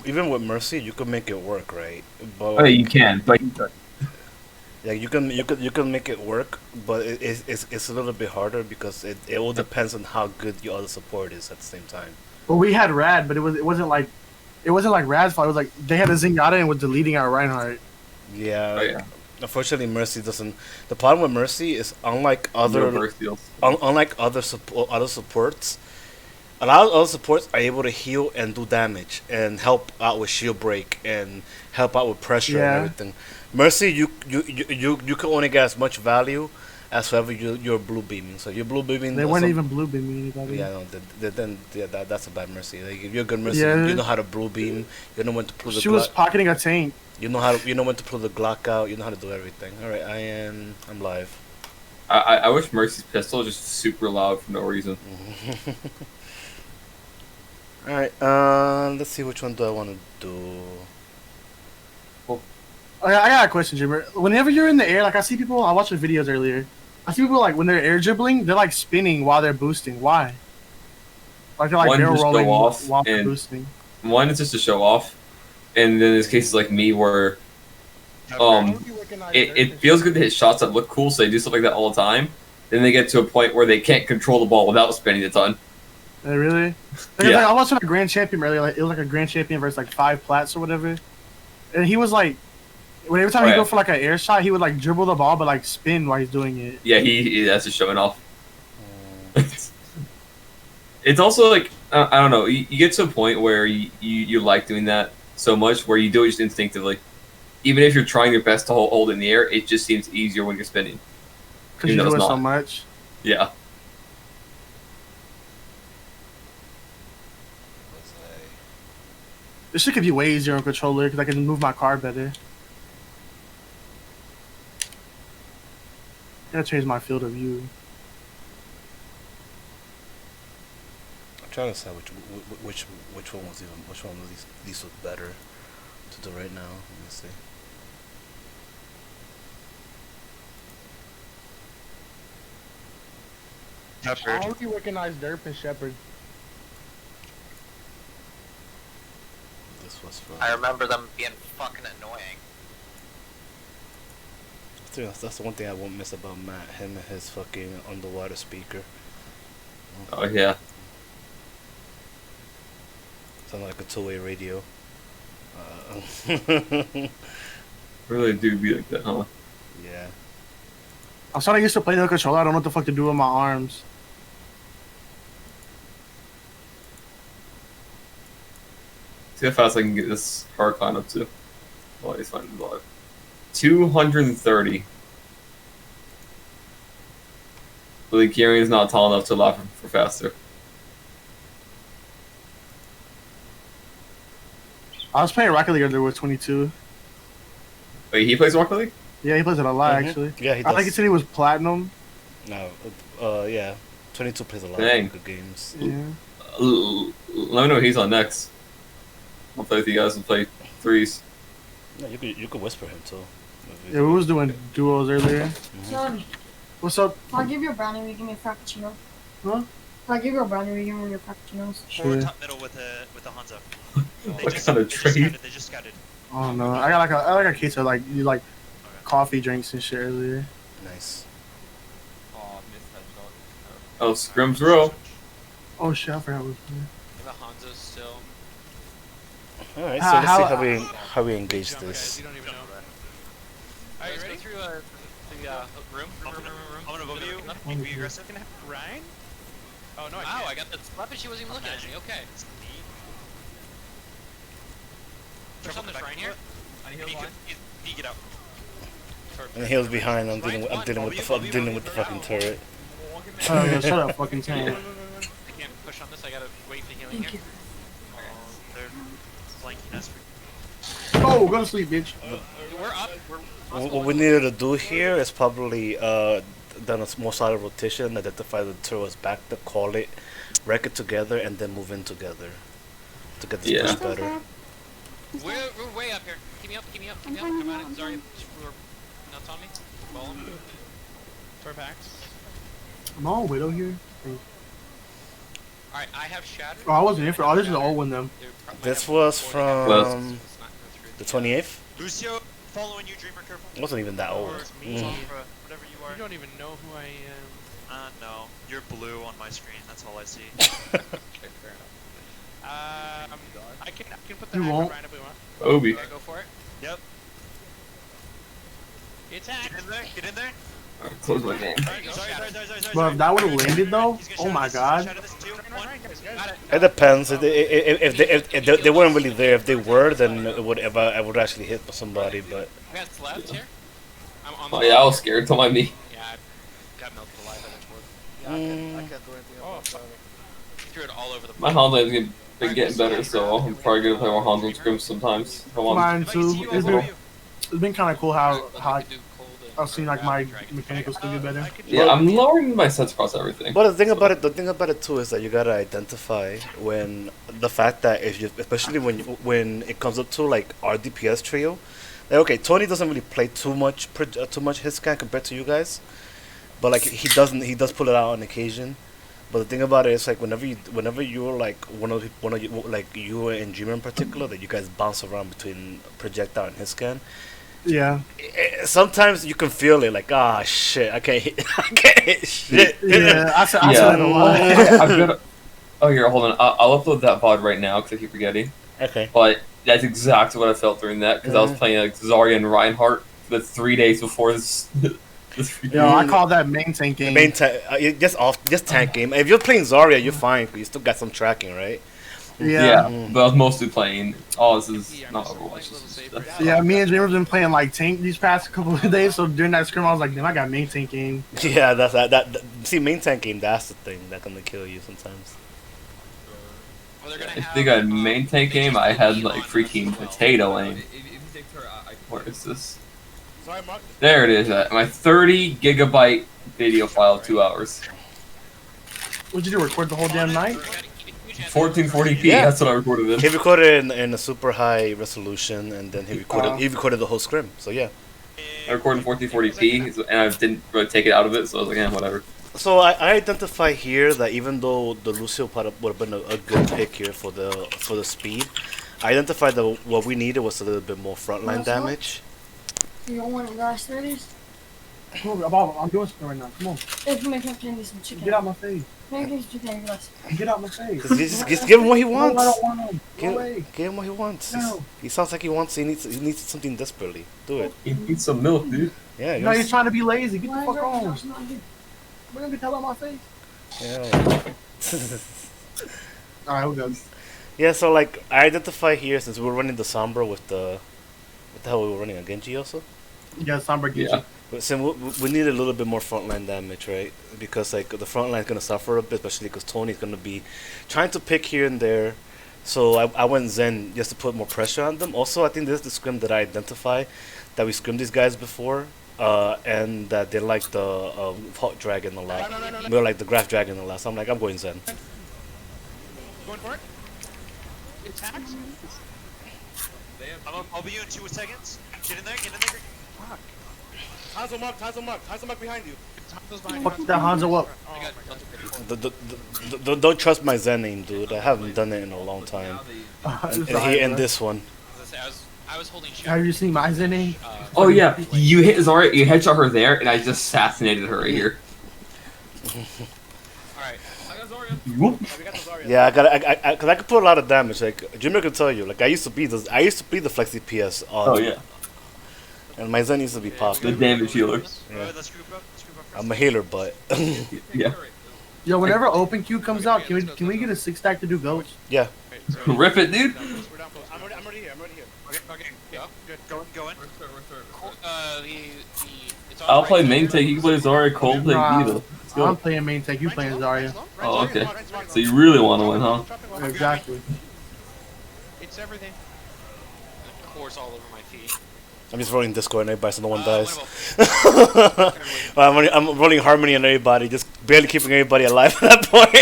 even with Mercy, you can make it work, right? But Oh, yeah, you like, can, but yeah, you can make it work, but it's a little bit harder because it all depends on how good your other support is at the same time. Well, we had Rad, but it wasn't like Rad's fault. It was like they had a Zenyatta and was deleting our Reinhardt. Yeah, oh yeah, unfortunately, Mercy doesn't. The problem with Mercy is unlike no other burst deals. unlike other supports, a lot of other supports are able to heal and do damage and help out with shield break and help out with pressure and Yeah. everything. Mercy, you can only get as much value as whoever you're blue beaming. So if you're blue beaming. They weren't even blue beaming anybody. Yeah, no, then yeah, that's a bad Mercy. Like if you're a good Mercy, Yeah. you know how to blue beam. You know when to pull the She was Glock. pocketing a tank. You know when to pull the Glock out. You know how to do everything. All right, I'm live. I wish Mercy's pistol was just super loud for no reason. All right, let's see which one do I want to do. I got a question, Jimmer. Whenever you're in the air, like I see people, I watched the videos earlier. I see people like when they're air dribbling, they're like spinning while they're boosting. Why? Like they're like One, barrel just go rolling off while they're and- boosting. One is just to show off, and then there's cases like me where it feels good to hit shots that look cool, so they do stuff like that all the time. Then they get to a point where they can't control the ball without spinning a ton. Really? Because Yeah. like, I watched a Grand Champion earlier. Like it was like a Grand Champion versus like 5 plats or whatever, and he was like, when every time Oh, he yeah. go for like an air shot, he would like dribble the ball but like spin while he's doing it. Yeah, he that's just showing off. It's also like I don't know. You get to a point where you like doing that so much where you do it just instinctively. Even if you're trying your best to hold in the air, it just seems easier when you're spinning. Because you Even though do it it's so not. much. Yeah. This shit could be way easier on controller because I can move my car better. Gotta change my field of view. I'm trying to decide which one was even which one of these look better to do right now. Let me see. How do you recognize Derp and Shepard? This was I remember them being fucking annoying. That's the one thing I won't miss about Matt. Him and his fucking underwater speaker. Oh yeah. Sound like a two-way radio. Uh, Really do be like that, huh? yeah. I'm starting to used to play the controller. I don't know what the fuck to do with my arms. See how fast I can get this hard climb up to. Oh, he's finding alive. 230. Really, Kieran is not tall enough to allow for faster. I was playing Rocket League earlier with 22. Wait, he plays Rocket League? Yeah, he plays it a lot Mhm. actually. Yeah, he I think he does. said he was platinum. No, yeah. 22 plays a lot Dang. of good games. Yeah. Let me know when he's on next. I'll play with you guys and play threes. No, you could whisper him too. Yeah, we was doing duos earlier. Son, What's up? if I give you a brownie, will you give me a frappuccino? Huh? If I give you a brownie, will you give me your frappuccinos? Or Sure. top middle with a Hanzo. What kind of trade? They just scouted. I don't know. I got a case of like you like coffee drinks and shit earlier. Nice. Oh, missed that shot. Oh, Scrim's row. Oh shit, I forgot what was The Hanzo still. All right, How- so let's see how- how we engage this. You don't even know. Alright, you ready? Go through the room. I'm gonna vote you. Oh, Be aggressive. Ryan? Oh no! Wow, I got the weapon. She wasn't even looking at me. Okay. Push on the shrine here. He get out. And he was behind. I'm dealing with the fucking turret. Oh yeah, shut up, fucking tank. I can't push on this. I gotta wait for healing Thank here. you. They're flanking us. Oh, go to sleep, bitch. We're up. What we needed to do here is probably done a small solid rotation, identify the turret's back, to call it, wreck it together, and then move in together to get this Yeah. push better. We're way up here. Keep me up. Keep me up. Keep me up. Come on. Sorry. We're nuts on me. Follow me. Tor packs. I'm all Widow here. Alright, I have Shattered. Oh, I wasn't here for. Oh, this is the old one then. This was from the 28th. Lucio, following you, Dreamer, careful. It wasn't even that old. Or me, Mm. whatever you are. You don't even know who I am. No. You're blue on my screen, that's all I see. Okay, fair enough. I can put the You hacker won't. Ryan if we want. Obi. Yeah, go for it. Yep. It's hacked. Get in there, get in there. Alright, close my game. Sorry, sorry. Bro, if that would have landed though, He's gonna oh shatter my this, he's god. gonna shatter this. Two, one. Got it. It depends. If they weren't really there, if they were, then it would. If I would actually hit somebody, but We got left here. I'm on Oh yeah, I was scared. Don't mind me. Yeah, I got milked alive at this mm, I can't do anything Oh, about that. Threw it all over the My place. Hanzo's been getting better, so I'm probably gonna play more Hanzo scrims sometimes. If I want. Mine If I can see too. you, It's I'll been, it's been kind of cool how I could do cold and I've seen like my dragon. mechanical skill get better. I could Yeah, I'm lowering my sets across everything. but the thing about it too is that you gotta identify when the fact that if you, especially when it comes up to like our DPS trio, like okay, Tony doesn't really play too much his scan compared to you guys, but like he does pull it out on occasion. But the thing about it is like whenever you're like one of you like you and Dreamer in particular that you guys bounce around between projectile and his scan. Yeah. Sometimes you can feel it like ah shit I can't hit shit. Yeah. I said Yeah. it a lot. I've got. Oh here, hold on. I'll upload that VOD right now because I keep forgetting. Okay. But that's exactly what I felt during that because I was playing like Zarya and Reinhardt the 3 days before this. Yo, I call that main tank game. Main just tank game. If you're playing Zarya, you're fine. 'Cause you still got some tracking, right? Yeah. But I was mostly playing. Oh, this is Yeah, not I'm Overwatch. like a little This safer. is- Yeah, me and Dreamer's been playing like tank these past couple of days. So during that scrim, I was like, damn, I got main tank game. Yeah, that. See, main tank game. That's the thing that can kill you sometimes. Well, they're gonna If have, they got main tank game, I had Elon like as freaking well. potato aim. Where is this? Sorry, Mark. There it is. My 30 gigabyte video file, 2 hours. What'd you do? Record the whole damn night? 1440p. Yeah. That's what I recorded in. He recorded in a super high resolution, and then he recorded the whole scrim. So yeah. I recorded in 1440p, and I didn't really take it out of it, so I was like, whatever. So I identify here that even though the Lucio would have been a good pick here for the speed, I identified that what we needed was a little bit more frontline damage. You don't want the last 30s? Come on, I'm doing something right now. Come on. If you make up to some chicken. Get out my face. Make up chicken glass. Get out my face. Just give him what he No, I wants. don't want him. Go away. Give him what he wants. No. He sounds like he needs something desperately. Do it. You need some milk, dude. Yeah. No, he's trying to be lazy. Get the Why fuck is your on. house not good? We're gonna get the hell out of my face. Yeah. Alright, who goes? Yeah. So like I identify here since we were running the Sombra with the what the hell we were running a Genji also. Yeah, Sombra gets Yeah. you. But so we need a little bit more frontline damage, right? Because like the front line is gonna suffer a bit, especially because Tony's gonna be trying to pick here and there. So I went Zen just to put more pressure on them. Also, I think this is the scrim that I identify that we scrimmed these guys before, and that they like the Hot Dragon a lot. We're like the Graph Dragon a lot. So I'm like, I'm going Zen. Going for it? It's hacked? I'll be you in 2 seconds. Get in there, get in there. Fuck. Hanzo Mark behind you. Hanzo's behind Fuck you. that Hanzo up. Oh, I got my God. Don't trust my Zen name, dude. I haven't done it in a long time. And this one. I was holding shit. Have you seen my Zen name? Oh yeah, you hit Zarya, you headshot her there, and I just assassinated her right here. Alright. Whoop. Yeah, cause I could put a lot of damage. Like Jimmy could tell you, like I used to be the Flexi PS on. Oh yeah, And my Zen used to be the popping. damage healer. Yeah. Let's group up. Let's group up first. I'm a healer, but Yeah. Yo, whenever Open Q comes out, can we get a 6-stack to do ghosts? yeah. Okay, so Rip it, dude. we're down close. I'm already here. Okay, go. Going. It's on I'll right play side. main tank. You can play Zarya, Cole play Nah. Vita. Let's I'm go. playing main tank, you playing Zarya. Oh, okay. So you really want to win, huh? Exactly. It's everything. The core's all over my feet. I'm just rolling Discord and everybody so no one What dies. about- Well, I'm rolling Harmony on everybody, just barely keeping everybody alive at that point.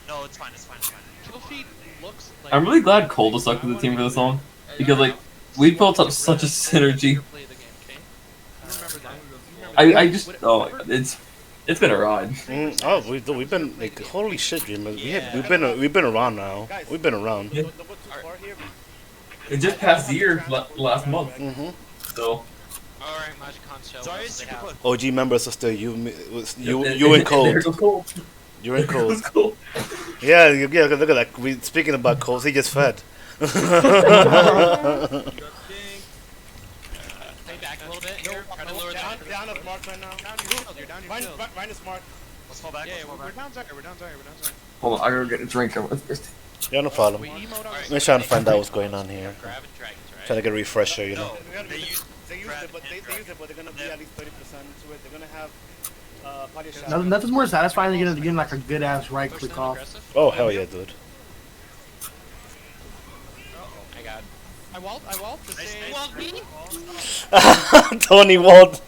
No, it's fine. It's fine. It's fine. Kill feed looks like. I'm really glad Cole was stuck with the team for this long. Because, like, we built up such a synergy. Play the game, okay? Remember that. I just, oh, it's, It's been a ride. Oh, we've been like holy shit, Dreamer. Yeah. We've been around now. We've been around. Yeah. Don't go too far here. It just passed the year last month. Mm-hmm. So Alright, Magicon show. Sorry, What else do they super have? close. OG members are still you and There Cold. goes Cold. You're in There goes Cold. Cold. Yeah, look at that. We speaking about Cold, he just fed. Stay back a little bit here. Try to lower Down, the down of Mark right now. Down your shield, you're down your shield. Minus Mark. Let's fall back. Yeah, Let's fall we're back. down Zarya, we're down Zarya, we're down Zarya. Hold on, I gotta get a drink. I'm thirsty. Yeah, no problem. We emote on Alright. I'm just trying to find out what's going on here. Grabbing dragons, right? Trying to get a refresher, you know. They use They use it, but they use it, but they're gonna be at least 30% into it. They're gonna have Party Shot. Nothing's more satisfying than getting like a good ass right Push click them off. aggressive. Oh hell yeah, dude. I got. I walled to Nice, say. nice. Well, me? Tony walled.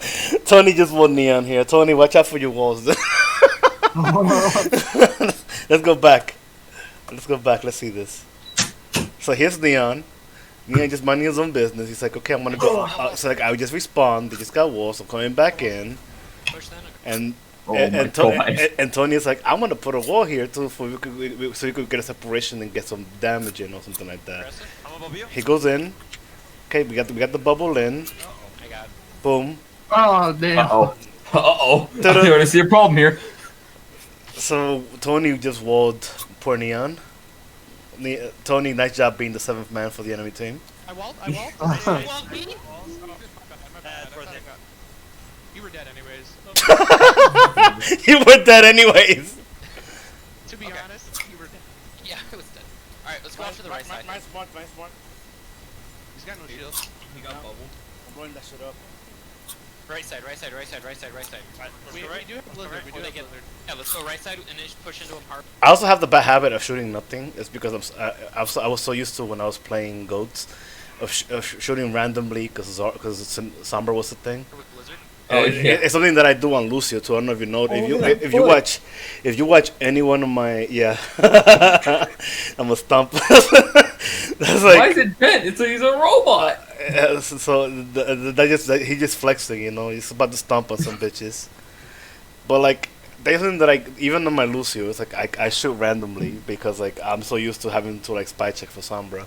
Tony just walled Neon here. Tony, watch out for your walls. Let's go back. Let's go back. Let's see this. So here's Neon. Neon just minding his own business. He's like, okay, I'm gonna go. So like, I would just respawn. They just got walls. I'm coming back in, Push them. and Oh and, my and, God. and Tony's like, I'm gonna put a wall here too, so we could get a separation and get some damage in or something like that. Aggressive. I'm above you. He goes in. Okay, we got the bubble in. I got. Boom. Oh damn. Uh oh. I already see a problem here. So Tony just walled poor Neon. Tony, nice job being the 7th man for the enemy team. I walled. Well, me? My bad. for a thing. You were dead anyways. You were dead anyways. To be honest, you were dead. Yeah, I was dead. Alright, let's go off to the right side. Minus Mark. He's got no shield. He got bubbled. I'm blowing that shit up. Right side, right side, right side, right side, right side. We do have Blizzard. We do have Blizzard. Yeah, let's go right side and then just push into a park. I also have the bad habit of shooting nothing. It's because I was so used to when I was playing goats, of shooting randomly because Sombra was the thing. With Blizzard. Oh, yeah. It's something that I do on Lucio too. I don't know if you know. If you watch any one of my I'm a stump. That's like, Why is it bent? He's a robot. so he just flexing, you know. He's about to stomp on some bitches. But like, there's something that even on my Lucio, it's like I shoot randomly because like I'm so used to having to like spy check for Sombra.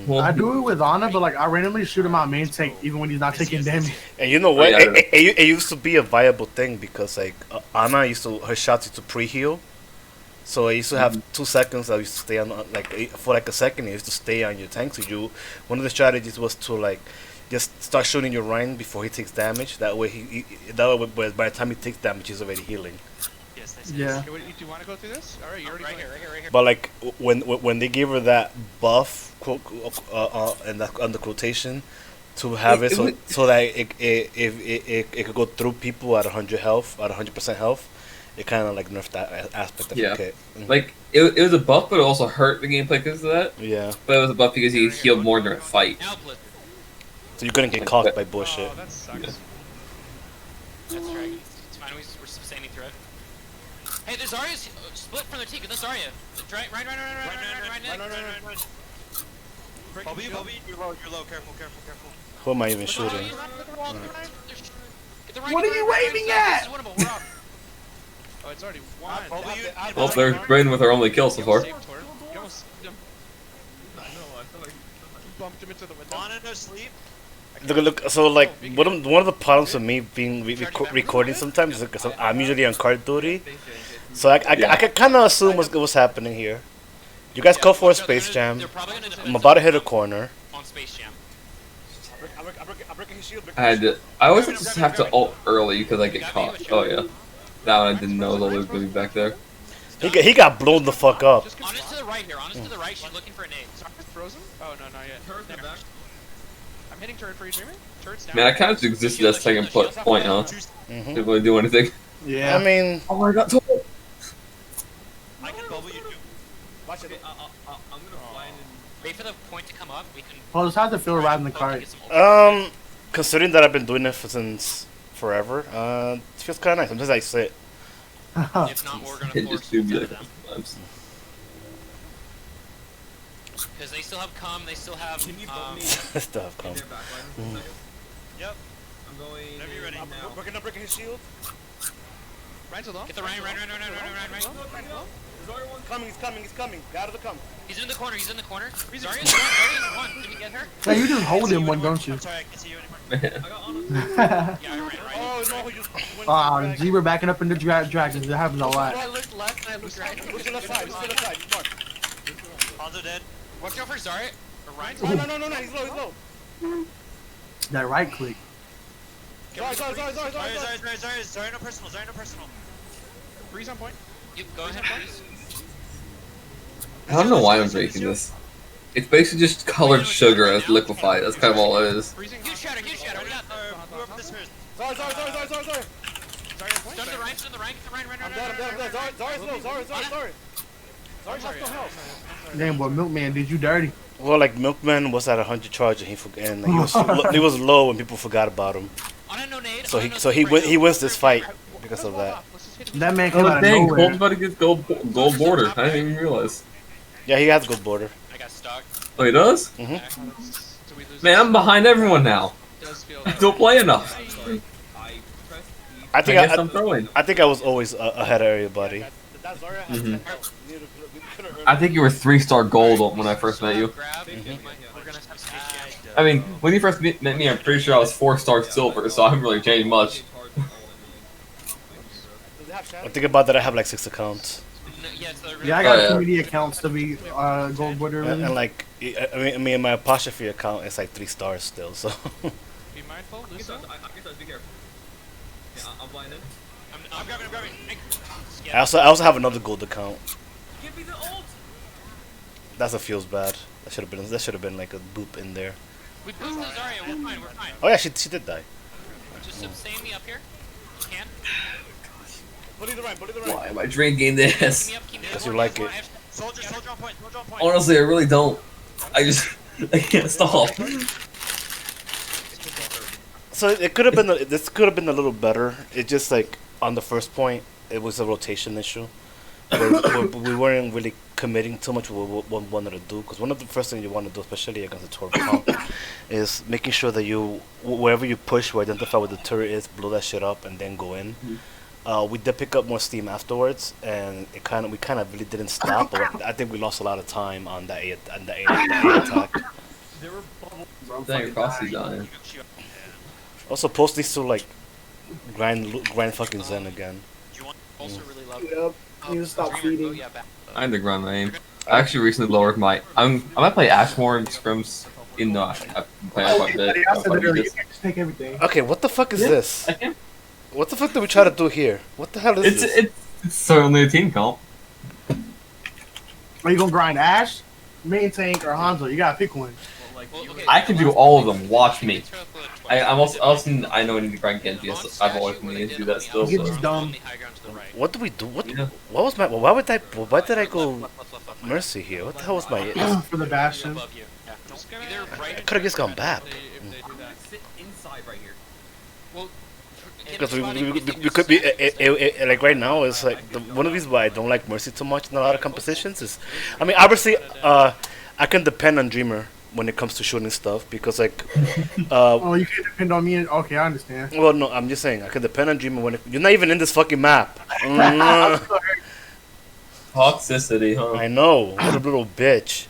Well, I do it with Ana, but like I randomly shoot him out main tank even when he's not taking damage. And you know what? yeah. It used to be a viable thing because like Ana her shots used to pre-heal. So I used to have 2 seconds. I used to stay on like for like a second. I used to stay on your tank. So one of the strategies was to like just start shooting your Rhine before he takes damage. That way by the time he takes damage, he's already healing. Yes, nice. Yeah. Okay, do you want to go through this? All right, you're already Right going. here, right here, right here. But like when they gave her that buff, and that under quotation, to have it so that it could go through people at 100 health, at 100% health, it kind of like nerfed that aspect of Yeah. the kit. like it was a buff, but it also hurt the gameplay because of that. Yeah. But it was a buff because he healed more during a fight. Now Blizzard. So you couldn't get caught by bullshit. Oh, that sucks. Yeah. That's dragons. It's fine, we're standing through it. Hey, there's Zarya's split from their team. Get this Zarya. Right. Bobby, you're low. Careful. Who am I even shooting? What are you waving at? Oh, it's already won. Well, they're Raiden with her only kill so far. You almost saved him. I know, I feel like you bumped him into the window. On no sleep. Look. So like one of the problems with me being recording sometimes is because I'm usually on card duty, so I can kind of assume what's happening here. You guys go for a Space Jam. I'm about to hit a corner. On Space Jam. I'm breaking his shield. I always just have to ult early because I get caught. Oh yeah, that one I didn't know was always going to be back there. He got blown the fuck up. Honest to the right here. Honest to the right. She's looking for a nade. Zarya's frozen? Oh, no, not yet. There. I'm hitting turret for you, Dreamer. Turret's down. Man, I kind of just existed as second point, huh? Didn't really do anything. Yeah. I mean, Oh my god, I can bubble you too. Watch it. I'm gonna fly in. Wait for the point to come up. We can. Well, just have to feel right in the cart. considering that I've been doing it since forever, it feels kind of nice. Sometimes I sit. If not, we're gonna It force just do be them. like sometimes. Because they still have cum, they still have. Stuff come. Yep. I'm going. Whenever you're ready. We're gonna break his shield. Ryan's alone. Get the Ryan. He's coming. Get out of the come. He's in the corner. Zarya's one. Did we get her? Yeah, you just hold him one, don't you? I'm sorry, I can't see you anymore. Yeah, I ran right. Oh no, you just went Ah, Zebra backing up into dragons. That happens a lot. I looked left and I looked right. Look to the left side. He's marked. Hanzo dead. Watch out for Zarya. Or Ryan's No, he's low. That right click. Sorry. Sorry, no personal. Freeze on point. You go ahead, please. I don't know why I'm drinking this. It's basically just colored sugar as liquefied. That's kind of all it is. Freezing. Huge shatter. We got Whoever this is. Sorry. Sorry on point. Stun the Ryan. I'm dead. Zarya's low. Zarya's has no health. Damn, boy, Milkman did you dirty. Well, like Milkman was at 100 charge and and he was low and people forgot about him. On a no nade. So he wins this fight because of that. Let's just hit him. That man came Oh out of dang, nowhere. Colt's about to get gold border. I didn't even realize. Yeah, he has good border. I got stuck. Oh, he does? Do we lose Man, I'm behind everyone now. this? Does feel I don't play enough. I I think guess I'm throwing. I think I was always ahead of everybody. That Zarya has Mhm. I think you were 3-star gold when I first met you. Grab. We're gonna have space jam. I mean, when you first met me, I'm pretty sure I was 4-star silver, so I haven't really changed much. I think about that. I have like 6 accounts, No, yeah, so they're Yeah, I gonna- got Oh, yeah. too many accounts to be gold border. and, Really. like I mean, my apostrophe account is like 3 stars still. So be mindful. Listen. I'm grabbing. I also have another gold account. Give me the ult. That feels bad. That should have been like a boop in there. We boosted Zarya. We're fine. Oh yeah, she did die. Just sustain me up here. You can. Bully the right. Why am I drinking this? Keep me up. Keep me up. Because you like it. Soldier on point. Honestly, I really don't. I can't stop. So it could have been. This could have been a little better. It just like on the first point, it was a rotation issue. We weren't really committing too much what we wanted to do, because one of the first things you want to do, especially against a turret comp, is making sure that you wherever you push, you identify where the turret is, blow that shit up, and then go in. We did pick up more steam afterwards, and we kind of really didn't stop. But I think we lost a lot of time on the A attack. Dang, Frosty's dying. Also, post these to like grind fucking Zen again. Also really love. Yep. You just stop Dreamer, feeding. oh, yeah, back. I had to grind my aim. I actually recently lowered my. I might play Ashmore and scrims. Even though I've been playing quite a bit. I said it earlier, you can't just take everything. Okay, what the fuck is this? I can. What the fuck did we try to do here? What the hell is this? It's certainly a team comp. Are you gonna grind Ash, main tank, or Hanzo? You gotta pick one. Well, okay, I can do all of them. Watch me. Throw up a twice. I'm also I know I need to grind Genji. So I've always needed to do that still. Genji's So. dumb. On the high ground to the right. What do we do? What? Yeah. What was my? Why did I go Mercy here? What the hell was my? For the Bastion. Above you. Yeah. Just gonna. Either right. I could have just gone back. If they do that. Sit inside right here. Well, Because we could be like right now. It's like one of these why I don't like Mercy too much in a lot of compositions is, I mean obviously I can depend on Dreamer when it comes to shooting stuff because like Oh, you can't depend on me. Okay, I understand. well no I'm just saying I can depend on Dreamer when you're not even in this fucking map. Toxicity, huh? I know, what a little bitch.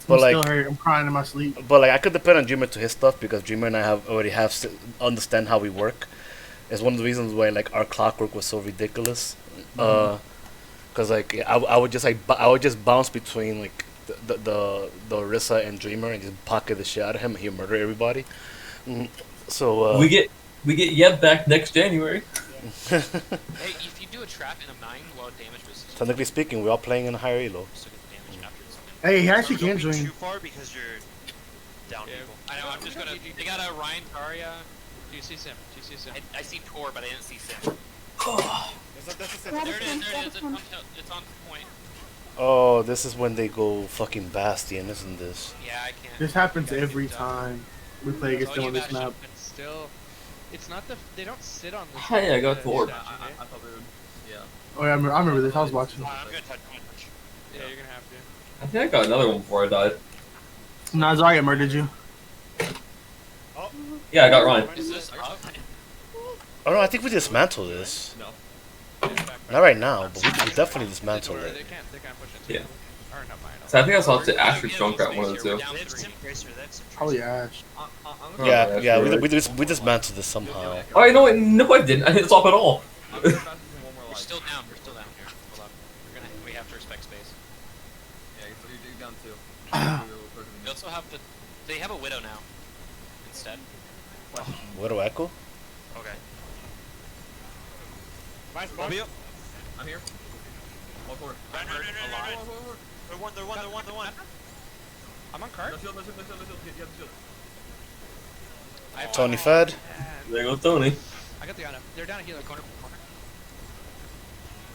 But I'm like, still hurt. I'm crying in my sleep. but like, I could depend on Dreamer to his stuff because Dreamer and I already understand how we work. It's one of the reasons why like our clockwork was so ridiculous. Cause like I would just bounce between like the Orisa and Dreamer and just pocket the shit out of him and he'll murder everybody. So we get Yeb back next January. hey, if you do a trap in a mine while damage resistance, technically speaking, we're all playing in higher elo. still get the damage after this. Hey, he actually Don't can be join. too far because you're down Yeah. people. I know. I'm just gonna. They got a Ryan Zarya. Do you see Sim? Do you see Sim? I see Tor, but I didn't see Sim. That's a Grab There it it is. from- There grab it it is. from- It's on point. Oh, this is when they go fucking Bastion, isn't this? Yeah, I can't. This happens every time we play against Oh, them you on this guys map. should- but still, it's not the. They don't sit on this. Hey, I got Thor. Oh yeah, I remember this. I was watching. I'm good. I'm good. Yeah, you're gonna have to. I think I got another one before I died. Nah, Zarya murdered you. Yeah, I got Ryan. Is this up? Oh no, I think we dismantled this. Not right now, but we definitely dismantle They it. can't push it. Yeah. Or no, mine. So I think I saw to Asher Junkrat one of the two. They have Sim Tracer, they have Sim Tracer. Probably Ash. Yeah, yeah, sure. we dismantled this somehow. Oh, you know what? No, I didn't. I didn't stop at all. We're still down. We're still down here. Hold up. We have to respect space. Yeah, so you're down too. We also have the. They have a widow now. Instead. Widow Echo? Okay. Mine's Bobby broken. up. I'm here. All forward. Run. They're one. I'm on cart. I have Tony fed. There goes Tony. I got the Ana. They're down a healer. Corner.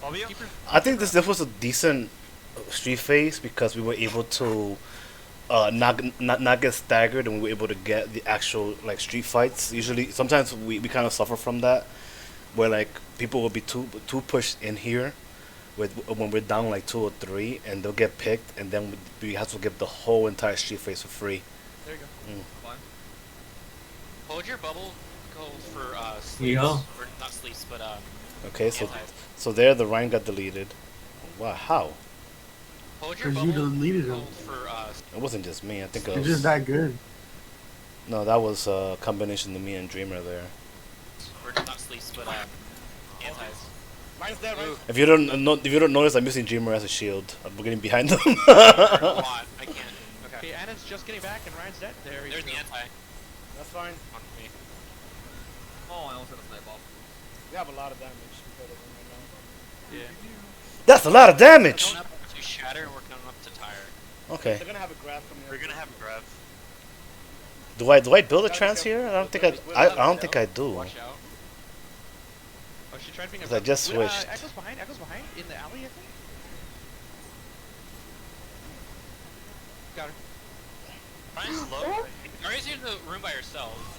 Bobby up. Keeper. I think this was a decent street phase because we were able to not get staggered and we were able to get the actual like street fights. Usually, sometimes we kind of suffer from that, where like people will be too pushed in here, when we're down like 2 or 3, and they'll get picked, and then we have to give the whole entire street phase for free. There you go. Hold your bubble goal for sleeps. Yeah. Or not sleeps, but Okay, so antis. there the Ryan got deleted. Wow, how? Hold your 'Cause you bubble deleted him. goal for It wasn't just me. I think it You're was. just that good. No, that was a combination of me and Dreamer there. or not sleeps, but antis. Mine's dead, right? If you don't notice, I'm using Dreamer as a shield. I'm getting behind them. A lot. I can't. Okay. Okay, Ana's just getting back and Ryan's dead. There he There's the goes. anti That's fine. on me. Oh, I almost got a snipe off. We have a lot of damage compared to them right now. Yeah. That's a lot of damage. Going up to shatter and working up to tire. Okay. They're gonna have a grab coming We're up. gonna have a grab. Do I build a trance here? I don't think I don't think I do. Watch out. Oh, she tried being a. 'Cause I just switched. Echo's behind. Echo's behind in the alley. I think. Got her. Ryan's low. Maria's in the room by herself.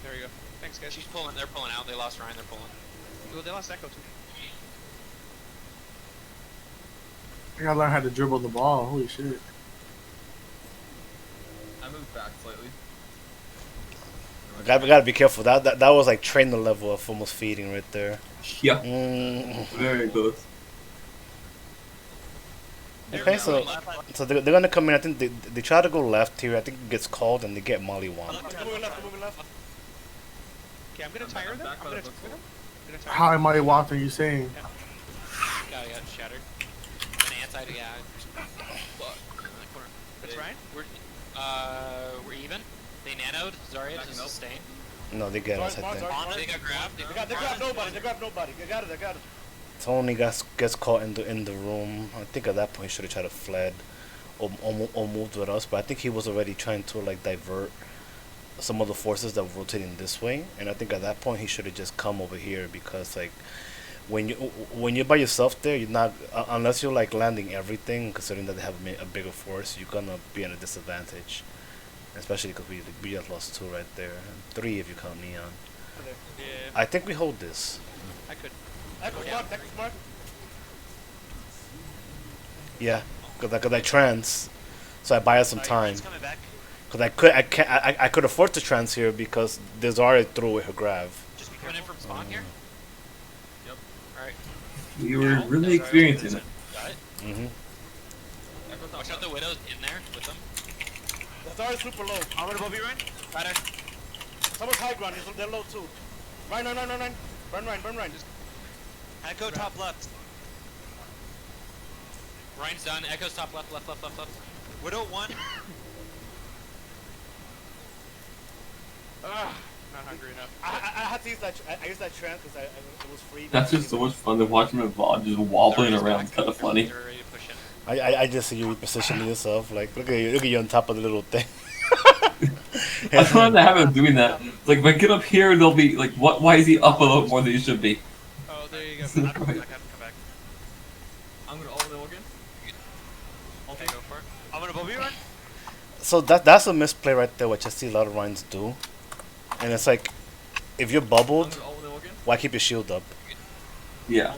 There you go. Thanks, guys. She's pulling. They're pulling out. They lost Ryan. They're pulling. Well, they lost Echo too. I gotta learn how to dribble the ball. Holy shit. I moved back slightly. Gotta be careful. That was like trainer level of almost feeding right there. Yeah. Mm. Very close. Okay, so they're gonna come in. I think they try to go left here. I think it gets called and they get Molly one. They're moving left, they're moving left. Okay, I'm gonna tire them. I'm gonna tire them. How am I walked are you saying? Got shattered. An anti to That's Ryan. We're even. They nanoed. Zarya to sustain. No, they get us. I think. They got grabbed. They grabbed nobody, they grabbed nobody. They got it. Tony gets caught in the room. I think at that point he should have tried to fled or moved with us, but I think he was already trying to like divert some of the forces that were rotating this way, and I think at that point he should have just come over here because like when you're by yourself there, you're not unless you're like landing everything, considering that they have a bigger force, you're gonna be at a disadvantage, especially because we just lost 2 right there, 3 if you count Neon. Yeah. I think we hold this. I could. Echo's marked, Echo's marked. Yeah, because I trans, so I buy us some time. He's coming back. Because I could afford to trans here because there's already through with her grab. Just be Coming in careful. from spawn here. Yep. All right. We were really experiencing it. Got it. Mm-hmm. Watch out the widows in there with them. That's already super low. I'm gonna Bobby Ryan. Rider. Someone's high ground, they're low too. Ryan. Burn Ryan. Just Echo top left. Ryan's done. Echo's top left. Widow 1. Not hungry enough. I had to use that. I used that trance because it was free. That's just so much fun to watch him and Vaughn just wobbling around. It's kind of funny. They're ready to push in. I just see you repositioning yourself. Like look at you on top of the little thing. I find to have him doing that. It's like if I get up here, they'll be like, "What? Why is he up a little more than he should be?" Oh, there you go. Come back. I'm gonna ult again. Okay, go for it. I'm gonna Bobby Ryan. So that's a misplay right there, which I see a lot of Ryans do. And it's like, if you're bubbled, why keep your shield up? Yeah.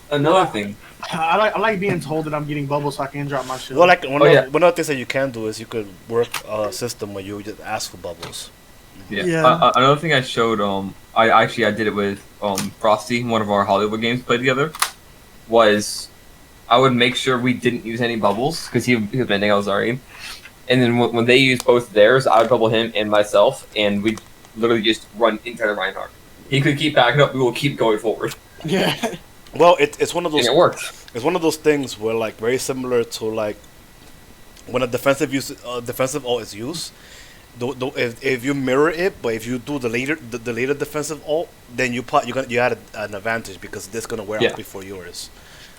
Another thing. I like being told that I'm getting bubbles so I can drop my shield. Well, like one of yeah. the things that you can do is you could work a system where you just ask for bubbles. Yeah. Yeah. Another thing I showed, I did it with Frosty, one of our Hollywood games played together. Was I would make sure we didn't use any bubbles because he was bending out Zarya, and then when they used both theirs, I would bubble him and myself, and we literally just run into the Reinhardt. He could keep backing up. We will keep going forward, Yeah. Well, it's one of those. and it worked. It's one of those things where like very similar to like when a defensive ult is used. If you mirror it, but if you do the later defensive ult, then you had an advantage because this gonna wear Yeah. out before yours.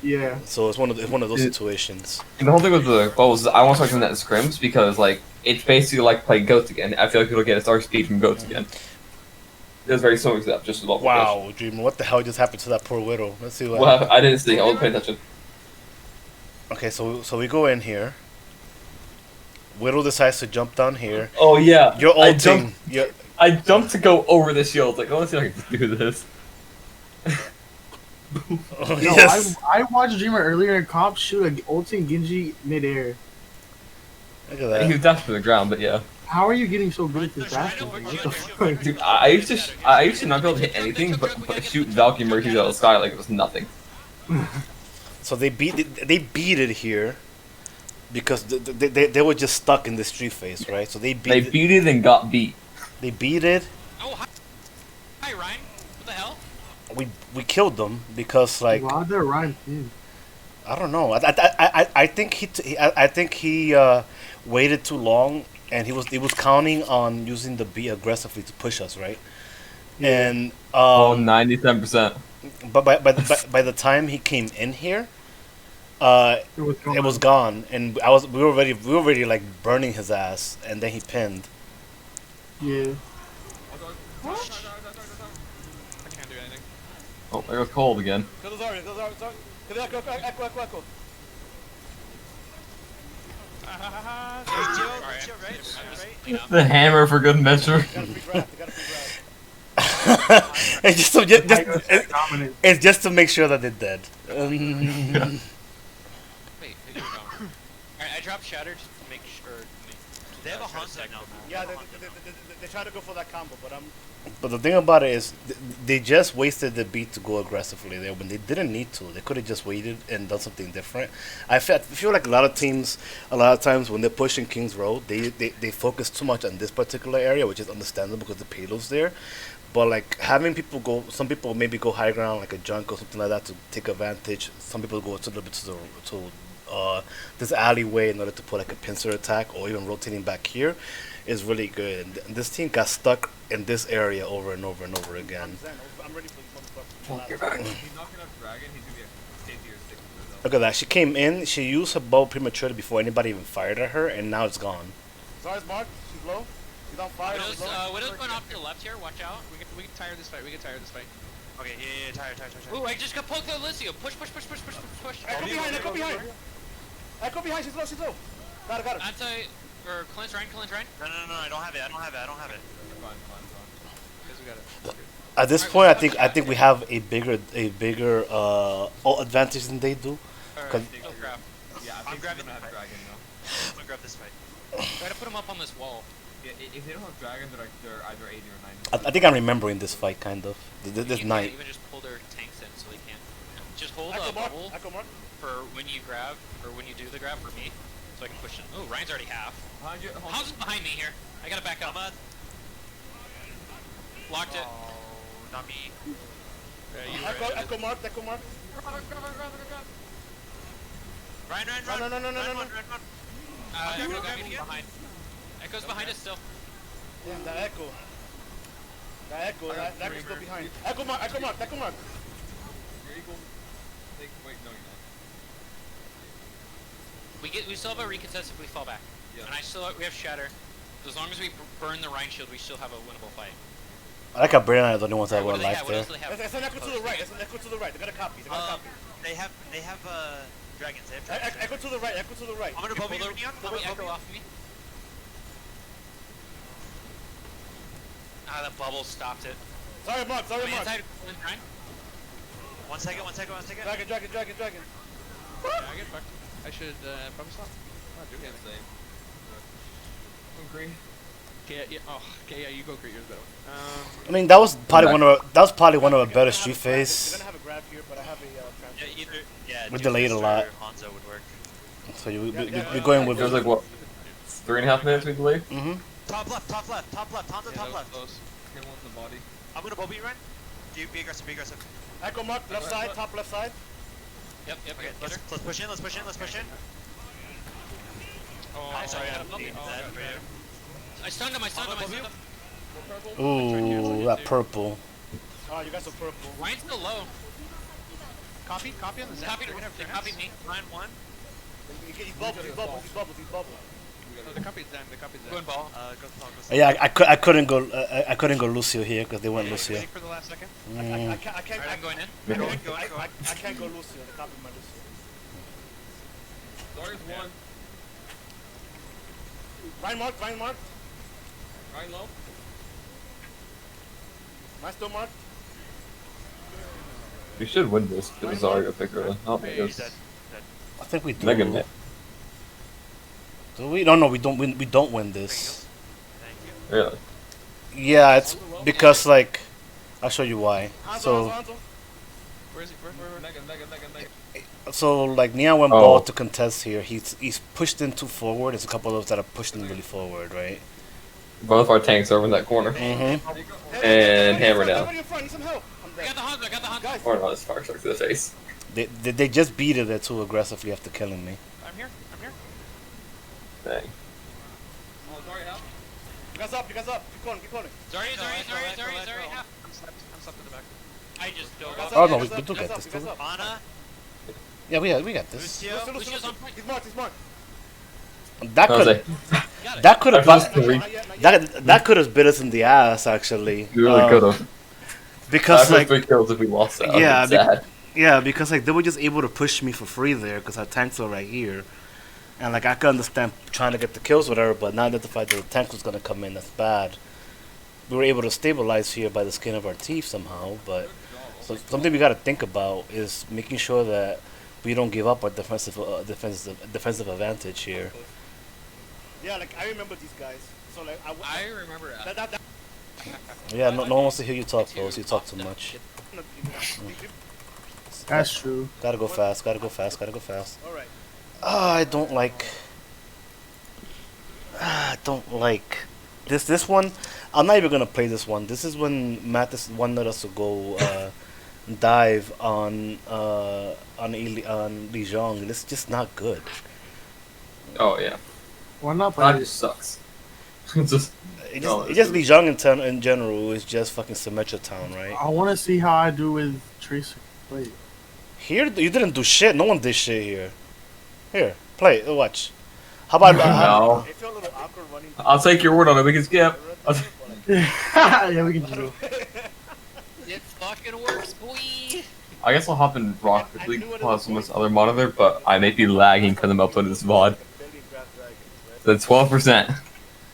Yeah. So it's one of those situations. And the whole thing with the bubbles is I want to start doing that in scrims because like it's basically like playing goats again. I feel like it'll get its arc speed from goats again. It was very similar to that, just as well. Wow, Dreamer, what the hell just happened to that poor widow? Let's see what. Well, I didn't see. I wasn't paying attention. Okay, so we go in here. Widow decides to jump down here. Oh yeah, You're I ulting. jumped. You're, I jumped to go over the shield. Like, let's see if I can do this. No, yes. I watched Dreamer earlier in comp shoot a ulting Genji midair. Look at He that. was down to the ground, but yeah. How are you getting so good at this basket? What the fuck? Dude, I used to not be able to hit anything, but shoot Valkyrie Mercury out of the sky like it was nothing. So they beat it here because they were just stuck in this street face, right? So they They beat beat it and got beat. they beat it. Oh, hi Ryan. What the hell? We killed them because like Why did Ryan pin? I don't know. I think he waited too long and he was counting on using the B aggressively to push us, right? Yeah. And 97%. but by the time he came in here, it was gone, and we were already like burning his ass, and then he pinned. Yeah. I can't do anything. Oh, there goes cold again. Go to Zarya, go Zarya, Zarya. Go to Echo. There's Jill, Alright. Jill, right? I'm just Right? clean up. The hammer for good measure. They got a free grab. They got a free grab. It's just to make sure that they're dead. Wait, where you going? Alright, I dropped Shatter just to make sure. They have a try to Hanzo stack now. them. Yeah, they try to go for that combo, but But the thing about it is, they just wasted the beat to go aggressively there when they didn't need to. They could have just waited and done something different. I feel like a lot of times when they're pushing King's Road, they focus too much on this particular area, which is understandable because the payload's there. But like having some people maybe go high ground like a junk or something like that to take advantage. Some people go to a little bit to this alleyway in order to put like a pincer attack or even rotating back here is really good. And this team got stuck in this area over and over and over again. I'm ready for these motherfuckers. He's knocking out Dragon. He's gonna be a safety or 6 though. Look at that. She came in, she used her bow prematurely before anybody even fired at her, and now it's gone. Zarya's marked. She's low. She's on fire. She's low. Widow's going off to the left here, watch out. We can tire this fight. Okay, yeah, tire. Ooh, I just got poked out Lucio. Push. Echo behind. Echo behind. She's low. Got her. Anti, or cleanse Ryan. No, I don't have it. Fine. Because we got it. At this point, I think we have a bigger advantage than they do. Alright, go grab. Yeah, I I'm think grabbing they're gonna have that. Dragon though. I'm gonna grab this fight. Try to put him up on this wall. Yeah, if they don't have Dragon, they're either 80 or 90. I think I'm remembering this fight kind of. This You night. can't even just pull their tanks in so they can't. Just hold Echo a mark. bubble Echo mark. for when you grab, or when you do the grab for me, so I can push it. Oh, Ryan's already half. Behind you. How's it behind me here? I gotta back up. Locked it. Oh, not me. Echo mark. Ryan. No. Echo got me behind. Echo's behind us still. Damn, that Echo. That Echo's still behind. Echo mark. You're equal. Wait, no, you're not. We still have a recontest if we fall back. Yeah. And we have Shatter. As long as we burn the Rhine shield, we still have a winnable fight. I like how Brian and I are the only ones that What were do they alive have? What there. else do they have? It's an Echo to the right. They got a copy. They have dragons. They have dragons. Echo to the right. I'm gonna bubble you, Neon. Pull the Echo off me. Ah, the bubble stopped it. Zarya mark. Inside, Ryan. 1 second. Dragon. Dragon, fuck. I should probably stop. Not doing Can't anything. say. Agree. Okay, yeah, oh, okay, yeah, you go create yours better. I mean, that was probably back. one of our better street You're phase. gonna have a grab here, but I have a Yeah, transfer. either We delayed a lot. Hanzo would work. So we're going with. It was like what, 3.5 minutes we delayed. Mm-hmm. Top left, top left, top left, Hanzo, Yeah, top that was left. close. Hit one in the body. I'm gonna Bobby run. Do be aggressive, be aggressive. Echo mark, left side, top left side. Yep, yep, Okay, yep. let's push in, let's push in, let's push in. Oh, I'm sorry, I'm oh, dead God. for you. I stunned him, I stunned him, I stunned him. Ooh, that purple. Oh, you got some purple. Ryan's still low. Copy on the Zap. Copied, they copied me. Ryan one. He's bubbled, he's bubbled, he's bubbled, he's bubbled. No, the copy's Zap, the copy's Going Zap. ball. Go top. Yeah, I couldn't go. I couldn't go Lucio here because they went Lucio. Waiting for the last second. I Mm. can't, I can't, Alright, I'm going in. I can't go Lucio, the copy my Lucio. Zarya's one. Ryan marked, Ryan marked. Ryan low. Mine still marked. We should win this because Zarya picked early. Oh, my He's goodness. dead. I think we do. Mega Man. Do we? No, we don't win. We don't win this. Thank you. Really? Yeah, it's because like I'll show you why. So Where is he? Where? Mega. so like Neon went Oh. ball to contest here. He's pushed in too forward. There's a couple of those that are pushed in really forward, right? Both our tanks are over in that corner. Mm-hmm. And hammer down. Everybody in front, need some help. I'm I got dead. the Hanzo, I got the Hanzo. Guys, Or not, it's fire truck to the face. They just beat it there too aggressively after killing me. I'm here. Dang. you guys up, keep going, keep going. Zarya. I'm stuck in the back. I just dove You guys up. Oh up, no, you we guys do up, get you this guys too. up. Ana, Yeah, we got this. Lucio. Lucio's on point. He's marked, he's marked. That Jose. could Got it. that could have That's three. Not yet, not yet. that could have bit us in the ass actually. You really could have. Because After like 3 kills if we lost that. Yeah, Sad. yeah, because like they were just able to push me for free there because our tanks are right here, and like I could understand trying to get the kills with her, but not that the fact that the tank was gonna come in, that's bad. We were able to stabilize here by the skin of our teeth somehow, but so something we got to think about is making sure that we don't give up our defensive advantage here. Yeah, like I remember these guys. So like I remember that Yeah, no one wants to hear you talk, Rose. You talk too much. That's true. Gotta go fast. Gotta go fast. Gotta go fast. All right. I don't like. I don't like this one. I'm not even gonna play this one. This is when Mathis wanted us to go dive on Li Zhong. It's just not good. Oh, yeah. Why not That play? just sucks. It's just. It just Li Zhong in general is just fucking Symmetra Town, right? I want to see how I do with Tracer. Wait. Here you didn't do shit. No one did shit here. Here, play. Watch. How about No. It felt a little awkward running. I'll take your word on it. We can skip. Yeah, we can do. It fucking works, boy. I guess I'll hop in Rocket League plus on this other monitor, but I may be lagging because I'm uploading this VOD. The 12%.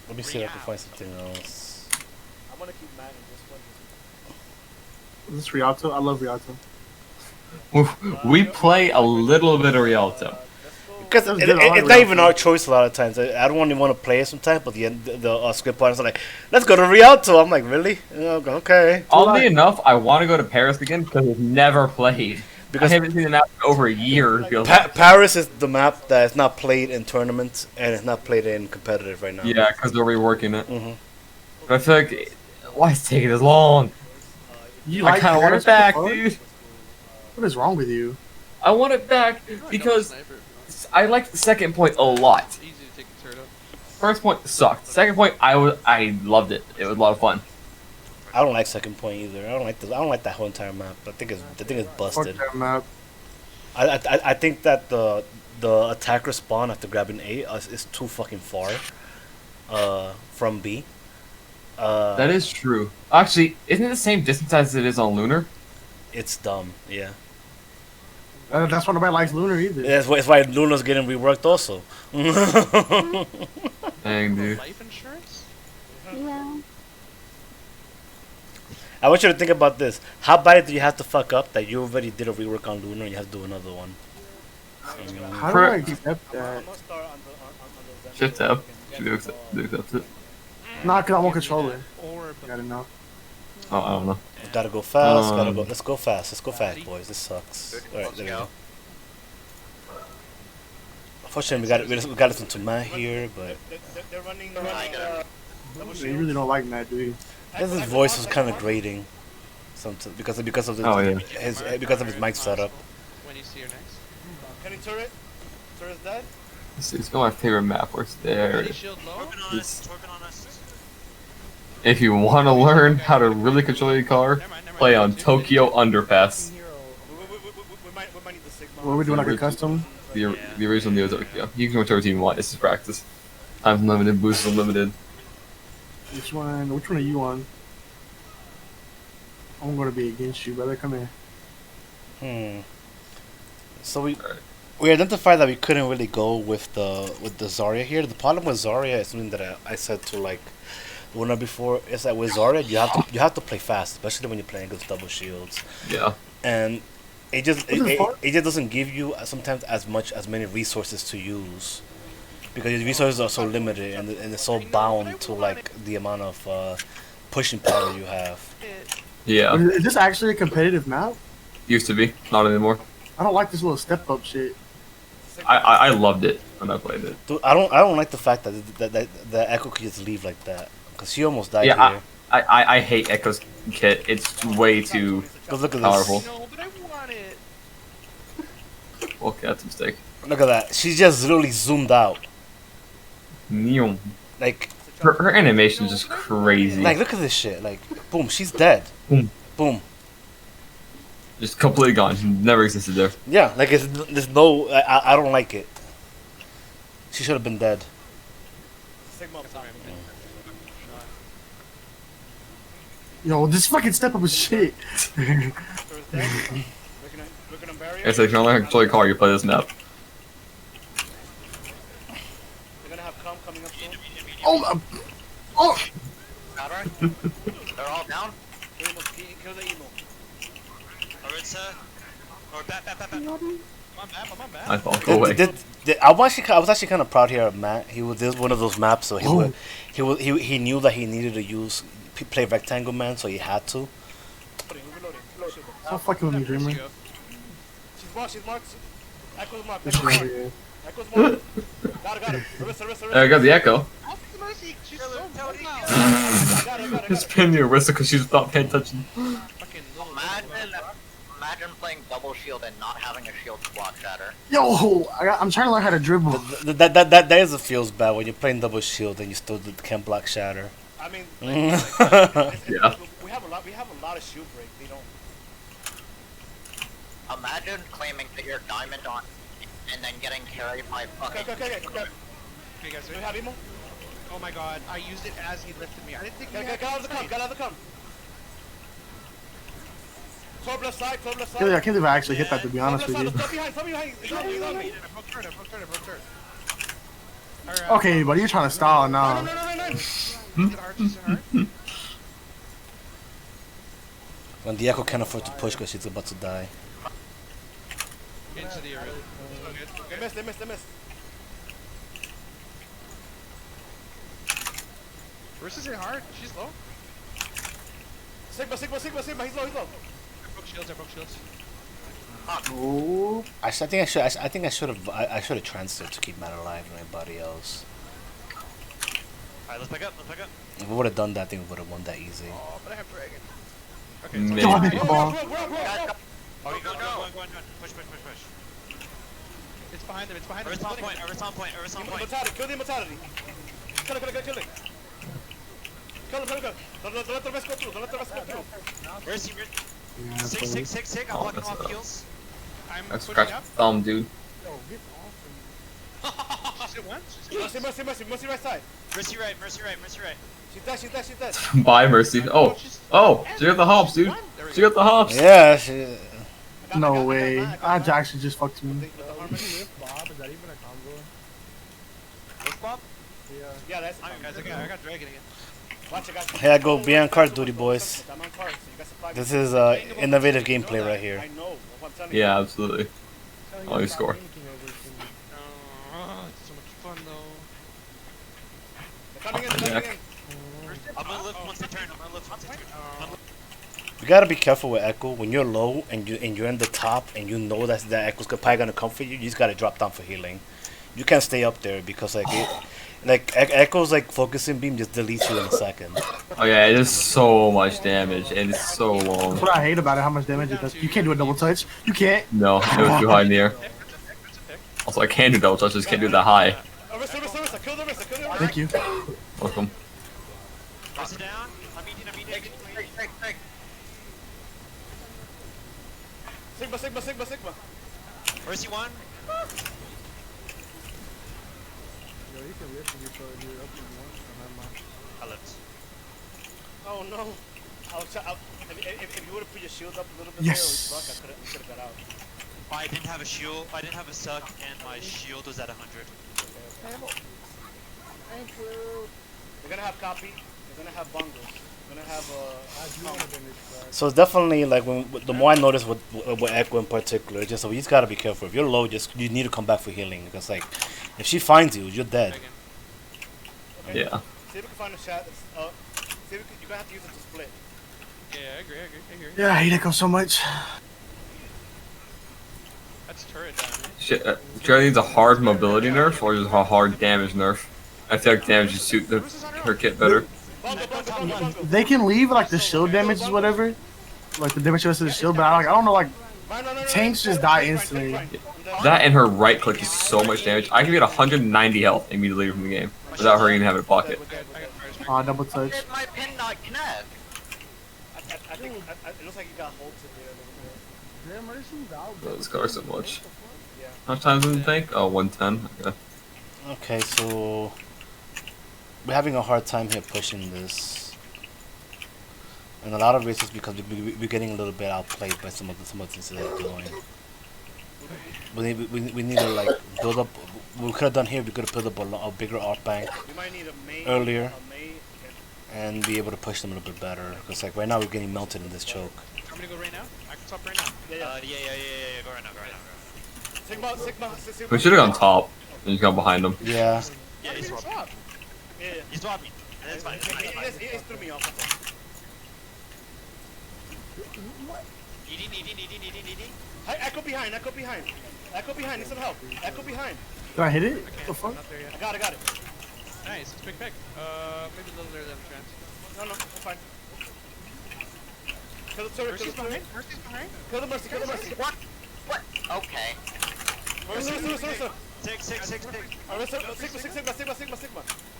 Let me see if I can find something else. I'm gonna keep mad in this one. Is this Rialto? I love Rialto. We play a little bit of Rialto. Because That was good. I like it's not even Rialto. our choice a lot of times. I don't even want to play it sometimes, but the script partners are like, let's go to Rialto. I'm like, really? Okay. Oddly enough, I want to go to Paris again because we've never played. Because I haven't seen the map in over a year. It feels like. Paris is the map that is not played in tournaments and it's not played in competitive right now. Yeah, because they're reworking it. hmm But I feel like, why is it taking this long? You I kind of want Paris it back, before? dude. What is wrong with you? I want it back because I liked the second point a lot. It's easy to take the turret up. First point sucked. Second point, I loved it. It was a lot of fun. I don't like second point either. I don't like that whole entire map. I think it's busted. Fuck that map. I think that the attacker spawn after grabbing A is too fucking far from B. That is true. Actually, isn't it the same distance as it is on Lunar? It's dumb. Yeah. That's why nobody likes Lunar either. That's why Luna's getting reworked also. Dang, dude. Life insurance? Yeah. I want you to think about this. How bad do you have to fuck up that you already did a rework on Lunar and you have to do another one? How do I accept that? I'm gonna start on the Shift tab. Should do accept it. Nah, cause I won't control it. Or I gotta know. Oh, I don't know. Gotta go fast. Gotta go. Um, Let's go fast. Let's go fast, boys. This sucks. Good, All right, let's there we go. go. Unfortunately, we got listen to Matt here, but They're running. I got it. Double You shield. really don't like Matt, do you? his voice was kind of grating, sometimes because of the, Oh, yeah. his because of his mic setup. when you see her next. Can you turret? Turret's dead. It's got my favorite map where it's there. Ready, shield low. Torpin on us. Torpin on us. If you want to learn how to really control your car, Never mind, play on Tokyo Underpass. We might need the Sigma. What are we doing, like a custom? The original Neo Tokyo. You can go to whatever team you want. This is practice. Time's unlimited, boost is unlimited. Which one are you on? I'm gonna be against you, brother. Come here. So we Alright. we identified that we couldn't really go with the Zarya here. The problem with Zarya is something that I said to like Luna before. Is that with Zarya you have to play fast, especially when you're playing against double shields, Yeah. and it just What the fuck? it just doesn't give you sometimes as many resources to use because your resources are so limited and it's so bound to like the amount of pushing power you have. Yeah. But is this actually a competitive map? Used to be. Not anymore. I don't like this little step up shit. I loved it when I played it. Dude, I don't like the fact that Echo could just leave like that because she almost died Yeah, here. I hate Echo's kit. It's way too But look at powerful. this. No, but I want it. Okay, that's a mistake. Look at that. She just literally zoomed out. Neom. Like Her animation is just crazy. look at this shit. Like boom, she's dead. Boom. Boom. Just completely gone. Never existed there. Yeah, like there's no. I don't like it. She should have been dead. Sigma. Yo, this fucking step up is shit. Turret's dead. Looking on barrier. I said, if you don't learn how to control your car, you play this map. They're gonna have comp coming up soon. Oh, oh! Got her. They're all down. Kill the emo. Aritza. Or bat. I'm on map. I'm on map. I fall. Go away. I was actually kind of proud here of Matt. This was one of those maps, so he knew that he needed to play rectangle man, so he had to. Reloading. Stop fucking with me, Dreamer. She's marked. Echo's marked. This shit over here. Echo's marked. Got her. Arissa. I got the Echo. Mercy, she's so Got it. Just pin the Arista because she's not paying attention. fucking little. Imagine playing double shield and not having a shield to block shatter. Yo, I'm trying to learn how to dribble. That is it feels bad when you're playing double shield and you still can't block shatter. I mean, Yeah. we have a lot of shield break. They don't. Imagine claiming that you're diamond on and then getting carried by fucking. Okay. Okay, guys, Do we have emo? oh my god, I used it as he lifted me. I didn't think he Get had out of the come. Get out of the come. Torb left side. I can't believe I actually hit that, to be honest with you. Stop behind. He's on me. I broke turret. Alright. Okay, but you're trying to stall now. No. She's in heart. When the Echo can't afford to push because she's about to die. Into the area. They missed. Versus in heart. She's low. Sigma. He's low. I broke shields. Oh, I think I should have transferred to keep Matt alive and everybody else. Alright, let's pick up. If we would have done that, I think we would have won that easy. Oh, but I have dragon. Okay, Maybe. God, come on. We're up. Oh, go. Push. it's behind them. Aritz on point. Kill the immortality. Kill it. Kill him. Don't let the rest go through. Where's he? Yeah, Sick. I'm Oh, blocking that's off a- heals. I'm That's pushing cracked up. thumb, dude. She's hit once. Mercy right side. Mercy right. She's dead. Bye, Mercy. Oh, she got the hops, dude. She got the hops. Yeah, she, No way. I actually just fucked me. Bob, is that even a combo? What's Bob? Yeah, that's. Guys, I got dragon again. Watch it, guys. Here I go, be on card duty, boys. I'm on card, so you guys supply me. This is innovative gameplay right here. I know. What I'm telling you. Yeah, absolutely. Oh, you score. Oh, it's so much fun though. They're coming in. Jack. gotta be careful with Echo when you're low and you're in the top and you know that Echo's probably gonna come for you. You just gotta drop down for healing. You can't stay up there because Echo's like focusing beam just deletes you in a second. Oh yeah, it is so much damage and it's so long. That's what I hate about it. How much damage it does. You can't do a double touch. You can't. No, it was too high in the air. Also, I can do double touch, just can't do that high. Arista, kill the Arista, kill the Arista. Thank you. Welcome. Press it down. I'm eating. Sigma. Where's he one? I lived. Oh no. If you would have put your shield up a little bit Yes. there, I could have got out. I didn't have a shield. I didn't have a suck, and my shield was at 100. Thank you. They're gonna have copy. They're gonna have bongos. They're gonna have So it's definitely like the more I notice with Echo in particular, just so you just gotta be careful. If you're low, you need to come back for healing because like if she finds you, you're dead. Okay. Yeah. See if we can find a shot. See if you're gonna have to use it to split. Yeah, I agree. I hear you. Yeah, I hate Echo so much. That's turret down. Shit, Charlie needs a hard mobility nerf or just a hard damage nerf? I feel like damage would suit her kit better. Bongo. They can leave like the shield damage or whatever, like the damage to the shield, but I don't know, like tanks just die instantly. That and her right click is so much damage. I can get 190 health immediately from the game without her even having a pocket. Double touch. Did my pin not connect? I think it looks like you got holds in there a little bit. Those cars so much. How much time does it take? Oh, 110. Okay. Okay, so we're having a hard time here pushing this, and a lot of it is because we're getting a little bit outplayed by some of the things that they're doing. We need to like build up. We could have done here. We could have built up a bigger art bank We might need a main. earlier A main. and be able to push them a little bit better. Because like right now we're getting melted in this choke. I'm gonna go right now. I can stop right now. Yeah. Go right now. Sigma. We should have gone top and just gone behind them. Yeah. Yeah, he's swapped. Yeah. He swapped me. And it's fine. It threw me off. Eating. Hey, Echo behind. Need some help. Echo behind. Did I hit it? What the fuck? Not there yet. I got it. Nice. It's quick pick. Maybe a little later than chance. No, I'm fine. Kill the turret. Mercy's behind. Mercy's behind. Kill the Mercy. What? Okay. Mercy. Six. Sigma. I'm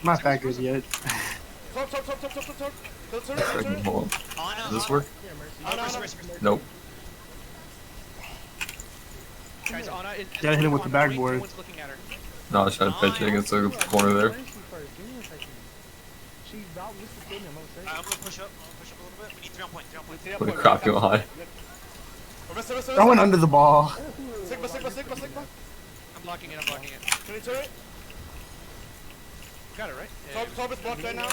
not that good yet. Torp. Kill the turret. Freaking hold on. Does this work? Nope. Guys, Ana is. Gotta hit him with the backboard. No one's looking at her. No, I was trying to pitch it against the corner there. I'm gonna push up a little bit. We need 3 on point. Holy crap, go high. I went under the ball. Sigma. I'm blocking it. Kill the turret. Got it, right? Yeah. Torp is blocked right now.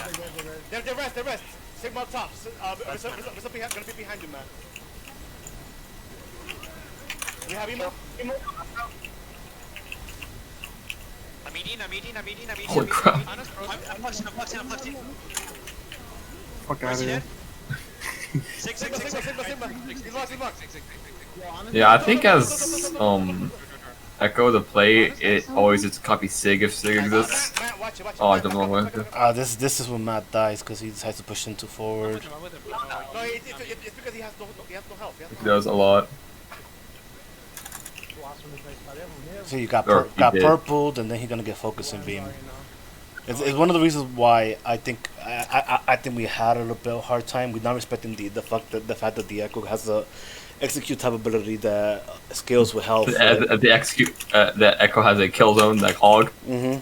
They rest. Sigma up top. Gonna be behind you, man. You have emo? I'm eating. Holy crap. Ana's frozen. I'm flexing. Fuck out of here. Six. Sigma. He's locked. Yeah, I think as Echo the play, it always it's copy Sig if Sig exists. Matt, watch it. Oh, I jumped the wrong way. This is when Matt dies because he decides to push him too forward. I'm with him. No, it's because he has no help. He does a lot. So you got Or he got did. purpled, and then he's gonna get focusing beam. It's one of the reasons why I think we had a little bit of a hard time. We're not respecting the fact that the Echo has a execute type ability that scales with health. The Echo has a kill zone like Hog, Mm-hmm.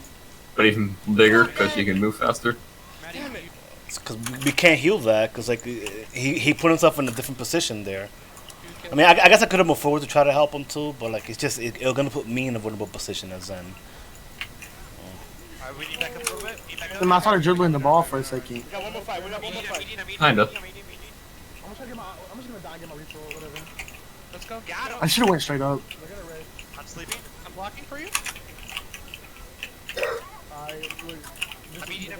but even bigger because she can move faster. Damn it. Because we can't heal that because like he put himself in a different position there. I mean, I guess I could have moved forward to try to help him too, but like it's gonna put me in a vulnerable position as Zen. Alright, we need back up a little bit. I started dribbling the ball for a second. We got one more fight. Kinda. I'm just gonna die and get my refill or whatever. Let's go. Got him. I should have went straight up. I'm sleeping. I'm blocking for you. I'm eating. I'm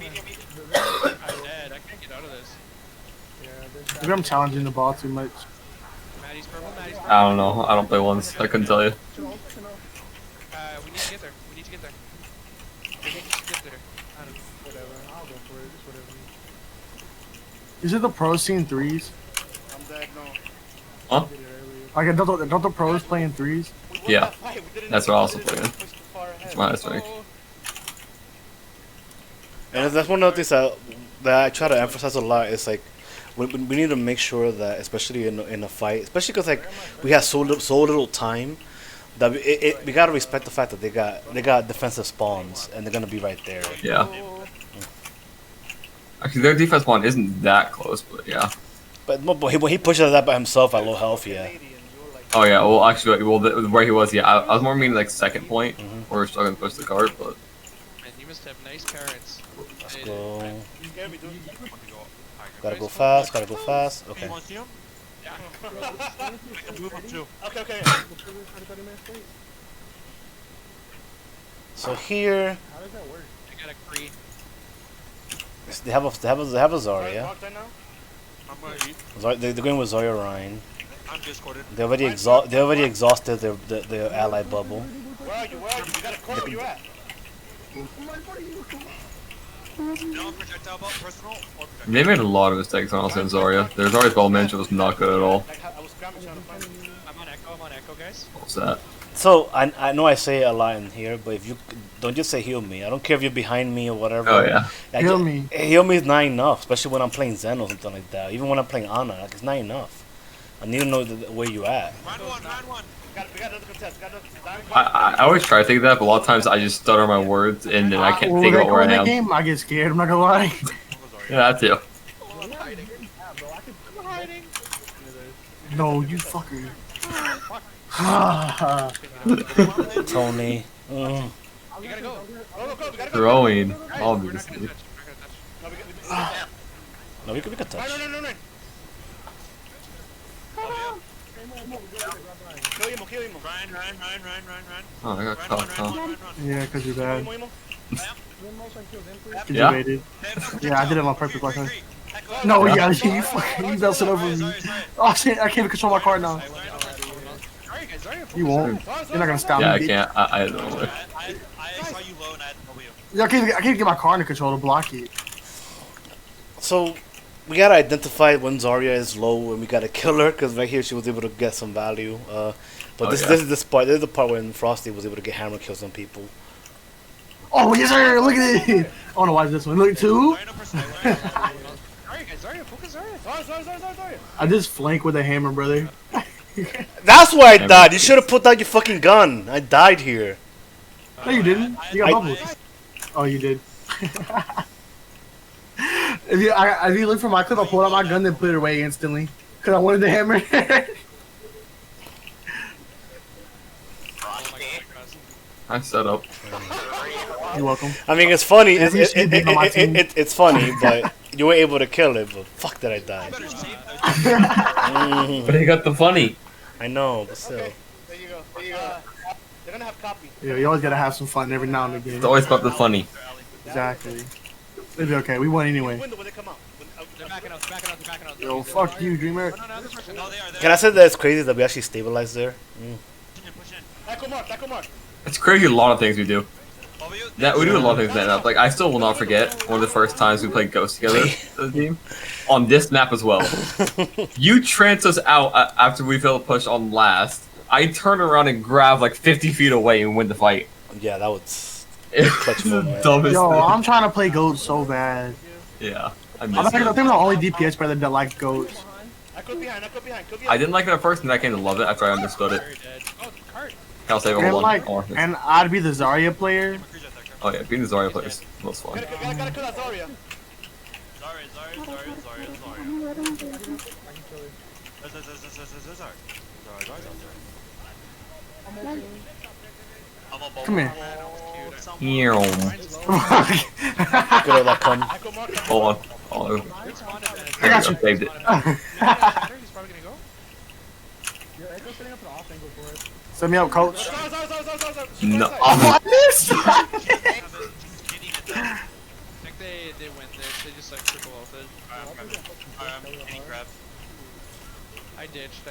dead. I can't get out of this. Maybe I'm challenging the ball too much. Maddie's purple, Maddie's purple. I don't know. I don't play ones. I couldn't tell you. We need to get there. We need to get there. We need to get there. I don't know. Whatever. I'll go for it. Just whatever. Is it the pros seeing threes? I'm dead. No. Huh? Did it earlier. Like, don't the pros playing threes? We won Yeah. that fight. We didn't That's what I also we didn't played in. push too far ahead. That's my last week. And that's one of the things that I try to emphasize a lot. Is like we need to make sure that, especially in a fight, especially because like we have so little time, that we gotta respect the fact that they got defensive spawns and they're gonna be right there. Yeah. Actually, their defense one isn't that close, but yeah. But when he pushes that by himself at low health, yeah. Oh yeah. Well, actually, where he was, yeah. I was more meaning like second point, Mhm. where we're struggling to push the cart, but Man, you must have nice parents. Let's go. You scared me, dude. Gotta go fast. Gotta go fast. Okay. You want to see him? Yeah. I can move him too. Okay, okay. So here How does that work? I got a Cree. they have a Zarya. Rock right now? I'm gonna eat. They're going with Zarya Ryan. I'm discorded. They already exhausted their ally bubble. Where are you? Where are you? You got a car? Where you at? No projectile belt, personal or projectile. they made a lot of mistakes on us in Zarya. Their Zarya's ball management was not good at all. Like, I was scrambling trying to find you. I'm on echo, guys. What was that? So I know I say it a lot in here, but if you don't just say heal me. I don't care if you're behind me or whatever. Oh yeah. Heal me. Heal me is not enough, especially when I'm playing Zen or something like that. Even when I'm playing Ana, like it's not enough. I need to know where you at. Round one. We got another contest. We got another contest. I always try to think of that, but a lot of times I just stutter my words and then I can't When think they about go where in I that am. game, I get scared. I'm not gonna lie. Yeah, that too. I'm hiding. I'm hiding. No, you fucker. Tony. You gotta go. Go. We gotta go. Throwing, Guys, we're not obviously. gonna touch. We're not gonna touch. No, No, we could touch. No. Kill him. Ryan. Oh, I got caught. Huh? Yeah, because you're bad. Emo. Because Yeah? you waited. Yeah, I did it on purpose last time. No, Yeah. you fucking you bouncing over me. Oh shit, I can't even control my card now. Sorry, guys. Sorry. You won't. You're not gonna stop Yeah, I me. can't. I don't know. I saw you low and I had W. Yeah, I can't get my card under control to block it. So we gotta identify when Zarya is low and we gotta kill her because right here she was able to get some value. But Oh, this yeah. is this part. This is the part when Frosty was able to get hammer kills on people. Oh yes sir, look at it. I wanna watch this one. Look two. Sorry, no personal. Sorry. Sorry, guys. Sorry. Focus. Sorry. Sorry. I just flank with a hammer, brother. That's why I Hammer. died. You should have put out your fucking gun. I died here. No, you didn't. You got I- bubbles. Oh, you did. If you look for my clip, I pulled out my gun and put it away instantly because I wanted the hammer. I set up. You're welcome. I mean, it's funny. At least you beat on my team. It's funny, but you were able to kill it. But fuck, that I died. But he got the funny. I know, but still. There you go. They're gonna have copy. Yeah, you always gotta have some fun every now and again. It's always about the funny. Exactly. It'll be okay. We won anyway. Window when they come out. They're backing out. They're backing out. They're backing out. Yo, fuck you, Dreamer. No, no, this person. No, they are. Can I say that it's crazy that we actually stabilized there? Push in. Tackle mark. It's crazy a lot of things we do. W. That we do a lot of things that up. Like I still will not forget one of the first times we played Ghost together as a team on this map as well. You tranced us out after we failed to push on last. I turned around and grabbed like 50 feet away and win the fight. Yeah, that was It's clutch the moment. dumbest Yo, thing. I'm trying to play goats so bad. Yeah, I I'm missed the it. only DPS player that likes goats. I could behind. I didn't like it at first, and I came to love it after I understood it. Very dead. Oh, the cart. I'll save And all one. like, Oh, and I'd be the Zarya player. oh yeah, being the Zarya player is most fun. Gotta kill that Zarya. Come here. Here. Good old that come. Tackle mark. Hold on. Oh, there I got we you. go, saved it. He's probably gonna go. Set me up, coach. No. Oh, I missed! I think they they win this. They just like triple ulted. Any grab. I ditched.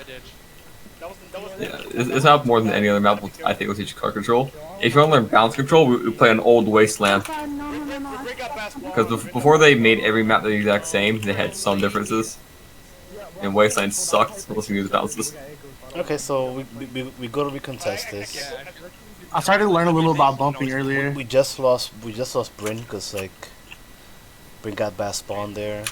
That was Yeah, it's not more than any other map. I think will teach you card control. If you want to learn bounce control, we play an old Wasteland. Break out basketball. Because before they made every map the exact same, they had some differences. And Wasteland sucked unless you use bounces. Okay, so we go to recontest this. Yeah, I feel like I started to learn a little about bumping earlier. We just lost Bryn because like Bryn got bad spawn there.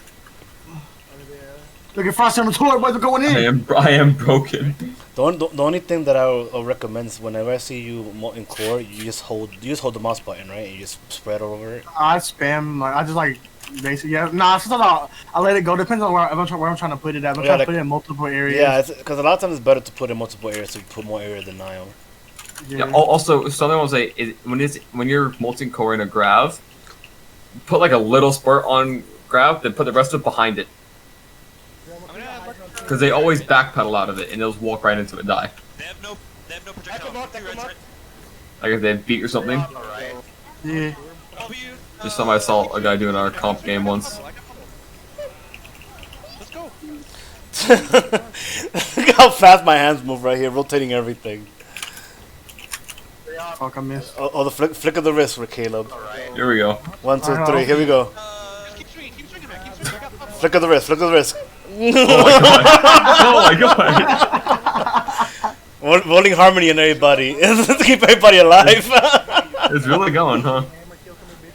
Look at Frosty on the toilet, boys are going in. I am broken. The only thing that I'll recommend is whenever I see you in core, you just hold the mouse button, right? And you just spread over it. I spam, like, I just like, basically, yeah. Nah, sometimes I let it go. Depends on where I'm trying to put it at. I'm Yeah, trying like- to put it in multiple areas. Yeah, because a lot of times it's better to put in multiple areas so you put more area than Nile. Yeah. Also, something I will say is when you're molting core in a grav, put like a little spurt on grav, then put the rest of it behind it. Because they always backpedal out of it and they'll just walk right into it and die. They have no projectile. Echo mark, Two echo reds, mark. right? Like if they beat or something. Alright. Yeah. W. Just something I saw a guy doing our comp game once. Let's go. Look how fast my hands move right here, rotating everything. Fuck, I missed. Oh, the flick of the wrist for Caleb. Here we go. 1, 2, 3. Here we go. keep swinging, man, keep swinging. Flick of the wrist. Flick of the wrist. Oh my god! Rolling harmony in everybody to keep everybody alive. It's really going, huh?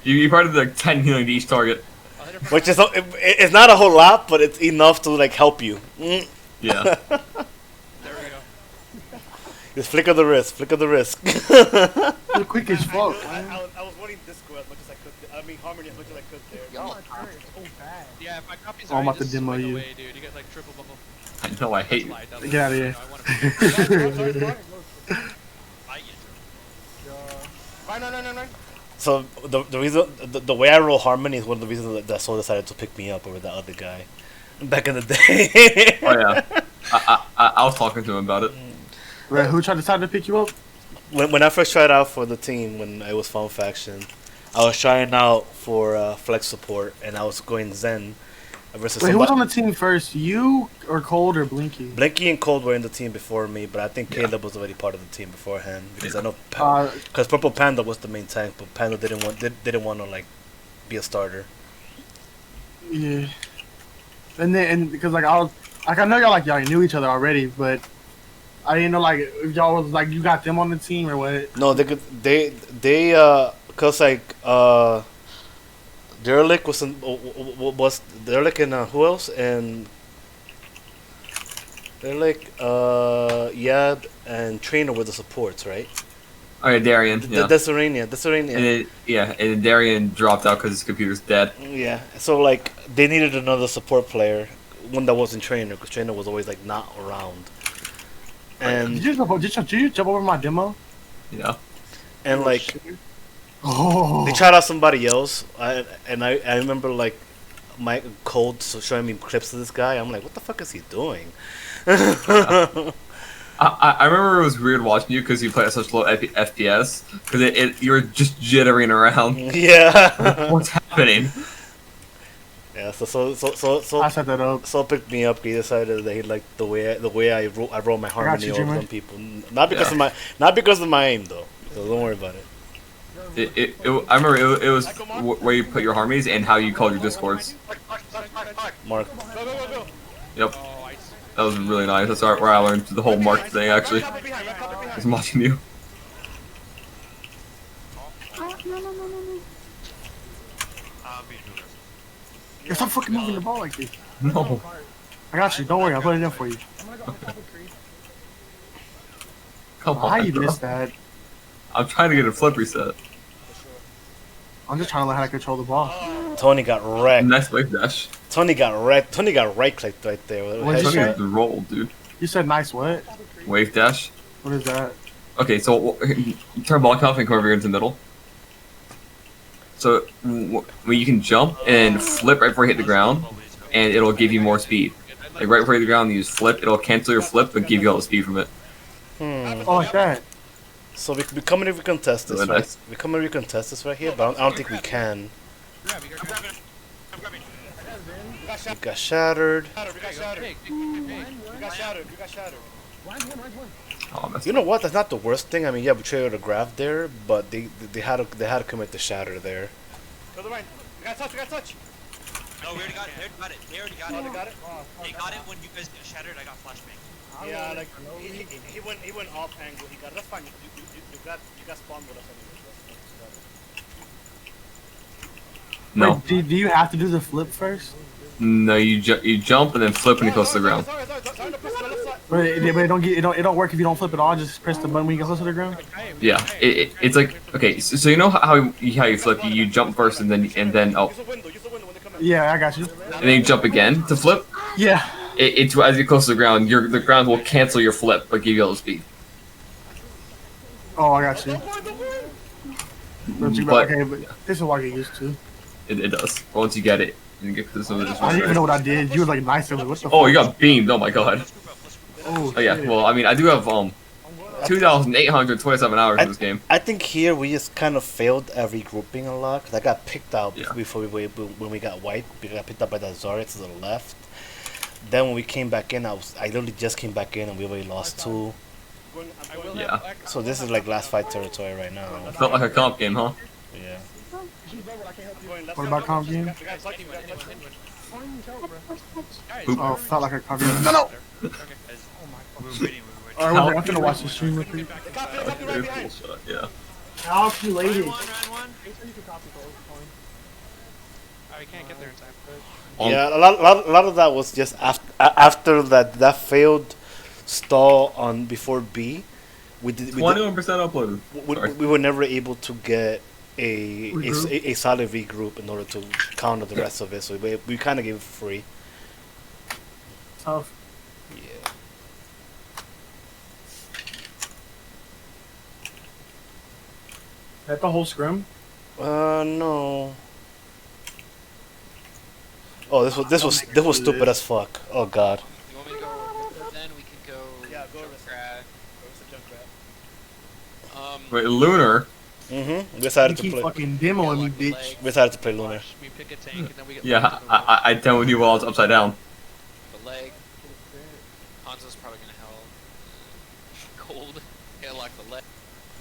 You probably did like 10 healing to each target. Which is it's not a whole lot, but it's enough to like help you. Yeah. There we go. Just flick of the wrist. Flick of the wrist. You're quick as fuck. I was wanting disco as much as I could. I mean harmony as much as I could there. Yeah, if my copies Oh, I'm are about to just demo swing you. away, dude. You get like triple bubble. I know, I hate you. Slide, that was- Get out of here. I wanna I get Fine, no. So the reason the way I roll harmony is one of the reasons that Soul decided to pick me up over that other guy back in the day. Oh yeah. I was talking to him about it. Wait, who tried to decide to pick you up? when I first tried out for the team when I was Fun Faction, I was trying out for flex support and I was going Zen versus Wait, who was on somebody. the team first? You or Cold or Blinky? Blinky and Cold were in the team before me, but I think Caleb was already part of the team beforehand because I know because Purple Panda was the main tank, but Panda didn't want to like be a starter. Yeah. And because like I know y'all knew each other already, but I didn't know like if y'all was like you got them on the team or what. No, they cause like Derelict was Derelict and who else and Derelict Yab and Trainer were the supports, right? Oh yeah, Darian. Yeah. Desirania. And Darian dropped out because his computer's dead. Yeah, so like they needed another support player, one that wasn't Trainer, because Trainer was always like not around. And Did you jump over my demo? Yeah. and like Oh. they tried out somebody else, I remember like my Cold showing me clips of this guy. I'm like, what the fuck is he doing? I remember it was weird watching you because you play at such low FPS because you were just jittering around. Yeah. What's happening? Yeah. So I set that up. Saul picked me up. He decided that he liked the way I roll my harmony you, over Dreamer. some people. Not because of my aim though. So don't worry about it. I remember it was where you put your harmonies and how you called your discords. Mark. Go. Yep, Oh, I see. that was really nice. That's where I learned the whole mark thing actually. Copper behind, copper behind. Just watching you. Stop fucking moving the ball like this. No. I got you. Don't worry. I'll put it in for you. Come How on. you bro. missed that? I'm trying to get a flip reset. I'm just trying to learn how to control the ball. Tony got wrecked. Nice wave dash. Tony got right clicked right there. What'd you Tony say? is the roll, dude. You said nice what? Wave dash. What is that? Okay, so turn ball cuff and come over here into the middle. So when you can jump and flip right before you hit the ground, and it'll give you more speed. Like right before you hit the ground, you use flip. It'll cancel your flip but give you all the speed from it. Oh, like that. So we come and recontest this, Really right? nice. We come and recontest this right here, but I don't think we can. I'm coming. You got You got shattered. shattered. You got shattered. Big. You got shattered. You got shattered. Oh, that's You know what? That's not the worst thing. I mean, yeah, betrayal of the graph there, but they had to commit the shatter there. Go to the right. You got touch. You got touch. No, we already got it. They already got it. Oh, they got it. They got it when you guys got shattered. I got flashbang. Yeah, like he went off angle. He got it. That's fine. You got spawned with us anyway. no. Wait, do you have to do the flip first? No, you jump and then flip when you close to the ground. Sorry. But it don't work if you don't flip at all. Just press the button when you get close to the ground. Yeah, it's like okay. So you know how you flip? You jump first and then Use the window. Use the window when they come in. Yeah, I got you. and then you jump again to flip. Yeah. It's as you get close to the ground, the ground will cancel your flip, but give you a little speed. Oh, I got you. But Okay, but this is what I get used to. it does. Once you get it, you get to some of this. I didn't even know what I did. You were like nice. I was like, what the Oh, fuck? you got beamed. Oh my god. Let's group up. Let's group up. Oh, Oh yeah. shit. Well, I mean, I do have 2,827 hours in this game. I think here we just kind of failed at regrouping a lot because I got picked out Yeah. before when we got wiped. We got picked up by the Zarya to the left. Then when we came back in, I literally just came back in and we already lost 2. I'm going. Yeah. So this is like last fight territory right now. Felt like a comp game, huh? Yeah. Going left What side. about comp game? You got touch. You got touch. Oop. Oh, felt like a cover. No. We were waiting. Alright, I'm gonna watch the stream with you. Copy right Very behind. cool shot, yeah. Calculated. Round one. Oh, we can't get there in time. Yeah, a lot of that was just after that failed stall on before B. We 21% uploaded. Sorry. we were never able to get a Regroup? solid regroup in order to counter the rest of it. So we kind of gave it free. Tough. Yeah. That the whole scrim? No. Oh, this was stupid as fuck. Oh god. You want me to go? Then we can go. Yeah, go Junkrat. Wait, Lunar? We You decided to keep play. fucking demoing me, like the bitch. leg, We decided to play Lunar. We pick a tank and then we get. Yeah, I demoed you while it's upside down. the leg. Hanzo's probably gonna help. Cold. Airlock the leg.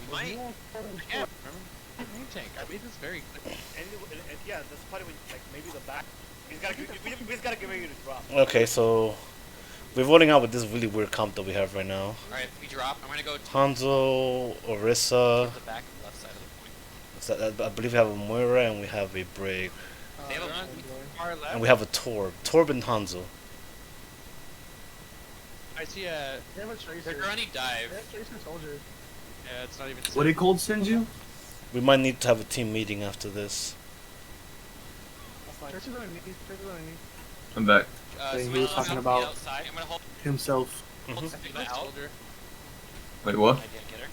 We might. Yeah, remember? Main tank. I made this very quick. And yeah, that's probably when like maybe the back. We just gotta get ready to drop. Okay, so we're rolling out with this really weird comp that we have right now. Alright, we drop. I'm gonna go to Hanzo, Orisa. the back left side of the point. I believe we have a Moira and we have a Brig. They have a Far left. And we have a Torb. Torb and Hanzo. I see a. They're gonna dive. Yeah, it's not even. What did Cold send you? We might need to have a team meeting after this. I'm back. He Somebody was else talking help me about- outside. I'm gonna hold Himself. Mhm. Sigma out. Soldier. Wait, what? I didn't get her.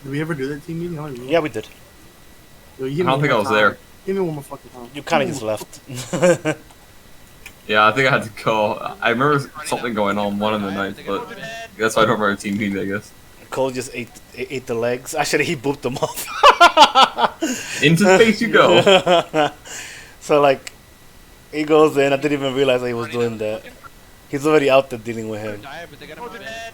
Did we ever do that team meeting? I don't even know. Yeah, we did. Yo, I don't think I was there. Give me one more fucking time. You kind of just left. Yeah, I think I had to call. I remember something going on one of the nights, but that's why I don't remember team meeting, I guess. Cole just ate the legs. Actually, he booped them off. Into space you go. So like, he goes in. I didn't even realize that he was doing that. He's already out there dealing with him. Die, but they got him on Dead.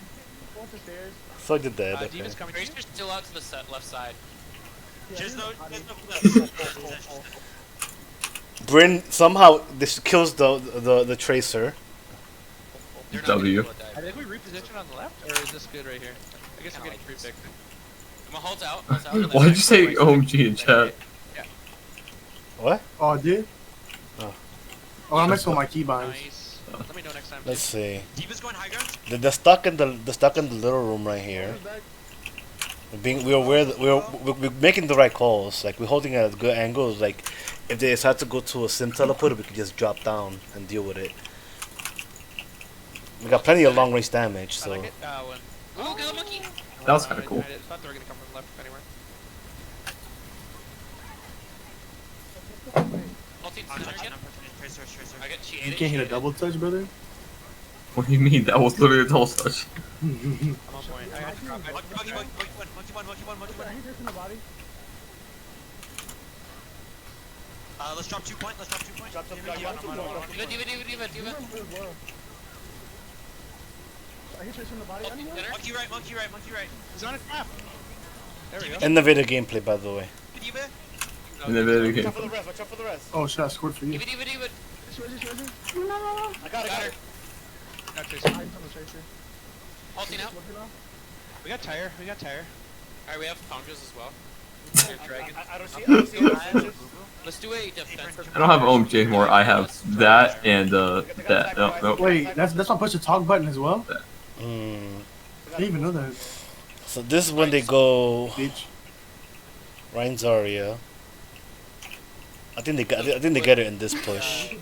So did that. Okay. Demon's coming. Tracer's still out to the left side. Just no. Bryn somehow this kills the tracer. They're not W. gonna I think we reposition on the left, or is this good right here? I guess we're getting free picked. I'm gonna hold out. Hold out. Why did you say OMG in chat? What? Oh, I did? Oh. Oh, I messed with my keybinds. Nice. Let me know next time. Let's see. Deepa's going high ground. They're stuck in the little room right here. We're making the right calls. Like we're holding at a good angle. Like if they decide to go to a sim teleporter, we can just drop down and deal with it. We got plenty of long range damage, I so like it. When. Oh, got a monkey. That was kinda cool. I thought they were gonna come from left anywhere. Ulti I'm center touching. again. I'm touching. Tracer. I got she ate You it. can't she hit a ate double touch, brother? What do you mean? That was literally a double touch. I'm on point. I got to drop. Monkey one. Let's drop 2 point. Let's drop 2 point. Drop some. Diva, Yeah, I'm on. Diva. I hit you in the body. I didn't know. Monkey right, monkey right, monkey right. He's on a trap. There we go. Innovator gameplay, by the way. Diva. And then video Watch game. out for the rest. Watch out for the rest. Oh shit! I scored for you. Diva. I got her. Got Tracer. Ulting out. We got tire. Alright, we have Pongos as well. Dragon. I don't see any. Let's do a defense. I don't have OMG anymore. I have that and that. No. Wait, that's why I push the talk button as well. Mm. I didn't even know that. So this is when they go Bitch. Ryan Zarya. I think they get it in this push.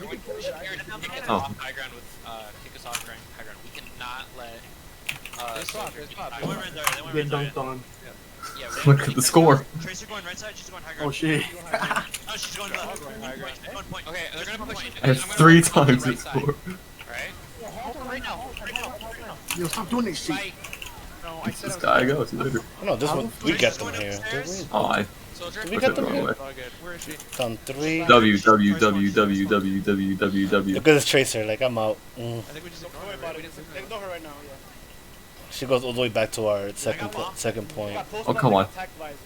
Oh. High ground with kick us off high ground. We cannot let They swap. They went right there. They went Get right dunked there. on. Yeah, Look at the score. Tracer going right side. She's going high ground. Oh shit. Oh, she's going left. Going point. Okay, they're gonna push. I have 3 times the score. Alright? Right now. Right now. Yo, stop doing this shit. Right. No, I said This I was guy goes later. No, this one we get them here. Did we? Oh, I Soldier. We pushed got it the them wrong way. all good. Where is she? Done 3. www. Look at this Tracer. Like I'm out. I think we just Don't ignored worry her. about Right? We it. didn't Ignore her right now. Yeah. She goes all the way back to our second point. Oh, come on. Attack visor.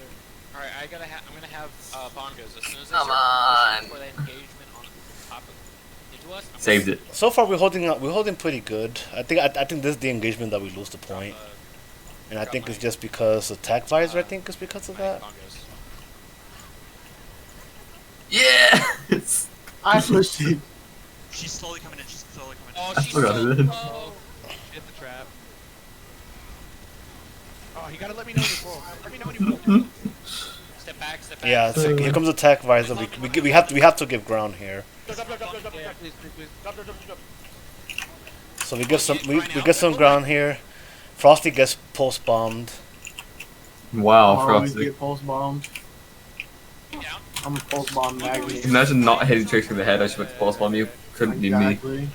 Alright, I'm gonna have bongos as soon as they Come start pushing on. for that engagement on top of into us. I'm Saved it. So far we're holding up. We're holding pretty good. I think this is the engagement that we lose the point, and I think it's just because attack visor. I think it's because of that. Bongos. Yes! I pushed it. She's slowly coming in. She's slowly coming in. Oh, I she's forgot so it is. low. Hit the trap. Oh, you gotta let me know when you roll. Let me know when you roll. Step back, step back. Yeah, so here comes attack visor. We have to give ground here. Drop. Yeah, please. Drop. So we get some ground here. Frosty gets post bombed. Wow, I always Frosty. get pulse bombed. Down. I'm a pulse bomb magnet. Imagine not hitting Tracer in the head. I should have to pulse bomb you. Couldn't be me. Exactly.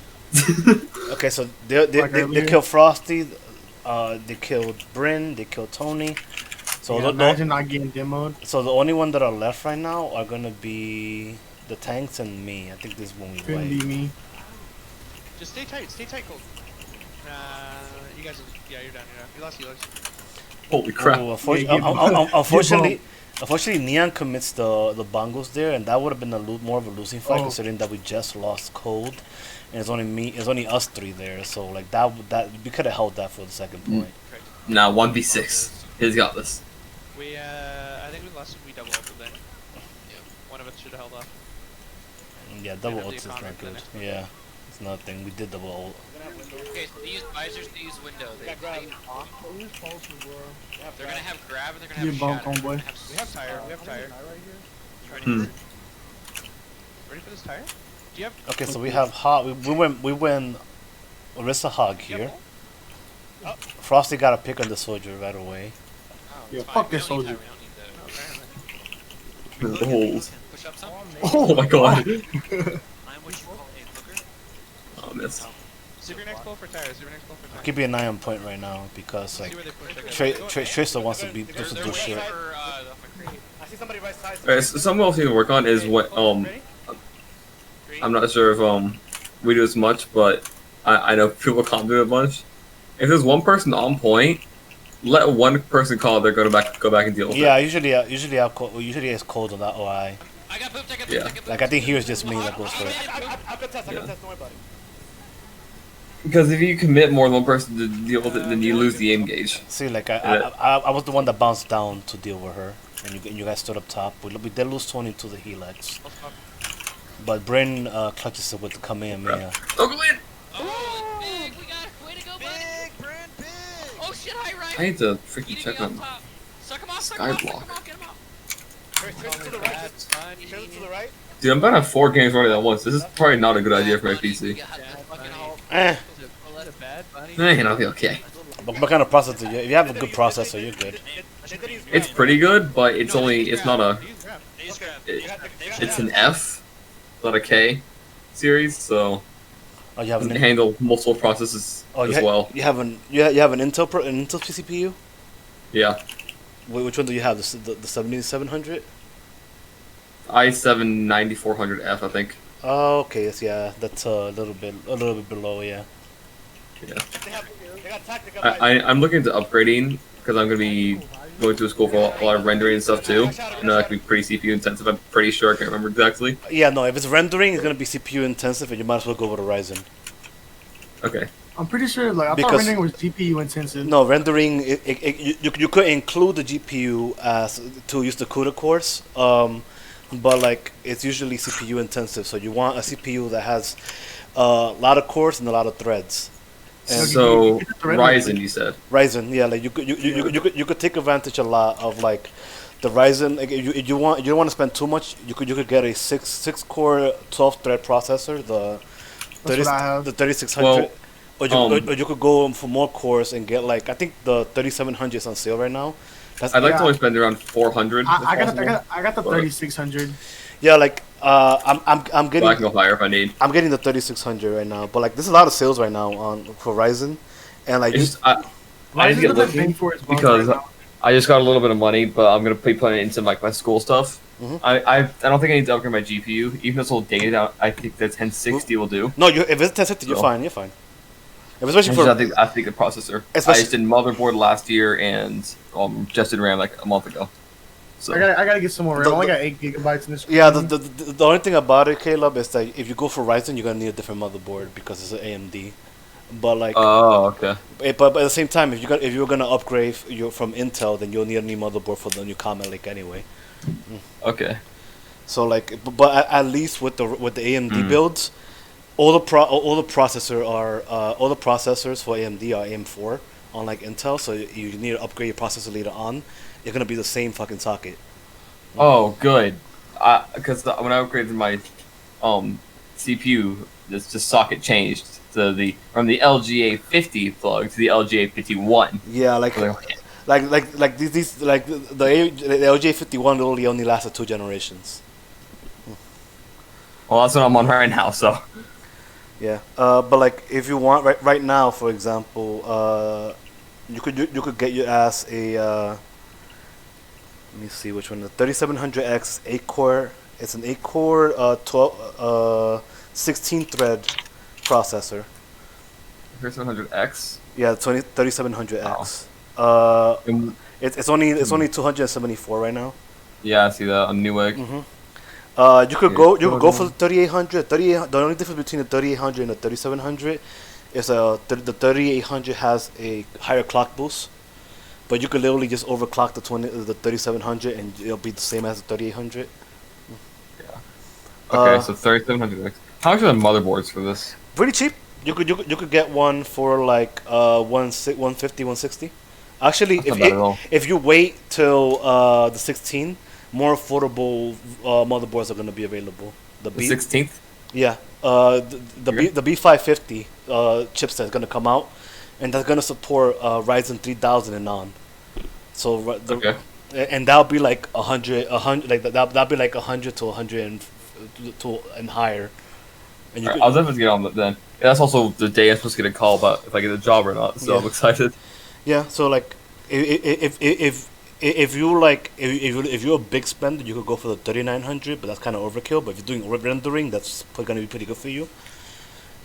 Okay, so they kill Frosty. They killed Bryn. They killed Tony. So Yeah, imagine not getting demoed. so the only one that are left right now are gonna be the tanks and me. I think this is when we Couldn't be wait. me. Just stay tight, Colt. You guys, yeah, you're down. You lost healers. Holy crap. Oh, unfortunately, Neon commits the bongos there, and that would have been more of a losing fight, Oh. considering that we just lost Cold, and it's only us 3 there. So like that we could have held that for the second point. Now 1v6. He's got this. We, I think we lost. We double ulted then. Yeah. One of us should have held off. Yeah, double have ult the is not economy good. for Yeah, it's nothing. We did double ult. Okay, so they use visors, they use window. They're gonna have grab and they're gonna You have bumped, shatter. homeboy. We have tire. We have tire. Hmm. Ready for this tire? Do you have? Okay, so we have Hog. We went Orisa Hog here. Frosty got a pick on the soldier right away. Oh, Yeah, it's fuck fine. this We don't soldier. need that. We don't need The holes. that. Push up some. Oh my god. I'm what you call a hooker. Oh, miss. Super next pull for tire. Super next pull for tire. Keeping an eye on point right now because See like where they push. Tracer wants to They're do waiting shit. for the McCree. I see somebody right side. Alright, so something else we need to work on is what I'm not sure if we do as much, but I know people can't do it much. If there's one person on point, let one person call. They're gonna go back and deal with Yeah, it. usually it's Cold on that OI. I got booped, I got booped, Yeah. I got booped. Like I think here is just me that goes for it. I can test. Don't worry about it. Because if you commit more than one person to deal with it, then you lose the aim gauge. See, like I was the one that bounced down to deal with her, and you guys stood up top. We did lose Tony to the Helix, but Bryn clutches it with the Kamehameha. Oh, go in! Oh, big, we got it. Way to go, buddy. Big, Bryn, big. Oh shit, high right. I need to freaking You need to check be on on. top. Suck him off, suck Skyblock. him off, suck him off, get him off. Tracer to the right. Tracer to the right. Dude, I'm about to have 4 games running at once. This is probably not a good idea for my PC. Yeah, fucking hell. Eh, Bad bunny. Eh, I'll be okay. but what kind of processor? If you have a good processor, you're good. It's pretty good, but it's not a. Use grab. They just grab. It's an F, not a K series, so Oh, you have it can an handle multiple processes as well. You have an Intel CPU. Yeah. Which one do you have? The 7700? i7 9400F, I think. Oh, okay. Yes, yeah. That's a little bit below. Yeah. Yeah. They got tactical. I'm looking into upgrading because I'm gonna be going to a school for a lot of rendering and stuff too. I know that can be pretty CPU intensive. I'm pretty sure I can't remember exactly. Yeah. No, if it's rendering, it's gonna be CPU intensive, and you might as well go with a Ryzen. Okay. I'm pretty sure. Like I Because- thought rendering was GPU intensive. No, rendering. You could include the GPU as to use the CUDA cores. But like it's usually CPU intensive, so you want a CPU that has a lot of cores and a lot of threads. And So get the thread Ryzen, like- you said. Ryzen, yeah, like you could take advantage a lot of like the Ryzen. Like, if you don't want to spend too much, you could get a six core 12 thread processor, the That's what I have. the 3600. Well, or you could go for more cores and get like I think the 3700 is on sale right now. That's I'd like to Yeah. only spend around 400. I if got possible. I got the But- 3600. yeah, like I'm But I can getting go higher if I need. I'm getting the 3600 right now, but like there's a lot of sales right now on for Ryzen, and like It's just, I need Ryzen's to get the best looking bang for its buck because right now. I just got a little bit of money, but I'm gonna be putting it into like my school stuff. Mhm. I don't think I need to upgrade my GPU, even though it's a little dated out. I think the 1060 will do. no, if it's 1050, you're So- fine, you're fine. If especially It's just, for I think the processor. I Especially- just did motherboard last year and just did RAM like a month ago. So I gotta get some more RAM. The- I only got 8 gigabytes in this. yeah, the only thing about it, Caleb, is that if you go for Ryzen, you're gonna need a different motherboard because it's an AMD. But like, oh, okay. but at the same time, if you're gonna upgrade you from Intel, then you'll need a new motherboard for the new Comet Lake anyway. Okay. So like, but at least with the AMD builds, all the processors for AMD are AM4, unlike Intel. So you need to upgrade your processor later on. It's gonna be the same fucking socket. Oh, good. Because when I upgraded my CPU, the socket changed to from the LGA 50 plug to the LGA 51. Yeah, like these like the LJ51 literally only lasted 2 generations. Well, that's what I'm on right now. So Yeah, but like if you want right now, for example, you could get your ass a let me see which one, the 3700X 8-core. It's an 8-core 16 thread processor. 3700X. Yeah, 3700X. Um, It's only 274 right now. Yeah, I see that on Newegg. You could go for the 3800. The only difference between the 3800 and the 3700 is the 3800 has a higher clock boost, but you could literally just overclock the 3700 and it'll be the same as the 3800. Okay, so 3700X. How much are the motherboards for this? Pretty cheap. You could get one for like 150, 160. Actually, That's not bad at all. if you wait till the 16, more affordable motherboards are going to be available. The 16th? Yeah, the B550 chipset is going to come out, and that's going to support Ryzen 3000 and on. So Okay. and that'll be like 100, like that'll be like 100 to 100 and higher. And Alright, I'll definitely get on that then. Yeah, that's also the day I'm supposed to get a call about if I get a job or not, so Yeah. I'm excited. Yeah, so like if you're a big spender, you could go for the 3900, but that's kind of overkill. But if you're doing rendering, that's going to be pretty good for you.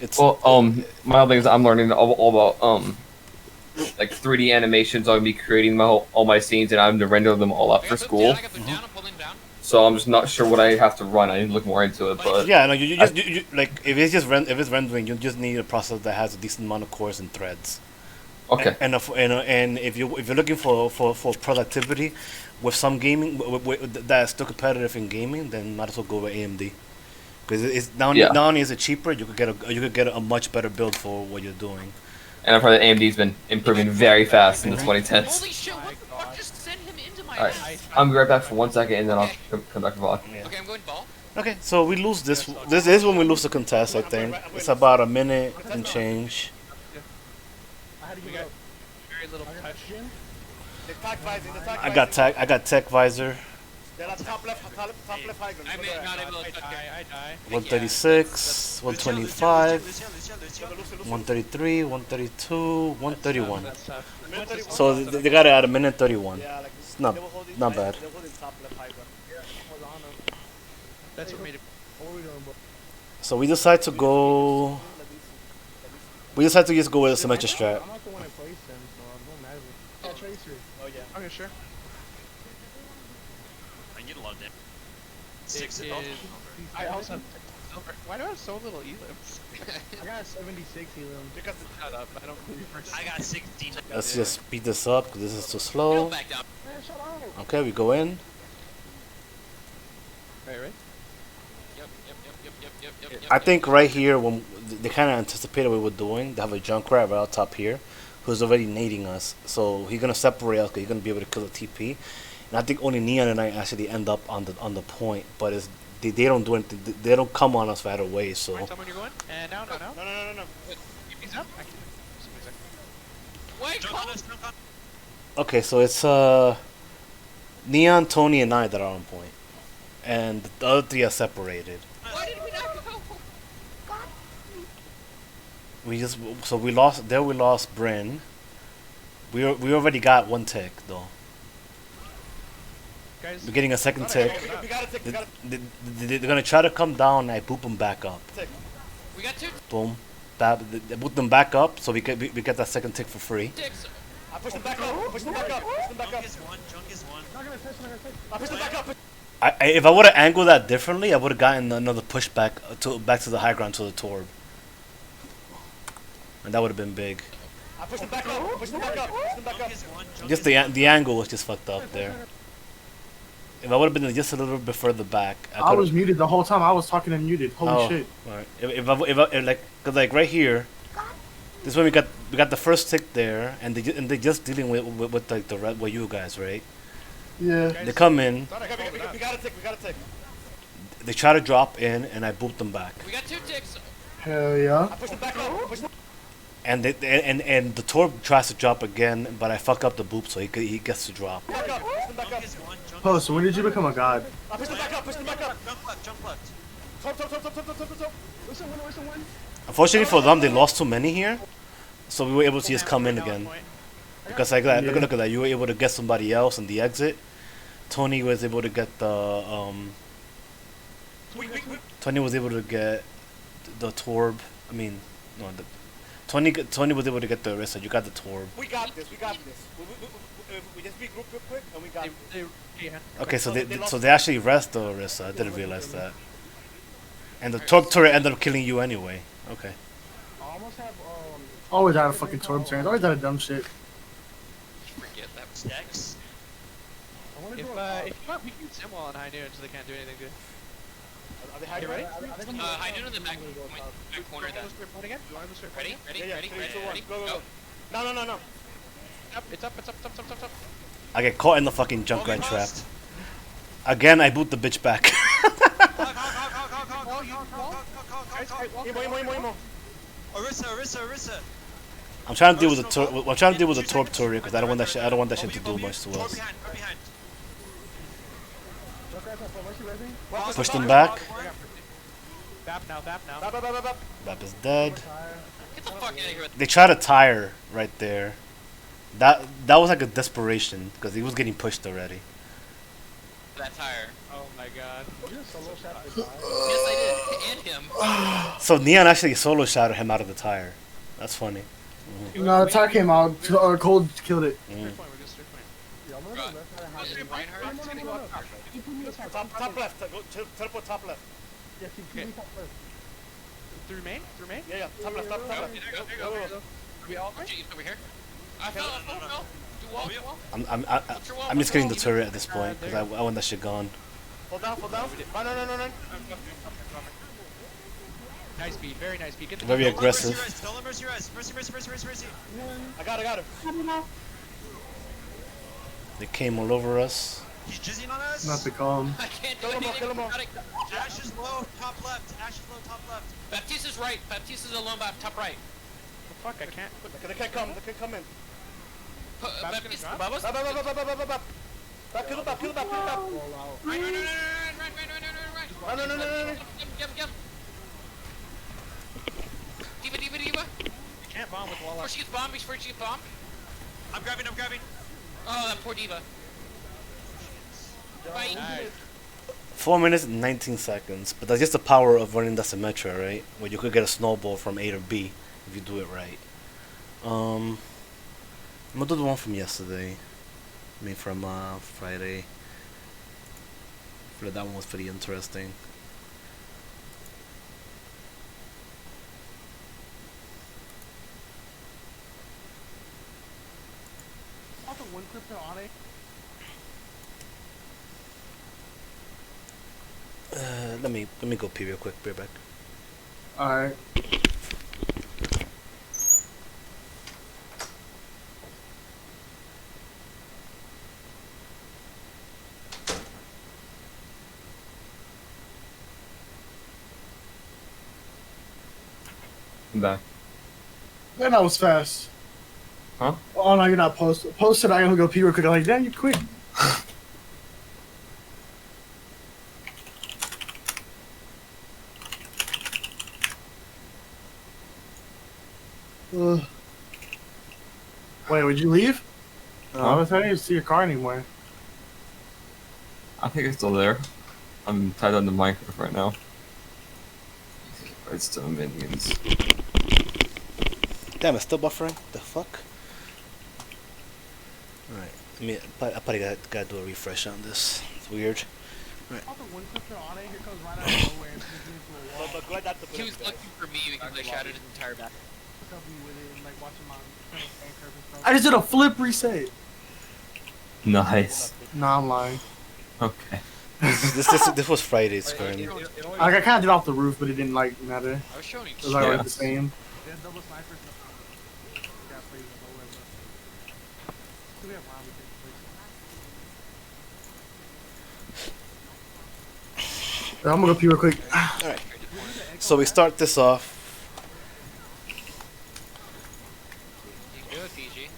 It's Well, my other thing is I'm learning all about like 3D animations. I'm gonna be creating all my scenes, and I'm gonna render them all up for school. I got them down. I'm pulling down. So I'm just not sure what I have to run. I need to look more into it, but yeah, no, you just you, like if it's rendering, you just need a processor that has a decent amount of cores and threads. okay. And if you're looking for productivity with some gaming that's still competitive in gaming, then might as well go with AMD. Because it's not only is it cheaper, you could get a much better build for what you're doing. And I've heard that AMD's been improving very fast in the 2010s. Holy shit! What the fuck just sent him into my Alright, house? I'm right back for 1 second, and then I'll come back to vlog. Yeah. Okay, I'm going ball. Okay, so we lose this. This is when we lose the contest. I think it's about a minute and change. We got very little touch. The tag visor, the tag I got tech visor. They're at top left high ground. I may not able to touch I die. 136, 125, 133, 132, 131. That's tough. So they got it at a minute 31. Yeah, like It's not they were holding not bad. They were holding top left high ground. That's what made it. What are we doing, bro? So we decide to go. We decide to just go with a symmetric strat. I'm not the one that plays them, so I'm going Magic. Oh, Tracer. Oh yeah. Okay, sure. I get a lot of damage. It 6 is- I also have silver. Why do I have so little elims? I got 76 helium. Because Shut up. I don't believe for I got 16. Let's just speed this up because this is too Go slow. back down. Man, shut up. Okay, we go in. Right, right? Yep. I think right here, when they kind of anticipated what we were doing, they have a Junkrat right out top here, who's already nading us. So he's gonna separate us. 'Cause he's gonna be able to kill the TP. And I think only Neon and I actually end up on the point, but it's they don't do anything. They don't come on us right away. So Right, tell me when you're going. And now. no. He's up. I can. Wait, Jump call on us, jump on. okay, so it's Neon, Tony, and I that are on point, and the other three are separated. Why did we not go? We lost Bryn. We already got one tick though. Guys, We're getting a second tick. We gotta take. We gotta They're gonna try to come down. And I boop them back up. take. We got 2 Boom. They boot them back up, so we get that second tick for free. ticks. I push them back up. Push them back up. Push them back Junk up. is one, junk is one. I push them back up. If I would have angled that differently, I would have gotten another push back to the high ground to the Torb, and that would have been big. I push them back up. Push them back up. Push them back up. Junk is one, junk Just is the angle was just fucked up there. If I would have been just a little bit further back, I could've- was muted the whole time. I was talking and muted. Holy Oh, shit. Right. Cause like right here, this is when we got the first tick there, and they just dealing with like the red with you guys, right? Yeah. They come in, Okay, we gotta take. We gotta take. they try to drop in, and I boop them back. We got 2 ticks. Hell yeah. I push them back up. Push them. And and the Torb tries to drop again, but I fuck up the boop, so he gets to drop. Back up. Push them back Junk up. is one, junk Post, when did you become a god? I push them back up. Push them back up. Jump left, jump left. Top. Unfortunately for them, they lost too many here, so we were able to just come in again. Because like that, look at that, you were able to get somebody else in the exit. Tony was able to get the We. Tony was able to get the Torb. I mean, no, Tony was able to get the Orisa. You got the Torb. We got this. We got this. We just regroup real quick and we got it. yeah. Okay, so they actually rest the Orisa. I didn't realize that. And the Torb turret ended up killing you anyway. Okay. Always out of fucking Torb turns. Always out of dumb shit. Forget that. Stacks. If you want, we can sim wall on high noon so they can't do anything good. Are they high You ready? High noon in the back corner then. Again? You want to start Ready? Ready? Yeah, Ready? 3, Ready? 2, 1. Ready? Go. No. It's up. I get caught in the fucking Junkrat trap. Again, I boot the bitch back. Imo. Orisa. I'm trying to deal with the Torb turret because I don't want that shit. I don't want that shit to do much to us. Behind. Push them back. Bap now. Bap is dead. Get the fuck out of here. They try to tire right there. That was like a desperation because he was getting pushed already. That tire. Oh my god. Yes, I did. And him. So Neon actually solo shot him out of the tire. That's funny. No, the tire came out. Cold killed it. We're gonna straight point. Reinhardt. It's gonna go up. Top left. Go teleport top left. Through main? Yeah. Top left. Top left. There you go. Are we all right? Jeez, over here. I fell. Do wall. I'm just getting the turret at this point because I want that shit gone. Fall down. No. Nice speed, very nice speed. Get the Very control. aggressive. Don't let Mercy res. Mercy. I got it. They came all over us. He's jizzing on us. Not to calm. I can't do Kill 'em all, anything. kill 'em all. Ash is low, top left. Baptiste is right. Baptiste is alone by top right. Fuck, I can't. They can't come in. Baptiste, drop? Babos? Bap. Kill the bap. Right. No. Yep. Diva. You can't bomb with wall Before up. she gets bombed. I'm grabbing. Oh, that poor Diva. Fight. Nice. 4 minutes and 19 seconds. But that's just the power of running the Symmetra, right? Where you could get a snowball from A to B if you do it right. I'm gonna do the one from yesterday. I mean, from Friday. I feel like that one was pretty interesting. Also, one crypto on it. Let me go pee real quick. Be right back. Alright. I'm back. Then I was fast. Huh? Oh no, you're not posted. Posted, I gotta go pee real quick. I'm like, damn, you quick. Wait, would you leave? I didn't see your car anymore. I think it's still there. I'm tied on the mic right now. It's still minions. Damn, it's still buffering. The fuck? Alright, I probably gotta do a refresh on this. It's weird. Also, one crypto on it, here comes right out of nowhere and pushes me into a wall. But go ahead, that's the He was guys. looking for me because I shouted his entire back. Help me with it and like watching my I just did a flip reset. Nice. Nah, I'm lying. Okay. This was Friday's currently. Like, I kind of did off the roof, but it didn't like matter. I was showing It was like, Yeah. the same. I'm gonna go pee real quick. Alright. So we start this off. You can do it, Fiji.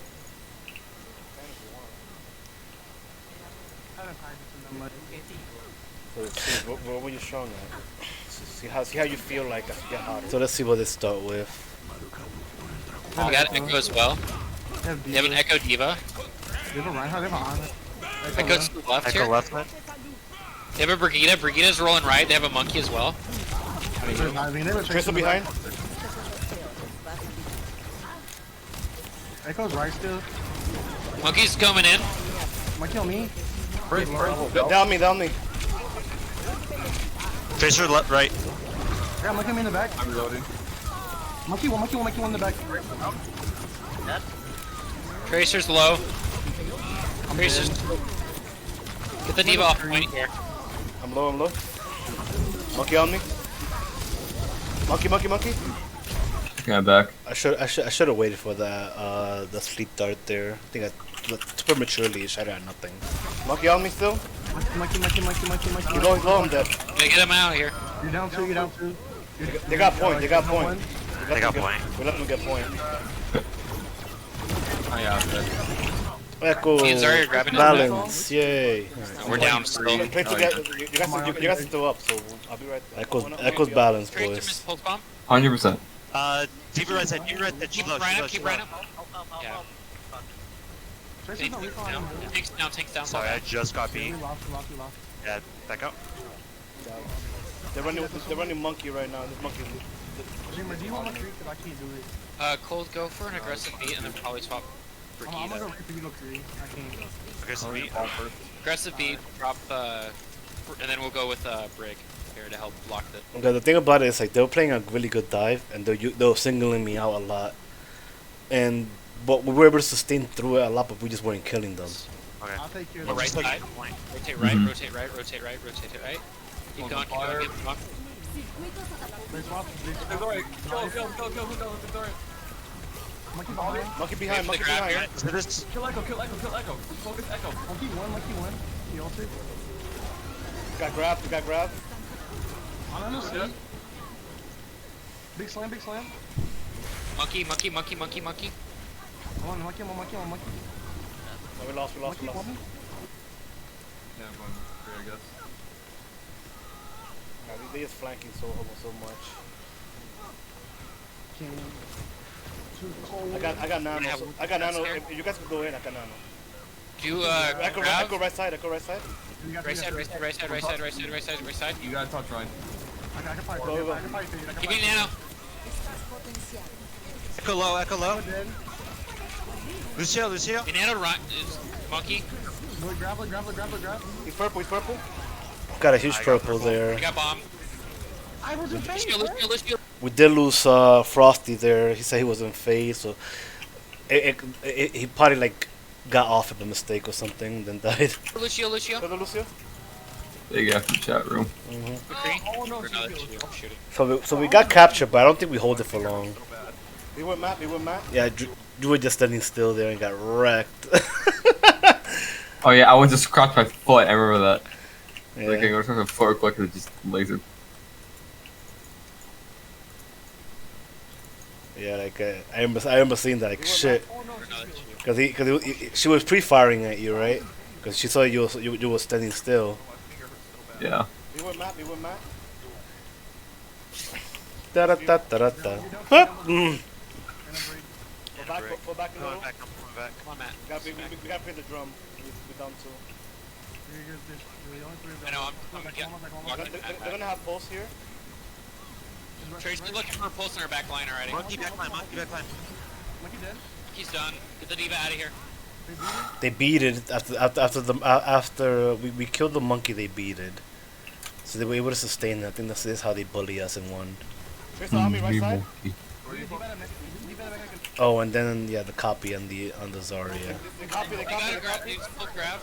So what were you strong at? See how you feel like as you get hotter. So let's see what they start with. You got Echo as well. They have an Echo Diva. They have a Reinhardt, they have a Honda. Echo's to the left here. left mid. They have a Brigida. Brigida's rolling right. They have a Monkey as well. I mean, they were Crystal chasing behind. Echo's right still. Monkey's coming in. Might kill me. Down me. Tracer left, right. Yeah, monkey me in the back. I'm reloading. Monkey one in the back. Tracer's low. Tracer's. Get the Diva off point here. I'm low. Monkey on me. Monkey. Okay, I'm back. I should have waited for the sleep dart there. I think I prematurely shot at nothing. Monkey on me still. Monkey. He's low. I'm dead. They get him out here. You're down two. They got point. They got point. We let them get point. Oh yeah, I'm dead. Echo. Me and Zarya grabbing his balance. Yay. We're down still. Play together. You guys are still up, so I'll be right there. Echo's balance, Tracer boys. missed pulse bomb. 100%. Diva right side. You right there. Keep She low. right up. Keep right up. Yeah. Tracer's not Tank's recalling down. him. Tank's down. Sorry, I just got We beat. lost. Yeah, back out. They're running monkey right now. This monkey. Jimmer, do you want to creep? Because I can't do it. Cold, go for an aggressive beat and then probably swap I'm gonna Brigida. go creep if you go creep. I can't. Aggressive beat. Aggressive beat, drop, and then we'll go with Brig here to help block the. Okay, the thing about it is like they were playing a really good dive, and they were singling me out a lot, but we were able to sustain through it a lot, but we just weren't killing them. Okay. I'll take care of Go the right like- side. Rotate right, Mhm. rotate right, rotate right, rotate right. Keep going, keep going, keep going. They swap. Monkey behind. Monkey behind. Wait for the grab here. So this. Monkey one. He ulted. Got grabbed. I don't know, see? Big slam. Monkey. Come on, monkey. No, we lost. Monkey, Yeah, I'm going free, I guess. Yeah, they just flanking so much. King. Too cold. I got nano. have I got nano. here. If you guys can go in, I got nano. Do Echo grab. right side. Right side, right side, right side, right side, right side, right side, right side. You gotta touch Ryan. I can fight. Go, go. I can fight. Give me nano. Echo low, echo low. Lucio, Lucio. The nano run is monkey. Grab. He's purple, he's purple. Got a huge purple there. We got bomb. I was in phase. Lucio. We did lose Frosty there. He said he was in phase, so he probably like got off of a mistake or something, then died. Lucio. Go to Lucio. Big after chat room. McCree. Oh no, Or no, that's you. I'm shooting. So we got captured, but I don't think we hold it for long. He went Matt. Yeah, Drew was just standing still there and got wrecked. Oh yeah, I went to scratch my foot. I remember that. Like I Yeah. go to a fork like it just laser. Yeah, like I remember seeing that like shit, Or no, that's you. cause she was pre-firing at you, right? Cause she saw you were standing still. Yeah. He went Matt. Da da da da da da. Huh? Mm. Go back a little. Coming back, I'm coming back. Come on, Matt. We gotta play the drum. We're down two. I know, I'm getting They're gonna have pulse here. Trace, we're looking for a pulse in our back line already. Monkey backline, monkey backline. He's done. Get the diva out of here. They beat it after we killed the monkey. They beat it, so they were able to sustain it. I think this is how they bully us and won. Trace the army right side. Oh, and then yeah, the copy on the Zarya. They copy. You gotta grab, you full grab.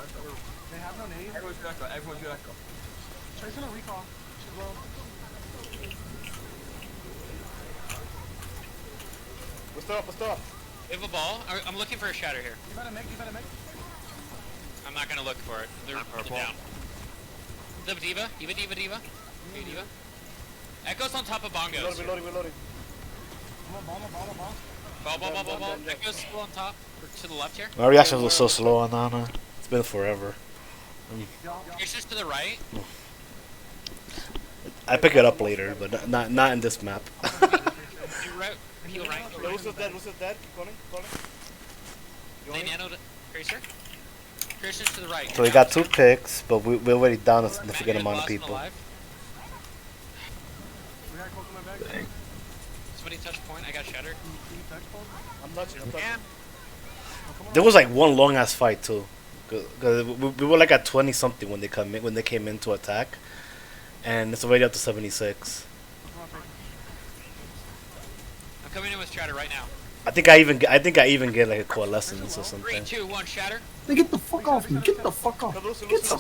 They have no nades. Everyone's good echo. Trace on a recall. She's low. We're still up. We have a ball. I'm looking for a shatter here. You better make. I'm not gonna look for it. They're down. The diva. Diva. Echo's on top of bongos. Reloading. Ball. Echo's still on top. To the left here. My reactions were so slow on Ana. It's been forever. It's just to the right. I pick it up later, but not in this map. Heal right. Lucio's dead. Keep going. They nanoed Tracer. Tracer's to the right. So we got 2 picks, but we're already down a significant amount of people. Dang. Somebody touch point. I got shatter. I'm touching. There was like one long ass fight too, cause we were like at 20 something when they came in to attack, and it's already up to 76. I'm coming in with shatter right now. I think I even get like a coalescence or 3, something. 2, 1, shatter. Hey, get the fuck off me! Get the fuck off! Lucio. Get the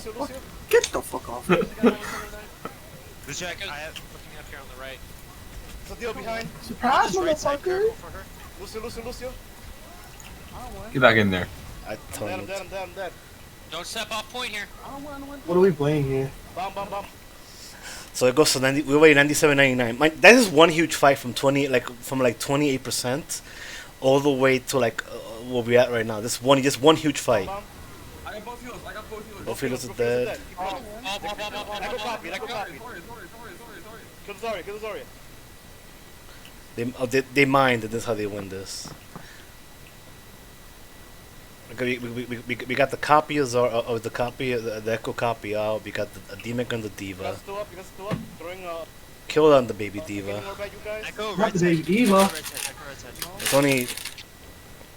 fuck off! Lucio, I have. Looking up here on the right. There's a deal behind. Surprise, Right side, motherfucker! careful for her. Lucio. Get back in there. I I'm told you. dead. Don't step off point here. What are we playing here? Bomb. So it goes to 90. We're waiting 97, 99. That is one huge fight from 28% all the way to like where we at right now. Just one huge fight. Bomb. I got both heals. Both healers are dead. Ball. Echo copy. Kill Zarya. They mind that this is how they win this. Okay, we got the copy of the copy of the Echo copy out. We got the Demon and the You Diva. guys still up. Throwing Killed on the baby Diva. getting more about you guys. Echo Not right the side. baby diva. Right side, echo right side. It's only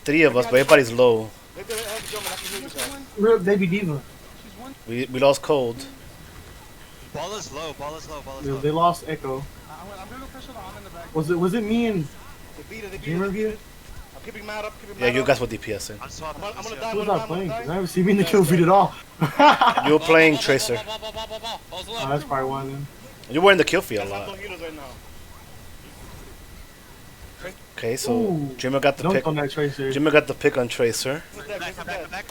3 of us, but everybody's low. Let the help jump and I can heal you guys. Real baby diva. We lost Cold. Ball is low. They lost Echo. Was it me and They beat it. Dreamer here? I'm keeping Matt up. Yeah, you guys were DPSing. I'm swapping. I'm gonna Lucio. die. Who's not playing? 'Cause I haven't seen me in the kill feed at all. You were playing Tracer. Ball. Ball's Oh, low. that's probably why then. You were in the kill field a That's not lot. no healers right now. Okay, so Ooh. Dreamer got the pick. Dunked on that Tracer. Dreamer got the pick on Tracer. Back.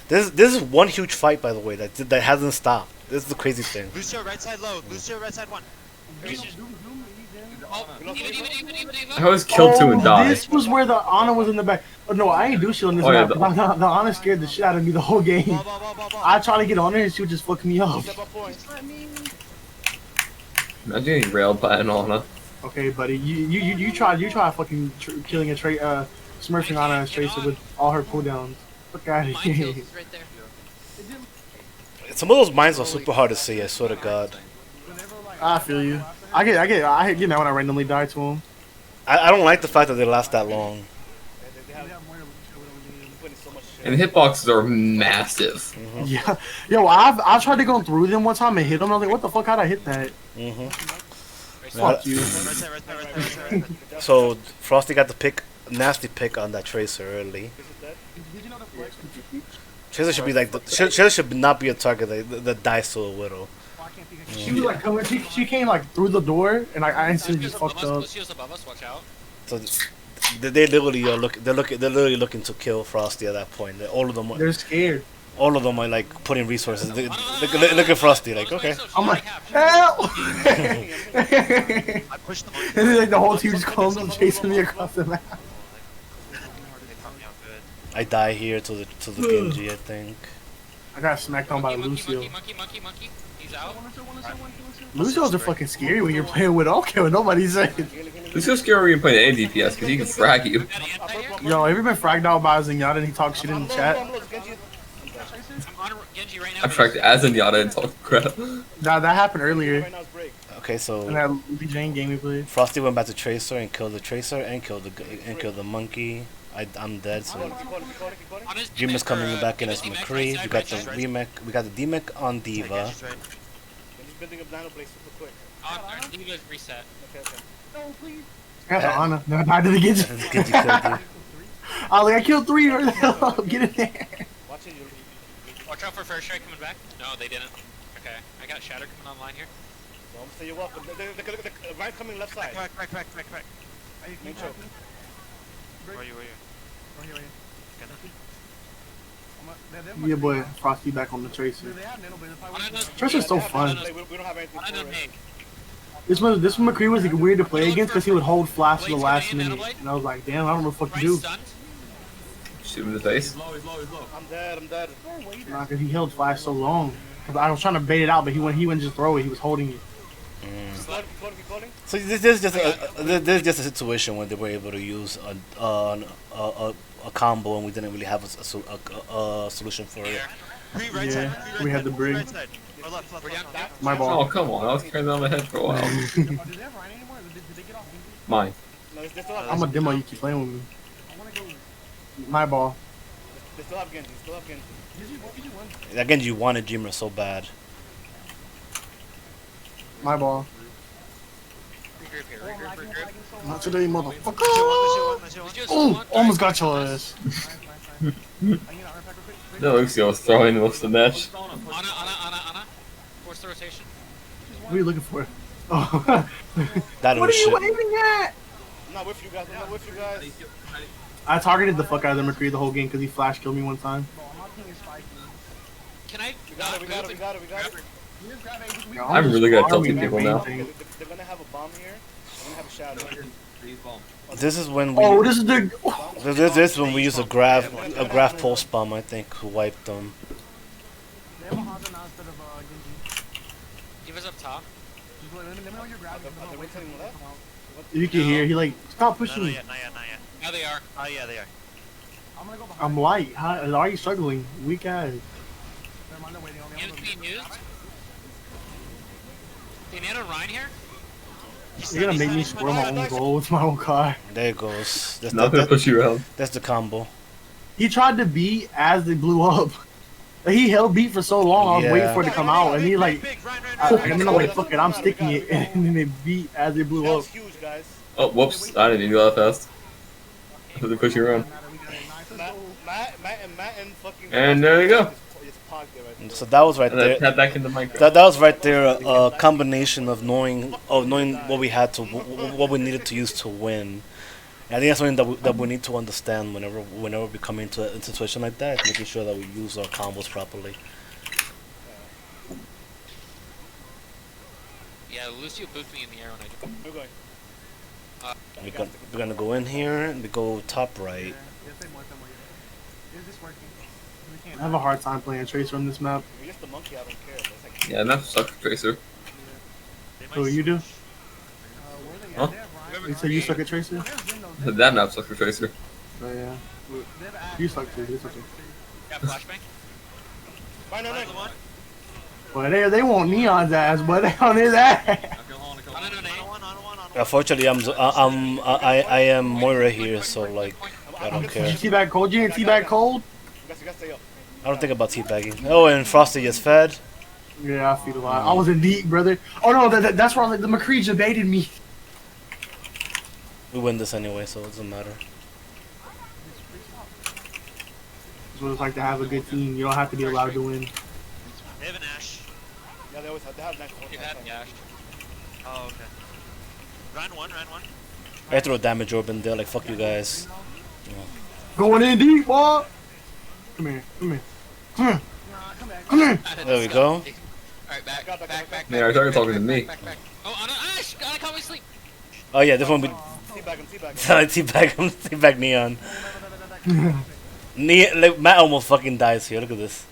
This is one huge fight, by the way, that hasn't stopped. This is the crazy thing. Lucio right side low. Lucio right side 1. Oh, diva. I was killed 2 and died. This was where the Ana was in the back. Oh, no, I ain't do shit on this Oh, yeah, map. The Ana scared the shit out of me the whole game. Ball. I tried to get on her and she would just fuck me up. Step up point. Imagine getting railed by an Ana. Okay, buddy, you try fucking killing a smurfing Ana Tracer with all her cooldowns. Fuck out of Mine here. kills right there. Some of those mines are super hard to see. I swear to God. I feel you. I get mad when I randomly die to him. I don't like the fact that they last that long. They have putting so much shit. And the hitboxes are massive. Yeah. Yo, I've tried to go through them one time and hit them. I was like, what the fuck? How'd I hit that? Mm-hmm. Fuck you. Right side, right side, right side, right side. So Frosty got the pick, nasty pick on that Tracer early. Tracer should be like Tracer should not be a target that dies so little. She was like coming. She came like through the door, and I instantly just fucked up. Lucio's above us, watch out. So they literally are they're literally looking to kill Frosty at that point. All of them, They're scared. all of them are like putting resources. Look at Frosty, like okay. I'm like, help! I pushed them on. And then like the whole team just comes and chasing me across the map. They caught me out good. I die here to the Genji, I think. I got smacked on by Lucio. Monkey. He's out. Lucios are fucking scary when you're playing with. I don't care what nobody's saying. It's so scary when you're playing any DPS because he can frag you. Got an anti here? Yo, have you been fragged out by Zenyatta and he talks shit in the chat? I'm on Genji right now. I'm fragged as Zenyatta and talk crap. That happened earlier Right now it's break. Okay, in so that Luffy Jane game we played. Frosty went back to Tracer and killed the Tracer and killed the monkey. I'm dead. So Keep calling. On his Jim is coming back in as Jim is McCree. right We got side, the right remake. We got the D-Mech on Diva. Genji's right. I'm just building up Nano Blaze super quick. side. Diva's reset. Okay. I got the Ana. Then I died to the Genji. Genji killed you. I was like, I killed 3. Where the hell? Get in there. Watch it. Watch out for Fair Strike coming back. No, they didn't. Okay, I got Shatter coming online here. So I'm gonna say you're welcome. The right coming left side. Crack. Main choke. Where are you? Yeah, boy, Frosty back on the Tracer. On Tracer's so fun. Like, we don't have anything On for it. This one McCree was like, weird to play against because he would hold flash to the last minute, and I was like, damn, I don't know what the fuck to do. Stunned. Shoot him in the face. I'm dead. Nah, cause he held flash so long. 'Cause I was trying to bait it out, but he wouldn't just throw it. He was holding it. Keep calling. So this is just a situation where they were able to use a combo and we didn't really have a solution for it. Free right Yeah, side. we had the brig. Right side. Or left. We're down. My Oh, ball. come on. I was carrying that on my head for a while. Mine. No, they still have. I'm a demo. You keep playing with me. My ball. They still have Genji. Again, you wanted Jimmer so bad. My ball. Regroup here. Regroup. Not today, motherfucker. Lucio, Oh, almost got your ass. No, Lucio was throwing most of the match. Ana. Force the rotation. What are you looking for? Oh. That What was are you shit. aiming at? I'm not with you guys. I targeted the fuck out of the McCree the whole game because he flash killed me one time. Can I? We got it. Yeah, I'm just really good at farming tilting that people main now. thing. They're gonna have a bomb here. They're gonna have a shadow. This is when we. Oh, this is the. This is when we use a graph pulse bomb. I think who wiped them. Diva's up top. Are they rotating left? You can hear he like stop No, pushing not me. yet. Now they are. Oh yeah, they are. I'm light. How are you struggling? Weak ass. Nano's being used. Hey, Nano Ryan here. You're gonna make me score my own goal with my own car. There it goes. Not gonna push you around. That's the combo. He tried to beat as they blew up. Like, he held beat for so long. I was Yeah. waiting for it to come out, and he like, Big, Ryan, I'm gonna like fuck it. I'm sticking it, and then they beat as they blew That up. was huge, guys. Oh, whoops. I didn't even go that fast. They push you around. Matt and fucking. And there you go. Just parked it right there. So that was right And then there. tap back into Minecraft. That was right there. A combination of knowing what we had to, what we needed to use to win. And I think that's something that we need to understand whenever we come into a situation like that, making sure that we use our combos properly. Yeah, Lucio booped me in the air when I did. We're going. We're gonna go in here and we go top right. I have a hard time playing Tracer on this map. You're just the monkey. I don't care. But it's like, Yeah, enough suck Tracer. So you do? Huh? You say you suck at Tracer? That map sucks for Tracer. Oh yeah. You suck too. It's okay. Got flashbang. Fine, no. Well, they want Neon's ass, but they on his ass. On a name. Unfortunately, I am Moira here, so like I don't care. Teabag cold, you ain't teabag cold? You guys stay up. I don't think about teabagging. Oh, and Frosty is fed. Yeah, I feed a lot. I was in deep, brother. Oh no, that's where I was like, the McCree just baited me. We win this anyway, so it doesn't matter. That's what it's like to have a good team. You don't have to be allowed to win. They have an Ash. Yeah, they always have. They have nice. You had Yash. Oh, okay. Round one. I throw a damage orb in there, like fuck you guys. Going in deep, boy. Come here. There we go. Alright, back. Yeah, I started talking to me. Back. Oh, on a Ash! God, I caught me asleep. Oh yeah, this one we Teabag him. teabag Neon. Like, Matt almost fucking dies here. Look at this.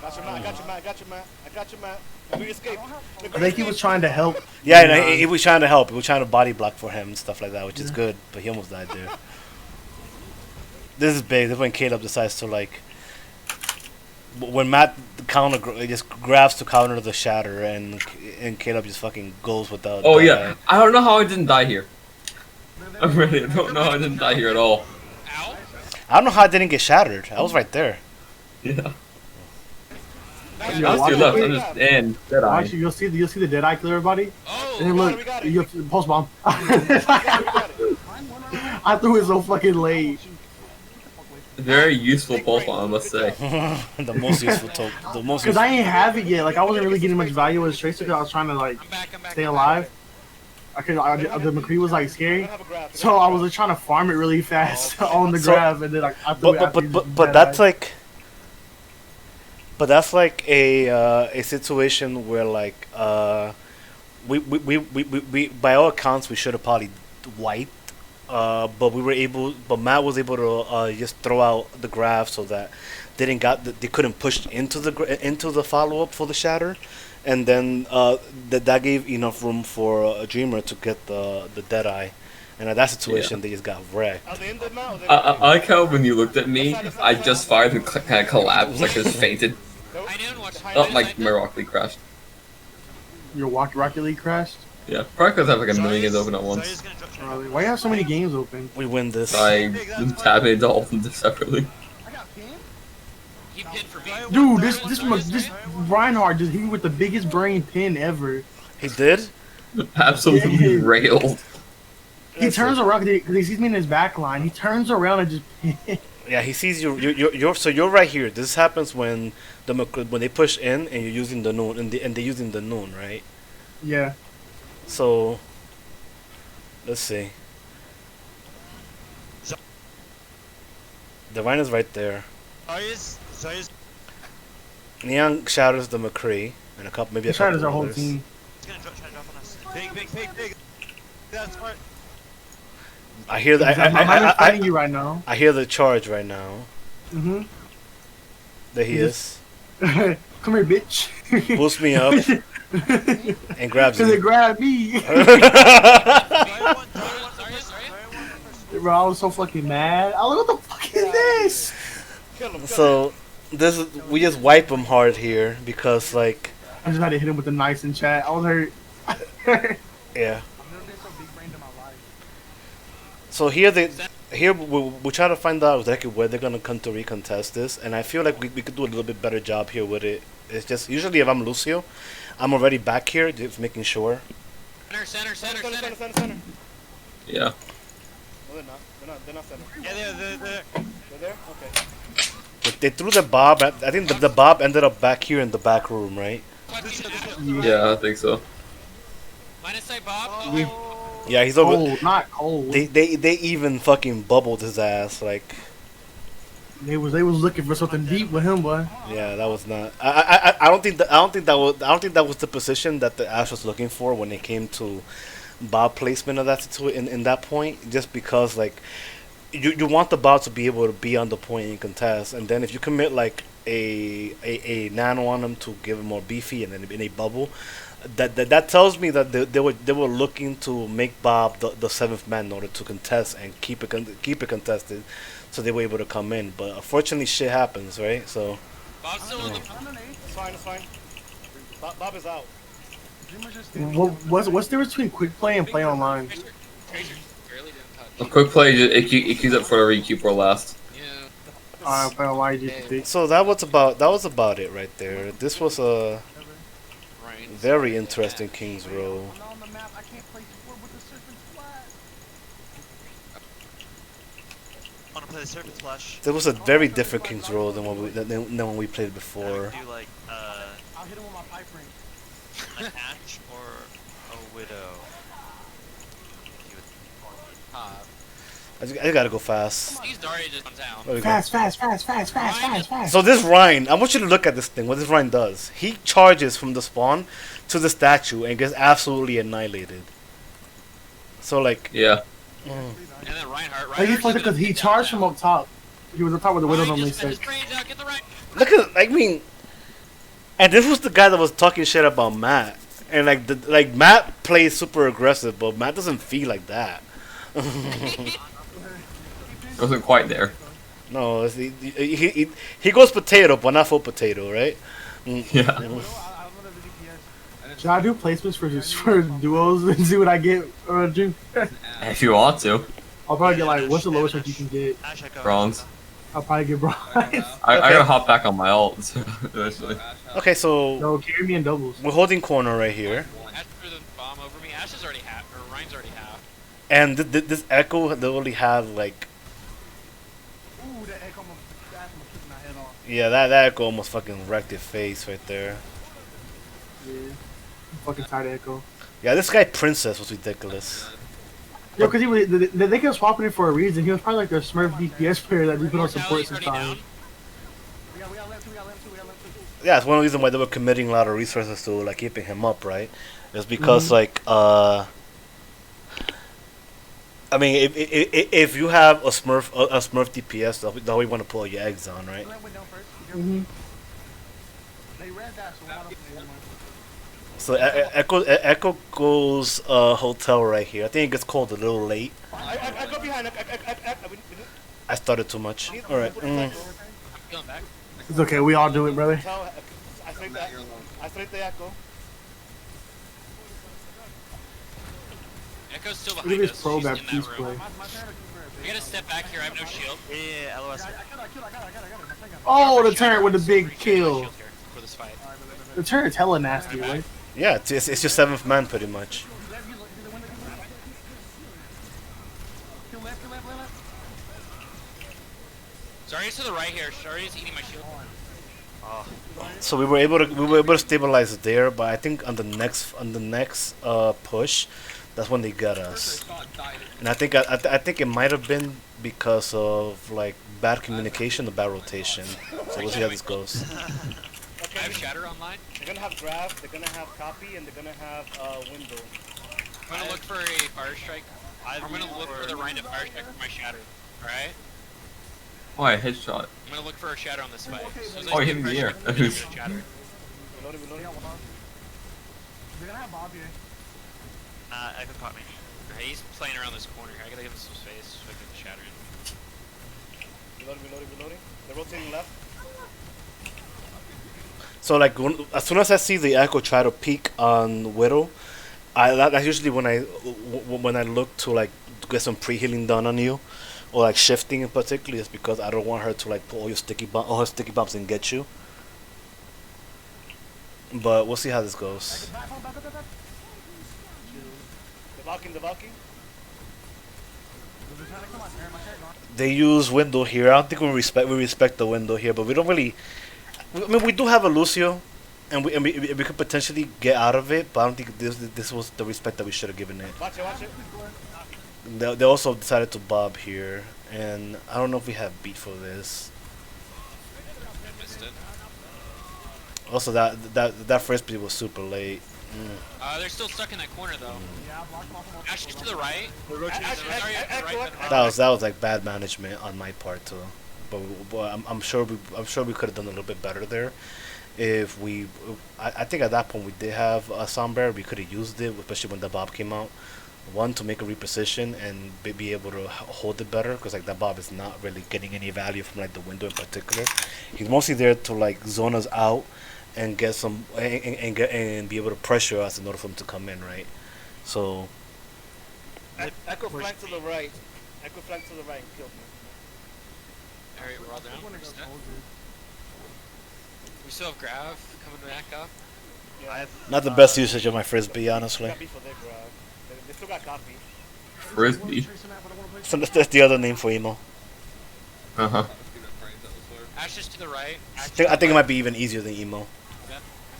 Got you, Matt. We escaped. I think he was trying to help. Yeah, no, he was trying to help. He was trying to body block for him and stuff like that, which is good. But he almost died there. This is big. This is when Caleb decides to like. When Matt just grabs to counter the shatter, and Caleb just fucking goes without. Oh yeah, I don't know how I didn't die here. I really don't know how I didn't die here at all. Ow. I don't know how I didn't get shattered. I was right there. Yeah. Yo, I was to your left. I'm just in dead eye. Actually, you'll see the dead eye kill everybody. Oh! And then look, you have to post bomb. I threw it so fucking late. Very useful pulse bomb, I must say. The most useful token. The most Cause useful. I ain't have it yet. Like I wasn't really getting much value as Tracer because I was trying to like I'm back. stay alive. The McCree was like They scary, don't have a grab. so I was like, trying to farm it really fast on the So- grab, and then like I threw it after he just But dead that's eye. like. But that's like a situation where like we by all accounts we should have probably wiped, but Matt was able to just throw out the graph so that they couldn't push into the follow up for the shatter, and then that gave enough room for a Dreamer to get the dead eye, and at that situation they just got wrecked. Are they in there now? Or they I like how when you looked at me, I just fired and kind of collapsed, like just fainted. I didn't watch. Not like my Rocket League crashed. Your Rocket League crashed. Yeah, probably because I have like a million games open at Zarya's once. gonna drop Probably. Why you have so many games open? We win this. I tap into all of them separately. He pinned for me. Dude, this Reinhardt just hit me with the biggest brain pin ever. He did. Absolutely Yeah. railed. He turns around because he sees me in his back line. He turns around and just. Yeah, he sees you. You're right here. This happens when when they push in and you're using the noon and they're using the noon, right? Yeah. So let's see. The Rhino's right there. Zarya's Neon shatters the McCree and a couple, maybe He a couple shatters our whole others. team. gonna try to drop on us. Big. That's smart. I hear that. I'm fighting you right now. I hear the charge right now. Mm-hmm. There he is. Come here, bitch. Boosts me up and grabs Cause it me. grabbed me. Zarya won. Bro, I was so fucking mad. I was like, what the fuck is this? kill him. So we just wipe him hard here because like I just had to hit him with the knives in chat. I was hurt. yeah. So here we try to find out exactly where they're gonna come to recontest this, and I feel like we could do a little bit better job here with it. It's just usually if I'm Lucio, I'm already back here just making sure. Center. Center. Yeah. No, they're not. They're not center. Yeah, they're They're there? Okay. They threw the Bob. I think the Bob ended up back here in the back room, right? Yeah, I think so. Minus say Bob. Yeah, he's over. Cold, not cold. They even fucking bubbled his ass like. They was looking for something deep with him, boy. Yeah, that was not. I don't think that was the position that the Ash was looking for when it came to Bob placement of that in that point. Just because like you want the Bob to be able to be on the point in contest, and then if you commit like a nano on him to give him more beefy and then in a bubble, that tells me that they were looking to make Bob the seventh man in order to contest and keep it contested. So they were able to come in, but unfortunately, shit happens, right? So Bob's still in the. It's fine, it's fine. Bob is out. What's the difference between quick play and play online? Tracer barely didn't touch. A quick play, it queues up for a requeue for last. Yeah. Play online, GPP. So that was about it right there. This was a Right. very interesting Kings Row. Want to play the Serpent Flush? There was a very different Kings Row than when we played I before. would do like I'll hit him with my pipe ring. an Hatch or a Widow. I just gotta go fast. These Zarya just comes out. There we go. Fast. So this Rhine, I want you to look at this thing. What this Rhine does? He charges from the spawn to the statue and gets absolutely annihilated. So like, Yeah. And then Reinhardt. Like he played because he charged from up top. He was up top with the widow Ryan normally just spent sick. his brains out. Get the right. look at, I mean, and this was the guy that was talking shit about Matt. And like Matt plays super aggressive, but Matt doesn't feel like that. Wasn't quite there. No, he goes potato, but not full potato, right? Yeah. Should I do placements for duos and see what I get, Drew? If you want to. I'll probably get like, what's the lowest rank you can get? Ash, I go. Bronze. I'll probably get bronze. I gotta hop back on my ult eventually. Okay, so No, carry me in doubles. we're holding corner right here, Ash threw the bomb over me. Ash is already half, or Ryan's already half. and this Echo they only have like, Ooh, that echo, that's kicking my head off. yeah, that Echo almost fucking wrecked your face right there. Yeah. I'm fucking tired of echo. Yeah, this guy Princess was ridiculous. Yo, because they kept swapping it for a reason. He was probably like a Smurf DPS player that we put on support Mortality's already sometimes. down. We got lamp two. Yeah, it's one of the reasons why they were committing a lot of resources to like keeping him up, right? It's because like I mean, if you have a Smurf DPS, that we want to pull your eggs on, right? Mm-hmm. They read that, so So Echo goes hotel right here. I think it gets called a little late. I go behind. I started too much. All right. I'm peeling back. it's okay. We all do it, brother. I straight the echo. Echo's still Look behind at us. this pro She's in Baptiste that play. room. We gotta step back here. I have no shield. Yeah, LOS. Oh, the turret with the big kill. Shield here for this fight. The turret's hella nasty, right? Yeah, it's your seventh man pretty much. Zarya's to the right here. Zarya's eating my shield. So we were able to stabilize it there, but I think on the next push, that's when they got us. And I think it might have been because of like bad communication or bad rotation. So we'll see how this goes. I have Shatter online. They're gonna have grab, they're gonna have copy, and they're gonna have window. I'm gonna look for a fire strike. I'm gonna look for the Ryan to fire strike for my Shatter. Alright? Oh, I headshot. I'm gonna look for a Shatter on this fight. So as Oh, I he see hit me in the fire air. strike, I'm gonna get a Shatter. Reloading. They're gonna have Bobby. Echo caught me. Alright, he's playing around this corner here. I gotta give him some space so I can get the Shatter in. Reloading. They're rotating left. So like as soon as I see the Echo try to peek on Widow, that's usually when I look to like get some pre-healing done on you, or like shifting in particular, is because I don't want her to like pull all her sticky bombs and get you. But we'll see how this goes. The Valky. They use window here. I don't think we respect the window here, but we don't really. I mean, we do have a Lucio, and we could potentially get out of it, but I don't think this was the respect that we should have given it. Watch it. They also decided to bob here, and I don't know if we have beat for this. I missed it. Also, that first beat was super late. They're still stuck in that corner though. Ash is to the right. They're rotating. That was like bad management on my part too. But I'm sure we could have done a little bit better there. If I think at that point we did have a Somber, we could have used it, especially when the Bob came out. One, to make a reposition and be able to hold it better, because like that Bob is not really getting any value from like the window in particular. He's mostly there to like zone us out and get some and be able to pressure us in order for him to come in, right? So Echo flank to the right. Echo flank to the right and kill me. Alright, we're all down. We still have Grav coming back up. Yeah, I have not the best usage of my frisbee, honestly. copy for their grab. They still got copy. Frisbee. So that's the other name for emo. Uh huh. Ashes to the right. I think it might be even easier than emo.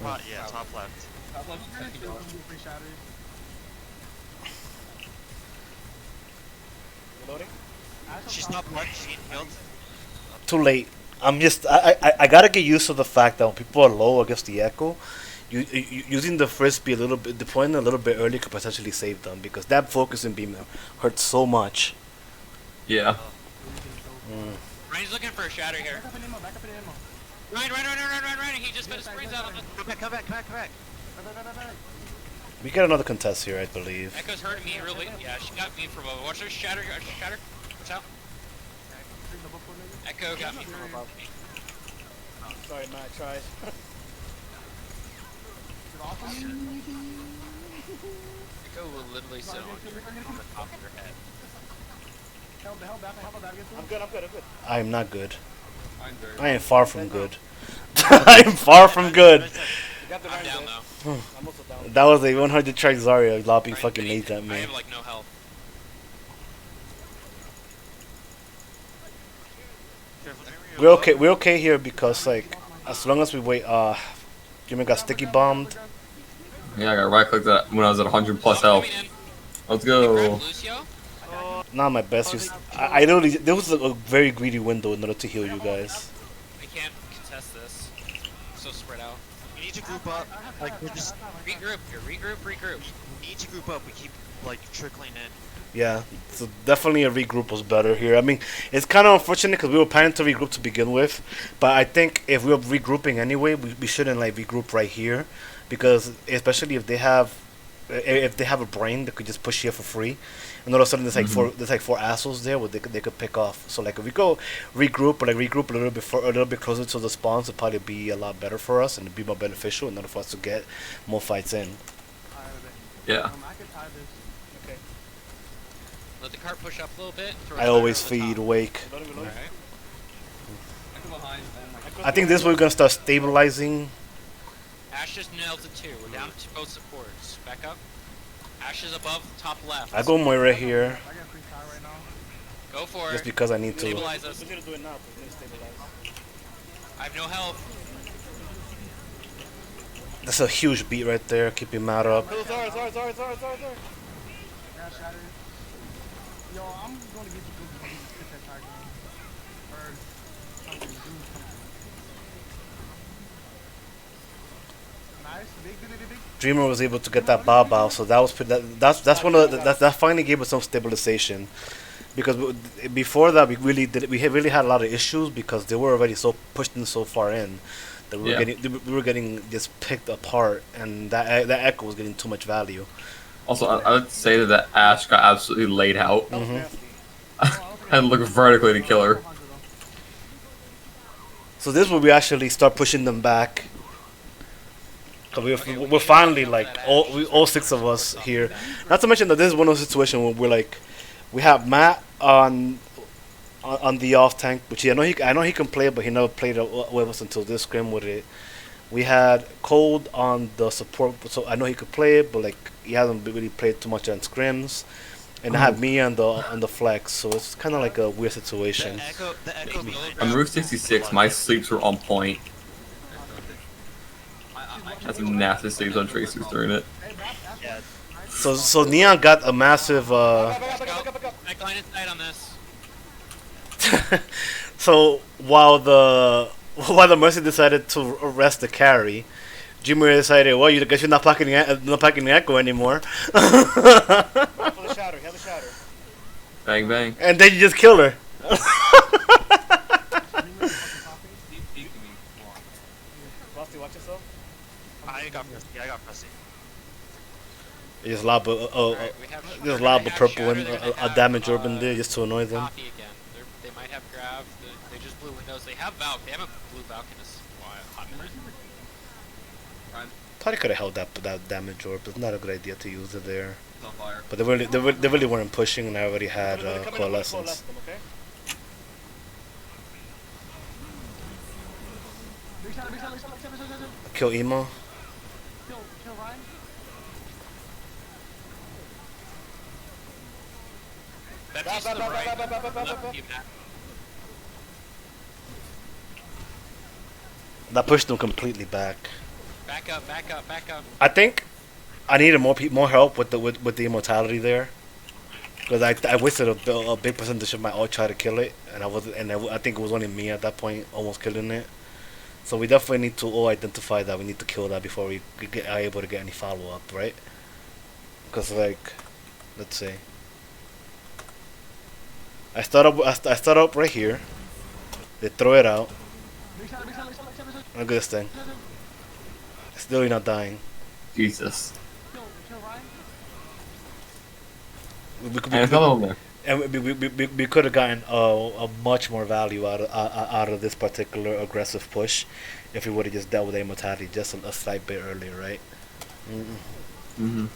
Yeah, top left. Reloading. She's not blood, she healed. Too late. I gotta get used to the fact that when people are low against the Echo, using the frisbee a little bit, deploying a little bit early could potentially save them, because that focusing beam hurts so much. Yeah. Ryan's looking for a shatter here. Ryan, he just put his springs out on us. Come back. We get another contest here, I believe. Echo's hurting me really. Yeah, she got me from above. Watch her shatter. Shatter. Watch out. Echo got me from above. Sorry, man, I tried. Echo will literally sit on the top of your head. I'm good. I am not good. I am far from good. I am far from good. You got the I'm nine down there. though. I'm also down. That was a 100 track Zarya lobbing Ryan, fucking I nades at I me. have like no health. We're okay here because like as long as we wait, Jimmy got sticky bombed. Yeah, I got right clicked that when I was at 100 plus health. Let's go. Lucio? Not my best use. I literally, there was a very greedy window in order to heal you guys. I can't contest this. I'm so spread out. We need to group up. Like, we're just. Regroup here. Regroup. We need to group up. We keep, like, trickling in. Yeah, so definitely a regroup was better here. I mean, it's kind of unfortunate because we were planning to regroup to begin with, but I think if we were regrouping anyway, we shouldn't like regroup right here, because especially if they have a brain that could just push here for free, and all of a sudden there's like four assholes there where they could pick off. So like if we go regroup a little bit closer to the spawns, it'd probably be a lot better for us and it'd be more beneficial in order for us to get more fights in. Yeah. Let the cart push up a little bit. Throw a I always timer on the feed top. Wake. Alright. I think this way we're gonna start stabilizing. Ash just nailed it too. We're down to both supports. Back up. Ash is above top left. I go Moira here Go for just it. because I need to. Stabilize us. We need to do it now. We need to stabilize. I have no health. That's a huge beat right there. Keep him mad up. Kill Zara. Yo, I'm gonna get you hit that tiger. Or something. Nice, big. Dreamer was able to get that bob out, so that was that's one of that finally gave us some stabilization, because before that we really had a lot of issues because they were already so pushed in so far in that we were getting just picked apart, and that Echo was getting too much value. Also, I would say that the Ash got absolutely laid out. That was nasty. I had to look vertically to kill her. So this will we actually start pushing them back. Cause we're finally like all six of us here. Not to mention that this is one of those situations where we're like, we have Matt on the off tank, which I know he can play, but he never played with us until this scrim with it. We had Cold on the support, so I know he could play it, but like he hasn't really played too much on scrims. And I have me on the flex, so it's kind of like a weird situation. The echo On Route 66, my sleeps were on point. Had some nasty sleeps on Tracers during it. Yeah. So Neon got a massive. Back line inside on this. So while the Mercy decided to arrest the carry, Jimmy decided, well, you guess you're not packing the Echo anymore. For the shatter. Have a shatter. Bang bang. And then you just kill her. Frosty, watch yourself. I got Frosty. Just lob Alright, we have just they're lob gonna a have purple Shatter, one, they're gonna a have, damage orb in there just to annoy them. Copy again. They might have Grav. They just blew windows. They have Valk. They haven't blew Valk in a hot minute. Thought he could have held that damage orb. It's not a good idea to use it there. It's on fire. But they really weren't pushing, and I already had Come in, come in, coalescence. them, okay? Big shot, big shot, big shot, big shot, big shot, big shot. Kill Emo. Kill Ryan. That Back, piece to back, the back, right. back, back, back, back, back, Left back. view map. That pushed them completely back. Back up, back up, back up. I think I needed more help with the immortality there, because I wasted a big percentage of my ult try to kill it, and I think it was only me at that point almost killing it. So we definitely need to all identify that we need to kill that before we are able to get any follow up, right? Because like, let's see, I start up right here. They throw it out. Big shot, big shot, big shot, big shot, big shot. Look at this thing. Still you're not dying. Jesus. Kill Ryan. We could- And there's another one there. And we could have gotten a much more value out of this particular aggressive push if we would have just dealt with immortality just a slight bit earlier, right? Mm-hmm.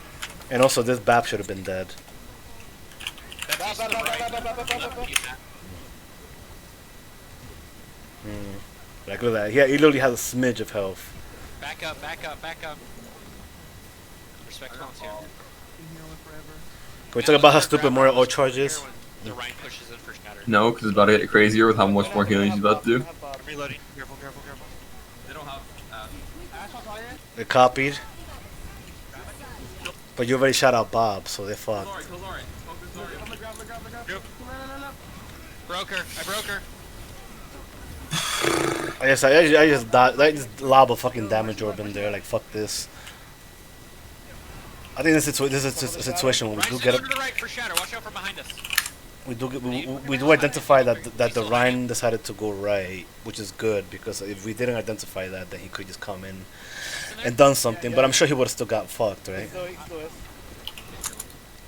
And also, this BAP should have been dead. That Back, piece to back, the back, right. back, back, back, back, back, Left back. view map. Like, look at that. He literally has a smidge of health. Back up, back up, back up. Respect Tom's here. Been healing forever. Can we talk about how stupid Mario ult charge is? The Ryan pushes in for Shatter. No, because it's about to get crazier with how much more healing he's about to do. I'm reloading. Careful, careful, careful. They don't have. Ash on fire. They copied. But you already shot out Bob, so they're fucked. I'm gonna grab. Yep. No. Broke her. I broke her. I just lob a fucking damage orb in there. Like, fuck this. I think this is a situation where we Ryan's do get over it. to the right for Shatter. Watch out from behind us. We do identify that the Ryan decided to go right, which is good, because if we didn't identify that, then he could just come in and done something. But I'm sure he would have still got fucked, right? Still is.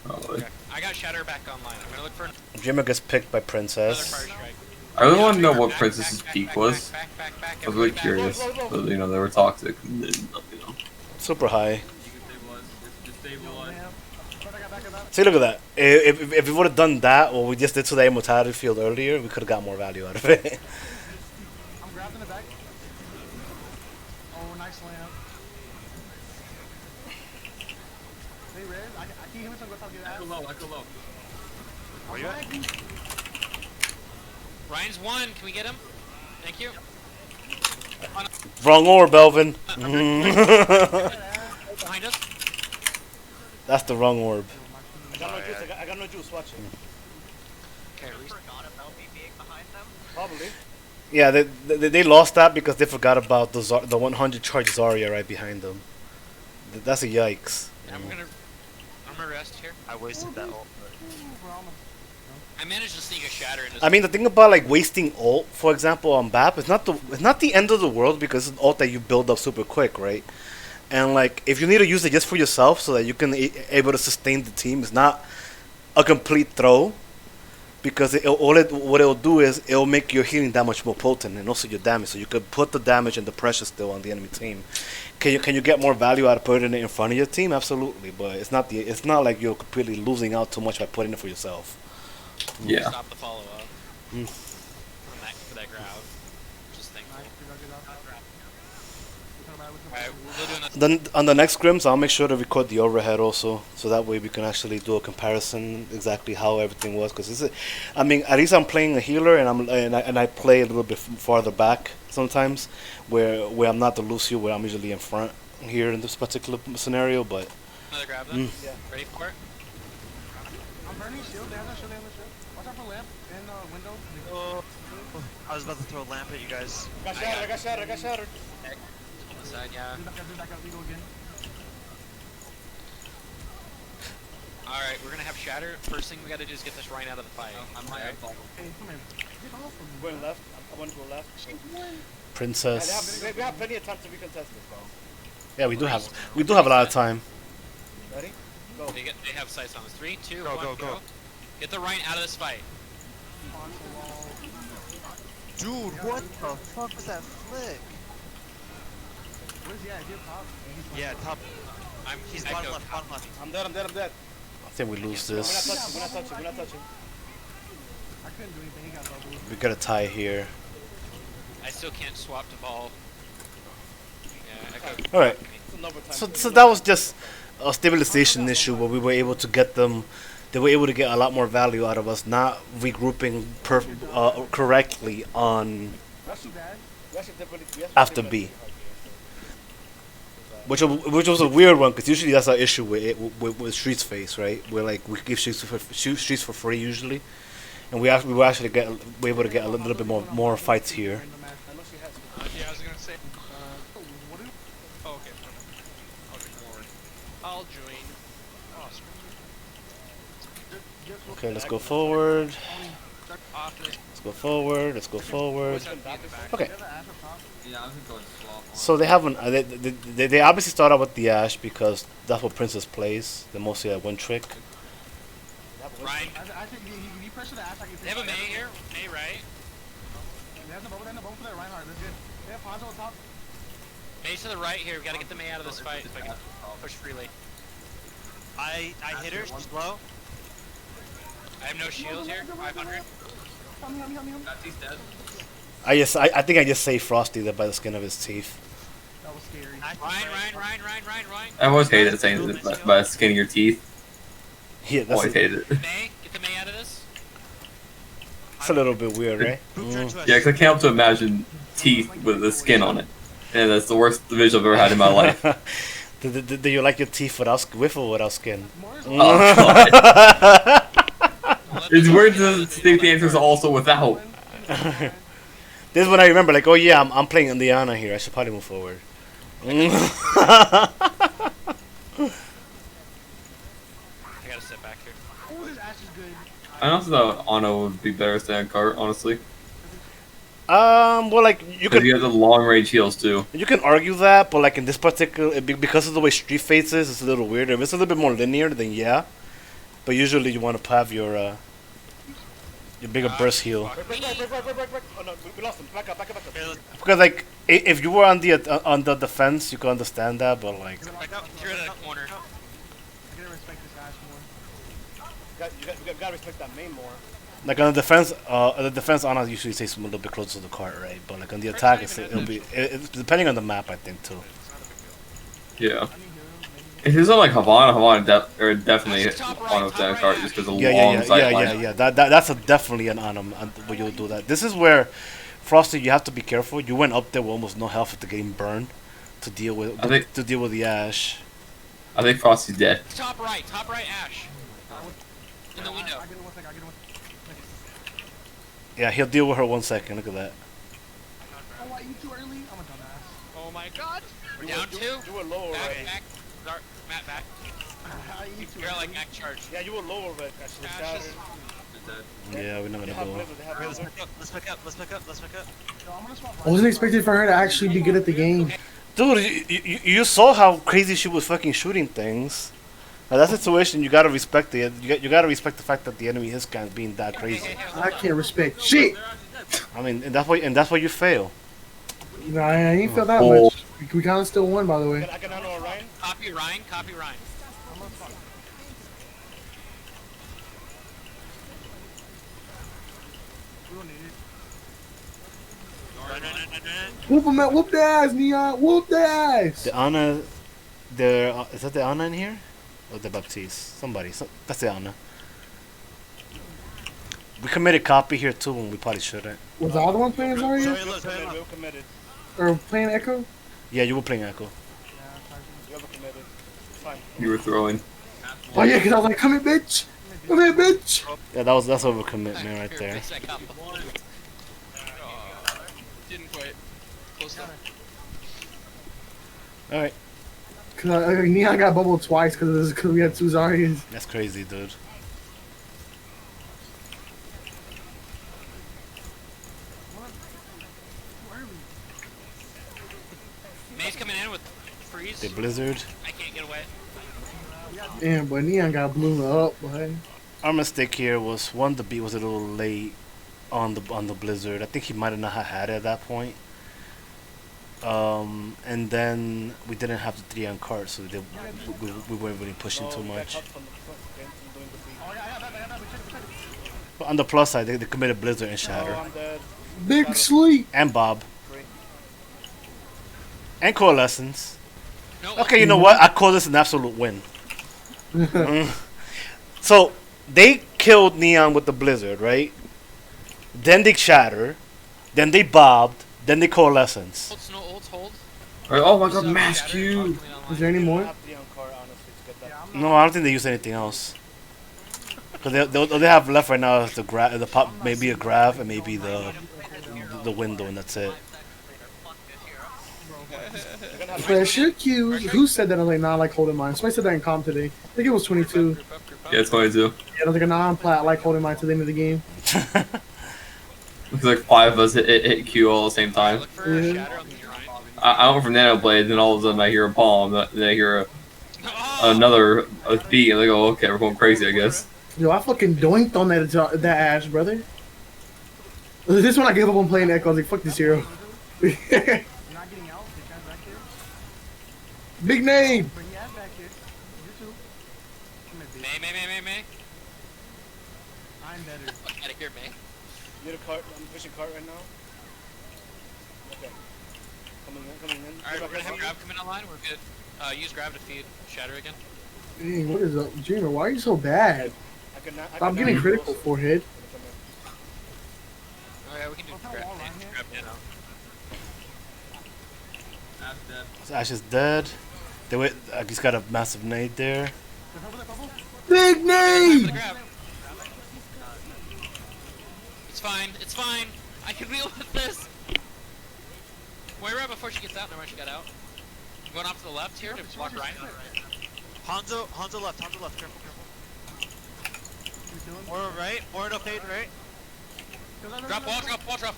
Probably. Okay. I got Shatter back online. I'm gonna look for Dreamer gets picked by another Princess. fire strike. I really want to know what Back, Princess's back, peak back, was. back, I was really back. curious. But, you know, they were toxic. And they, you know. Super high. Damn. But I got back up. See, look at that. If we would have done that, what we just did to the immortality field earlier, we could have got more value out of it. I'm grabbing the back. Oh, nice slam. Hey, Red, I keep hearing something. Go talk to your ass. I go low. Where you at? Ryan's one. Can we get him? Thank you. Wrong orb, Belvin. Behind us. That's the wrong orb. I got no juice. I got no juice. Watch it. Okay, Reese. Forgot about me being behind them. Probably. Yeah, they lost that because they forgot about the 100 charge Zarya right behind them. That's a yikes. I'm gonna rest here. I wasted that ult. I managed to sneak a Shatter into. I mean, the thing about like wasting ult, for example, on BAP, it's not the end of the world because it's an ult that you build up super quick, right? And like, if you need to use it just for yourself so that you can able to sustain the team, it's not a complete throw, because what it'll do is it'll make your healing that much more potent and also your damage. So you could put the damage and the pressure still on the enemy team. Can you get more value out of putting it in front of your team? Absolutely, but it's not like you're completely losing out too much by putting it for yourself. Yeah. Stop the follow up. For that grab. Just thankful. Alright, we'll go do another. Then on the next scrims, I'll make sure to record the overhead also, so that way we can actually do a comparison exactly how everything was. Because I mean, at least I'm playing a healer, and I play a little bit farther back sometimes, where I'm not the Lucio, where I'm usually in front here in this particular scenario. But Another grab then. Yeah. Ready for it? I'm burning shield. They have no shield. Watch out for lamp and window. Oh, I was about to throw a lamp at you guys. I got shattered. On the side, yeah. Do back up. We go again. Alright, we're gonna have Shatter. First thing we gotta do is get this Ryan out of the fight. Alright. Hey, come here. Get off of me. Going left. I want to go left. Princess, We have plenty of time to recontest this, bro. yeah, we do have a lot of time. Ready? They have sights on us. 3, 2, Go, 1, go, go. Get the Ryan out of this fight. Dude, what the fuck was that flick? Where's he at? Is he up top? Yeah, top. He's bottom Echo. left, bottom left. I'm dead, I'm dead, I'm dead. I think we lose We're not this. touching, we're not touching, we're not touching. I couldn't do anything. He got bubbled. We got a tie here. I still can't swap to ball. Yeah, Echo. All right. It's an overtime. So that was just a stabilization issue where we were able to get them. They were able to get a lot more value out of us, not regrouping correctly on after B. Which was a weird one because usually that's our issue with Streets Face, right? Where like we give Streets for free usually, and we were actually we're able to get a little bit more fights here. Yeah, I was gonna say. Oh, okay. I'll join. Oh, Okay, let's go forward. off it. Let's go forward. Let's go forward. Okay. Yeah, I'm just going swap. So they haven't. They obviously start out with the Ash because that's what Princess plays. They're mostly at one trick. Ryan, He pressure the ass like they have a May here. May, right? There's a bubble for that Reinhardt. That's good. They have Hanzo on top. May to the right here. We gotta get the May out of this fight if I can push freely. I hit her, she's low. I have no shields here. 500. Help me. He's dead. I think I just saved Frosty there by the skin of his teeth. That was scary. Ryan. I always hated saying that by skinning your teeth. Yeah, that's Always hated it. May, get the May out of this. it's a little bit weird, right? Boop turn to us. Yeah, 'cause I can't help to imagine teeth with the skin on it. And that's the worst visual I've ever had in my life. Do you like your teeth with or without skin? Oh, God. It's weird to think the answer is also without. This is when I remember, like, oh yeah, I'm playing Indiana here. I should probably move forward. I gotta step back here. Oh, this Ash is good. I also thought Ono would be better than Cart, honestly. Well, like you Because could he has the long range heals too. you can argue that, but like in this particular, because of the way Street Fates is, it's a little weirder. If it's a little bit more linear, then yeah. But usually you want to have your bigger burst heal. Break. Oh no, we lost him. Back up. Because like if you were on the defense, you could understand that, but like Back up. You're in a corner. I gotta respect this Ash more. You gotta respect that main more. like on the defense, Ana usually stays a little bit closer to the cart, right? But like on the attack, it's depending on the map, I think too. Yeah. If it's not like Havana definitely Ono than Cart just because of the long sight line. Yeah. That's definitely an Ana where you'll do that. This is where Frosty, you have to be careful. You went up there with almost no health after getting burned to deal with the Ash. I think Frosty's dead. Top right, Ash. In the window. I get it 1 second. Yeah, he'll deal with her 1 second. Look at that. Oh, I eat too early? I'm a dumbass. Oh my god. Down 2. You were lower, right? Back. Matt, back. I eat too You're early. like back charge. Yeah, you were lower, right? Actually, Ash is- Yeah, we're not gonna They have go. blizzard, they have Okay, let's blizzard. pick up. Let's pick up. No, I'm gonna swap I wasn't expecting for her to actually be good at the game. Dude, you saw how crazy she was fucking shooting things. Now that situation, you gotta respect it. You gotta respect the fact that the enemy is kind of being that crazy. I can't respect shit. I mean, and that's why you fail. You know, I ain't feel that Oh. much. We kind of still won, by the way. I can handle Orion. Copy Ryan. I'm gonna swap. We don't need it. Run. Whoop him out. Whoop the ass, Neon. Whoop the ass. The Ana, is that the Ana in here? Or the Baptiste? That's the Ana. We committed copy here too when we probably shouldn't. Was the other one playing Zarya? Sorry, We look, sorry, were look. committed. Or playing Echo? Yeah, you were playing Echo. You were committed. It's fine. You were throwing. Oh yeah, because I was like, come here, bitch. Come here, bitch. Yeah, that's overcommitment right there. Didn't quite. Close enough. All right, Because Neon got bubbled twice because we had two Zaryas. that's crazy, dude. May's coming in with freeze. The Blizzard. I can't get away. Damn, but Neon got blown up, boy. Our mistake here was one, the beat was a little late on the blizzard. I think he might have not had it at that point. And then we didn't have the 3 on cart, so we weren't really pushing too much. But on the plus side, they committed blizzard and shatter. Big sleep. And Bob. And coalescence. No, Okay, you know what? I call this an absolute win. So they killed Neon with the blizzard, right? Then they shatter, then they bobbed, then they coalescence. Hold, snow, hold. Alright, oh my god, mash Q. Is there any more? No, I don't think they use anything else. Cause they have left right now is the pop, maybe a grav, and maybe the window, and that's it. Pressure cues. Who said that? I was like, nah, I like holding mine. Somebody said that in comp today. I think it was 22. Yeah, it's 22. Yeah, I was like, nah, I'm I like holding mine to the end of the game. Looks like 5 of us hit Q all at the same time. Look for a shatter on the Urian. I went from Nano Blade, then all of a sudden I hear a bomb, then I hear another beat, and I go, okay, we're going crazy, I guess. Yo, I fucking doinked on that Ash, brother. This one I gave up on playing Echo. I was like, fuck this hero. Big name. May. I'm better. Fuck out of here, May. You get a cart. I'm pushing cart right now. Okay. Coming in. Alright, we're gonna have grab come in online. We're good. Use grab to feed shatter again. Dang, what is up? Dreamer, why are you so bad? I Stop getting critical, forehead. Oh yeah, we can do grab nano. So Ash is dead. He's got a massive nade there. Big For name. the grab. It's fine. I can deal with this. Moira before she gets out, never mind, she got out. I'm going off to the left here to block Ryan. Hanzo left, careful. Or right, or no fade, right? Drop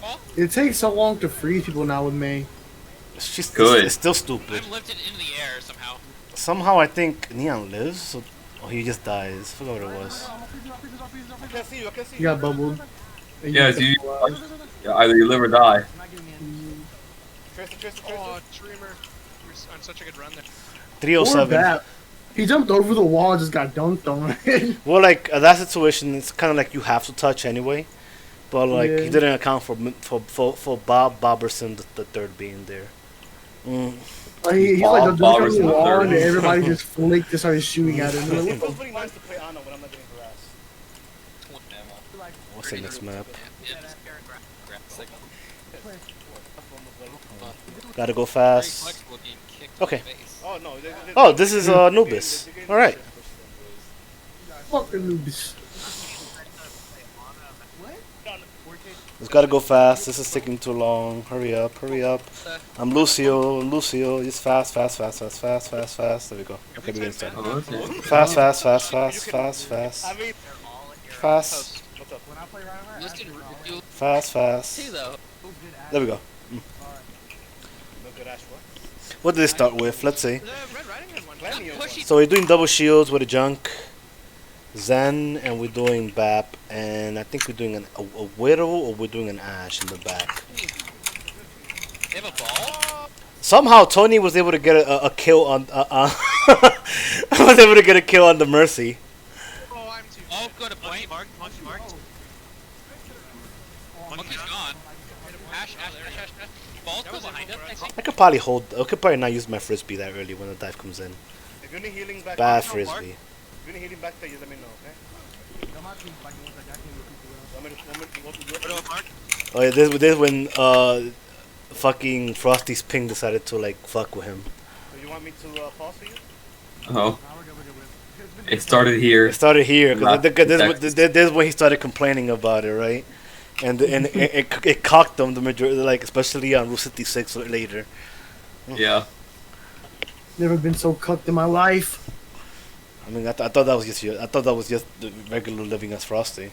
wall. It takes so long to freeze people now with May. She's Good. It's still stupid. I'm lifted in the air somehow. Somehow I think Neon lives, so he just dies. I forgot what it was. I can't see you. You got bubbled. Yeah, it's either you live or die. Tracer. Oh, Dreamer. You're on such a good run there. Or 307. that. He jumped over the wall and just got dunked on. Well, like that situation, it's kind of like you have to touch anyway. But like Yeah. he didn't account for Bob Boberson the third being there. He's like Bob just on Robertson the the wall third. and everybody just flicked and started shooting at him. It feels pretty nice to play Ana when I'm not getting harassed. What's in this map? Gotta go fast. Okay. Oh no. Oh, this is Anubis. All right. Fucking noobs. Just gotta go fast. This is taking too long. Hurry up. I'm Lucio. Just fast. There we go. Okay, we're getting started. Oh, okay. Fast. I mean, Fast. what's up? Fast. though. There we go. No good Ash. What did they start with? Let's see. The Red Riding Hood one. Plenty of ones. So we're doing double shields with a junk, Zen, and we're doing Bap, and I think we're doing a Widow or we're doing an Ash in the back. They have a ball? Somehow Tony was able to get a kill on. Was able to get a kill on the Mercy. Oh, I'm too. Oh, go to point. Mark. Monkey's gone. Ash. Ball's still behind us, I think. I could probably hold. I could probably not use my frisbee that early when the dive comes in. If you need healing back, Bad if frisbee. you need healing back there, you let me know, okay? Oh yeah, this when fucking Frosty's ping decided to like fuck with him. So you want me to pause for you? Oh. It started here. It started here Not because this is when he started complaining about it, right? And it cocked them the majority, like especially on Route 66 later. Yeah. Never been so cucked in my life. I mean, I thought that was just the regular living as Frosty.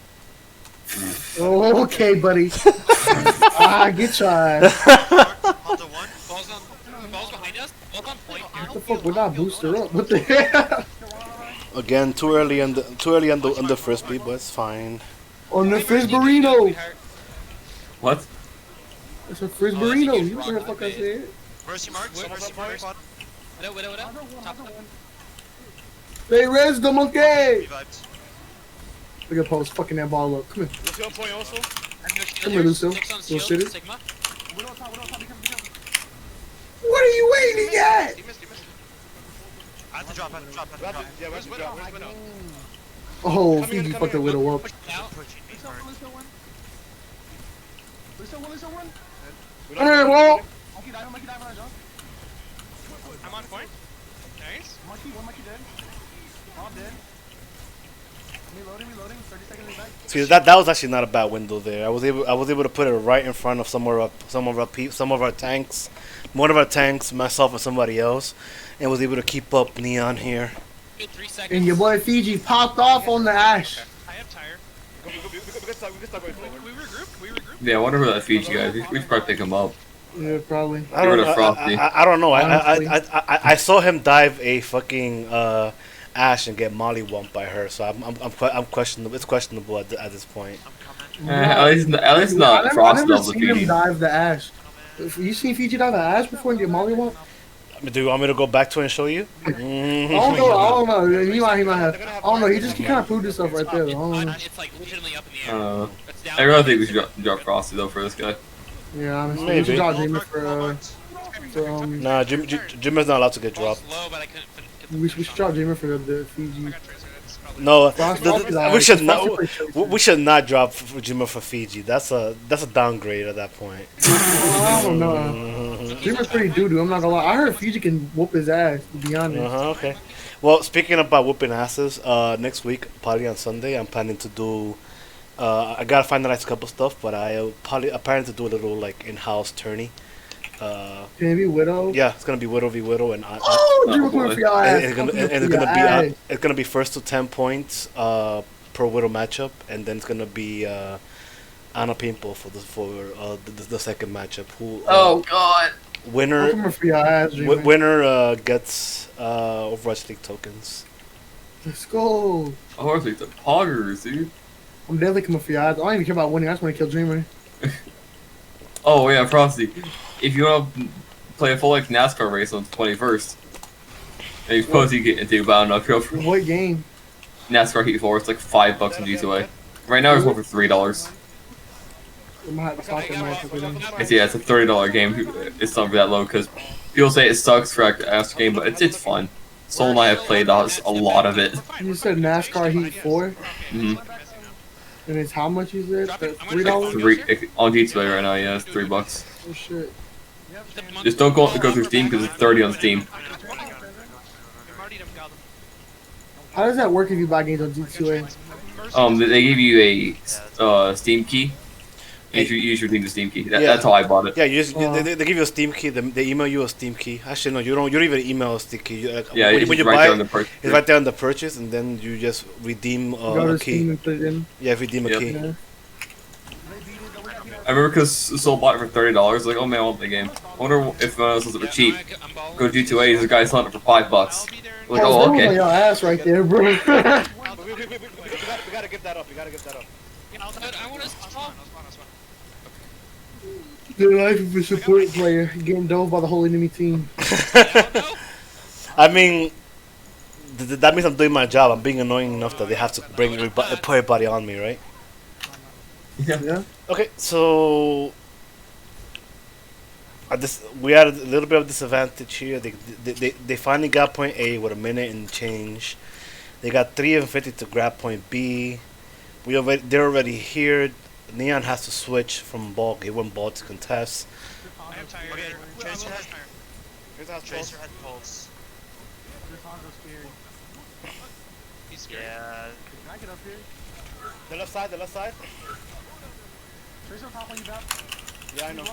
Oh, okay, buddy. Get tried. Hanzo one. Ball's behind us. Ball's on point here. What the fuck? We're not booster up. What the hell? Again, too early on the frisbee, but it's fine. On the fish burrito. What? It's a fish burrito. You know what the fuck I said? Mercy marks. Mercy marks. Widow. Top. They res the monkey. Revived. Look at Post fucking that ball up. Come here. Lucio on point also. Come here, Lucio. Six on Little shield. shitty. Sigma. What are you waiting at? He missed. I have to drop. Yeah, where's Widow? Where's Widow? Oh, Come here, Fiji come fucked the here. widow up. Out. Pushing me hard. Come here, ball. I'm on point. Nice. See, that was actually not a bad window there. I was able to put it right in front of some of our tanks, one of our tanks, myself and somebody else, and was able to keep up Neon here. Good 3 seconds. And your boy Fiji popped off on the ash. I have tire. We can start going forward. We regroup. Yeah, I wonder who that Fiji guy is. We should probably pick him up. Yeah, probably. I don't Get rid of know. Frosty. I don't know. Honestly. I saw him dive a fucking Ash and get mollywomped by her, so I'm questionable. It's questionable at this point. At least I not never, Frost I never level seen him Fiji. dive the ash. You seen Fiji dive the ash before and get mollywop? Do you want me to go back to it and show you? I don't know. He might have. I don't know. He kind of proved himself right there. I don't know. It's like legitimately up in the air. It's down. I really think we should drop Frosty though for this guy. Yeah, honestly. Maybe. We should draw Dreamer for Nah, Jim is not allowed to get dropped. Low, but I couldn't get the we should draw Dreamer for the Fiji. No, Frost- we should Frost- not. Frost- We should not drop Jimmer for Fiji. That's a downgrade at that point. I don't know. Dreamer's pretty doo-doo. I'm not gonna lie. I heard Fiji can whoop his ass. To be honest. Okay. Well, speaking about whooping asses, next week, probably on Sunday, I'm planning to do. I gotta finalize a couple stuff, but I planning to do a little like in-house tourney. Can it be Widow? Yeah, it's gonna be Widow v Widow, and Oh, Dreamer coming for your ass. it's gonna be first to 10 points per Widow matchup, and then it's gonna be Anna Pimple for the second matchup. Who? God! Winner. Coming for your ass, Dreamer. Winner gets Overwatch League tokens. Let's go. Oh, I think the poggers, dude. I'm definitely coming for your ass. I don't even care about winning. I just want to kill Dreamer. Oh yeah, Frosty. If you want to play a full like NASCAR race on the 21st, and you suppose you get into, but I don't know if you're for What game? NASCAR Heat 4, it's like $5 in G2A. Right now it's going for $3. I'm gonna have to talk to him after this. It's a $30 game. It's not that low because people say it sucks for after game, but it's fun. Soul and I have played a lot of it. You said NASCAR Heat 4, Mm-hmm. and it's how much you said? $3? On G2A right now, yeah, it's $3. Oh shit. Just don't go through Steam because it's 30 on Steam. How does that work if you buy games on G2A? They give you a Steam key. You should redeem the Steam key. That's how I bought it. Yeah, they give you a Steam key. They email you a Steam key. Actually, no, you don't even email a Steam key. Yeah, when you right buy there on it, the purchase. it's right there on the purchase, and then you just redeem Go to a Steam key. and put it in. Yeah, redeem a Yep. key. Yeah. I remember because Soul bought it for $30. Like, oh man, I want the game. I wonder if anyone else was for cheap. Go to G2A. There's a guy selling it for $5. Like, Oh, oh okay. okay. Your ass right there, bro. We gotta give that up. We gotta give that up. I want to stop. The life of a support player getting dove by the whole enemy team. I mean, that means I'm doing my job. I'm being annoying enough that they have to put everybody on me, right? Yeah. Okay, so we had a little bit of disadvantage here. They finally got point A with a minute and change. They got 3 and 50 to grab point B. They're already here. Neon has to switch from ball. He went ball to contest. I have tire. Okay, Tracer has Here's Tracer had pulse. He's scared. Yeah. Can I get up here? The left side. Tracer top on you back. Yeah, I know.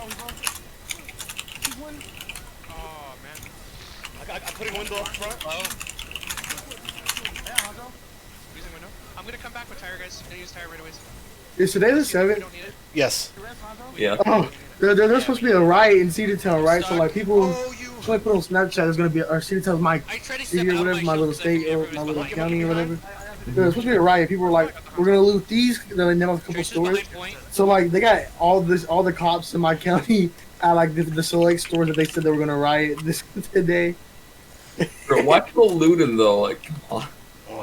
Oh man. I put in window up front. Yeah, Hanzo. Using window. I'm gonna come back with tire, guys. I'm gonna use tire right away. Is today the 7th? You don't need it. Yes. Yeah. Oh, there's supposed to be a riot in Cedar Town, right? So like people, Somebody put on Snapchat. There's gonna be our city tells Mike. I tried to See step here, out whatever, my my little shield 'cause I state or figured my everybody little was county or behind whatever. There's supposed to be a riot. People were like, we're gonna loot these. Then they name off a couple Tracer's stores. behind point. So like they got all the cops in my county at like the select stores that they said they were gonna riot this today. Bro, why people looting though? Like, come on.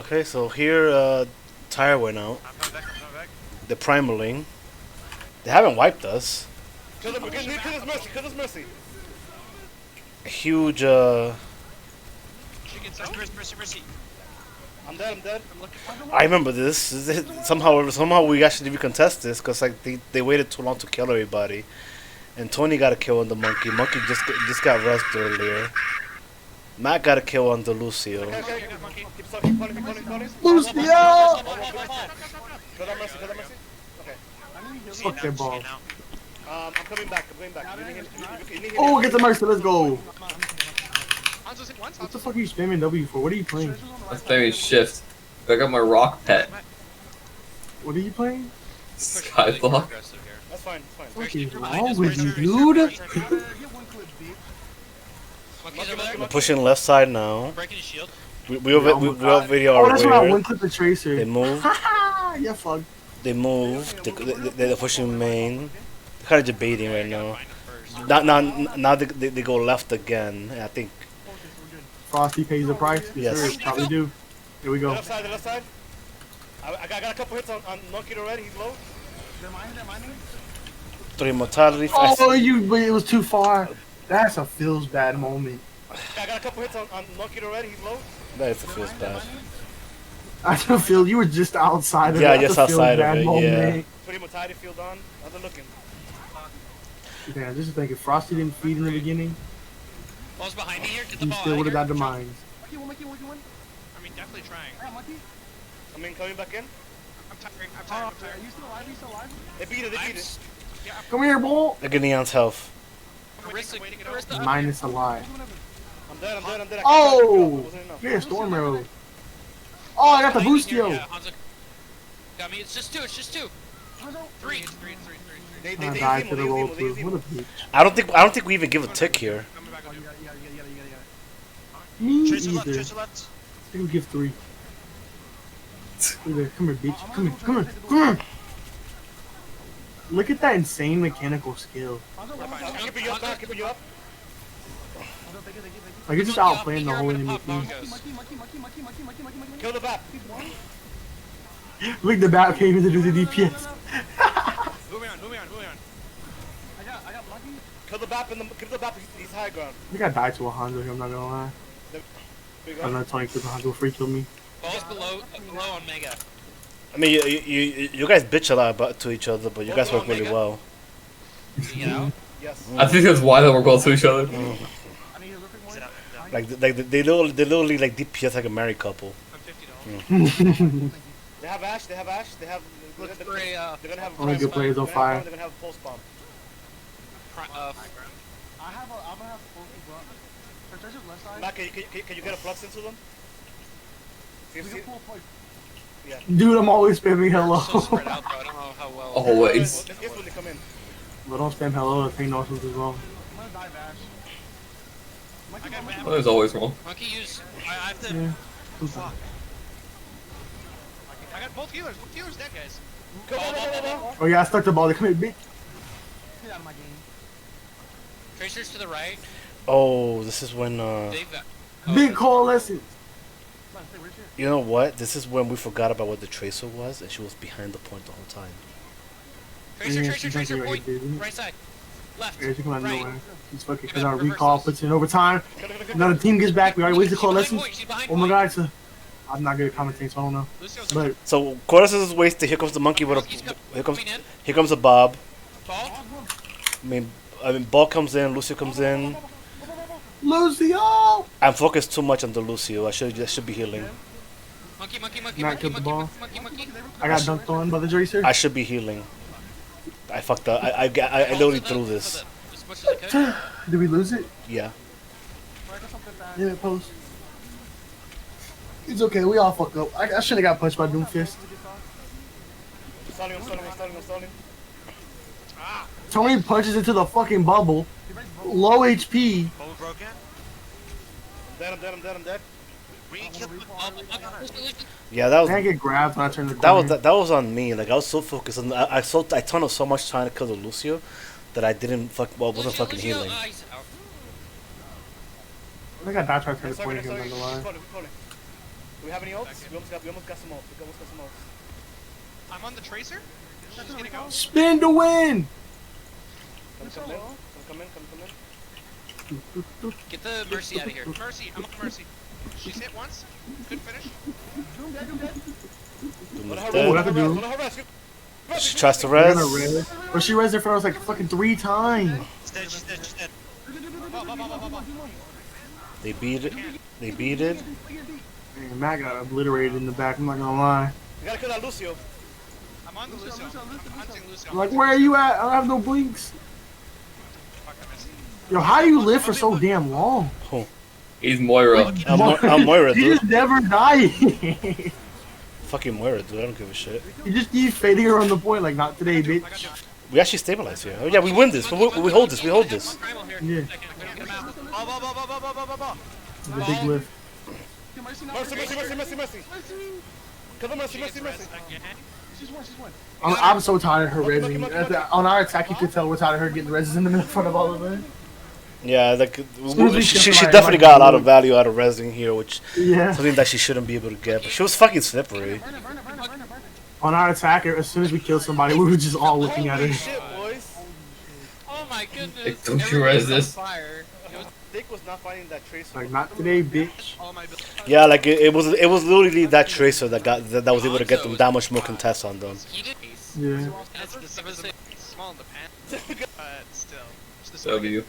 Okay, so here, tire went out. I'm coming back. The primaling. They haven't wiped us. Kill this mercy. Huge, Mercy. I'm dead. I remember this. Somehow we actually recontest this because like they waited too long to kill everybody, and Tony got a kill on the monkey. Monkey just got rushed earlier. Matt got a kill on the Lucio. Okay. Keep calling. Lucio! Kill that mercy. Okay. Fuck that ball. I'm coming back. You need him. Oh, get the mercy. Let's go. Hanzo's hit once. What the fuck are you spamming W for? What are you playing? That's maybe shift. I got my rock pet. What are you playing? Skyblock. That's fine. What is wrong with you, dude? Monkey's over there. We're pushing left side now. Breaking his shield. We already Oh, are that's when I aware. went clip the tracer. They move. Yeah, fuck. They move. They're pushing main. They're kind of debating right now. Now they go left again. I think. Frosty pays the price. Yes. Sir, probably do. Here we The go. left side. I got a couple hits on Monkey already. He's low. 3 mortality. Oh, but it was too far. That's a feels bad moment. I got a couple hits on Monkey already. He's low. That is a feels bad. I don't feel you were just outside of Yeah, it. That's just a feels outside of bad it, moment. Pretty mortality field on. How's it looking? Yeah, just thinking Frosty didn't feed in the beginning. Ball's behind me here. Get the He ball still out would of have here. got the mines. I mean, definitely trying. Coming back in. I'm tired. Are you still alive? They beat it. Come here, boy. Look at Neon's health. Carissa. Minus a lie. I'm dead. Oh! Wasn't enough. Yeah, Storm Arrow. Oh, I got the Boostio. Yeah, Hanzo got me. It's just two. 3. They I died use to the Emo, roll they through. use Emo. What a bitch. I don't think we even give a tick here. Me Tracer either. left. I think we give 3. Look at that. Come here, bitch. Come here. Look at that insane mechanical skill. I'm keeping you up. Like, it's just outplaying the whole enemy team. Kill the bat. Look, the bat came in to do the DPS. Moving on. Kill the bat give the bat he's high ground. I think I died to a Hanzo here, I'm not gonna lie. There we I'm go. not telling you, Hanzo free killed me. Ball's below on Mega. I mean, you guys bitch a lot to each other, but you guys work really well. You know? Yes. I think that's why they work well to each other. Like they literally like DPS like a married couple. I'm $50. They have Ash. They have. Look for a They're gonna have. Only good players on fire. They're gonna have a pulse bomb. I'm gonna have Matt, can you get a flux into them? See, Dude, I'm always spamming hello. so spread out, though. I don't know how well. Always. It's when they come in. But don't spam hello if he knows something's wrong. Well, there's always wrong. Monkey use. I have to. Yeah. Fuck. I got both healers. Both healers dead, guys. Go. Oh yeah, I stuck the ball. They come here, bitch. Get out of my game. Tracers to the right. Oh, this is when They've. Big coalescence. you know what? This is when we forgot about what the tracer was, and she was behind the point the whole time. Yeah, Tracer, she's tracer, right point. there, isn't it? Right side. Left. Yeah, she come out of right. nowhere. She's fucking, Give cause it our reverse recall us. puts in overtime. Another team gets back. We already wasted She's behind coalescence. point, she's behind Oh my point. god, I'm not good at commentating, so I don't know. Lucio's But So Chorus is wasted. Here comes the monkey with Monkey's a coming in. here comes a Bob. Ball. I mean Ball comes in. Lucio comes in. Lucio! I'm focused too much on the Lucio. I should be healing. Monkey. Not killed the ball. Monkey. I got dunked on by the Tracer. I should be healing. I fucked up. I literally threw this. As much as I could. Did we lose it? Yeah. Yeah, post. It's okay, we all fuck up. I should have got punched by Doomfist. Stalling. Tony punches into the fucking bubble. Low HP. Bubble broken. I'm dead. We killed Yeah, that was I get grabbed when I turn the that corner. was on me. Like I was so focused on I tunneled so much trying to kill the Lucio that I didn't wasn't fucking healing. He's out. I think I died trying to turn the Sorry, corner sorry, here on the keep line. calling, keep calling. Do we have any ults? We almost got some ults. We almost got some ults. I'm on the tracer. She's gonna go. Spin to win! Come in. Get the Mercy out of here. Mercy, I'm on Mercy. She's hit once. Good finish. Doom Let is her dead. rest, What I do? let her rest. She tries to I'm res. gonna res. But she res her for us like fucking 3 times. She's dead. They beat it. They beat it. Man, Matt got obliterated in the back, I'm not gonna lie. We gotta kill that Lucio. I'm on the Lucio. I'm hunting Lucio. I'm like, where are you at? I don't have no blinks. Fuck, I missed. Yo, how do you live for so damn long? He's Moira. I'm Moira, You dude. just never die. Fucking Moira, dude. I don't give a shit. You just keep fading around the point, like, not today, bitch. We actually stabilize here. Oh yeah, we win this. We hold this. We hold this. Yeah, the big lift. Mercy. Kill the Mercy. I'm so tired of her resing. On our attack, you could tell we're tired of her getting reses in the front of all of them. Yeah, like soon as we she kill her, definitely like, got a lot of value out of resing here, which Yeah. something that she shouldn't be able to get. But she was fucking slippery. On our attack, as soon as we kill somebody, we were just all looking at her. Shit, boys. Oh my goodness. Hey, don't you res Everybody's this? on fire. Dick was not finding that tracer. Like, not today, bitch. All my Yeah, like it was literally that tracer that was able to get them that much more contest on them. He did. Yeah. That's the small in the pan. But still. Just the W.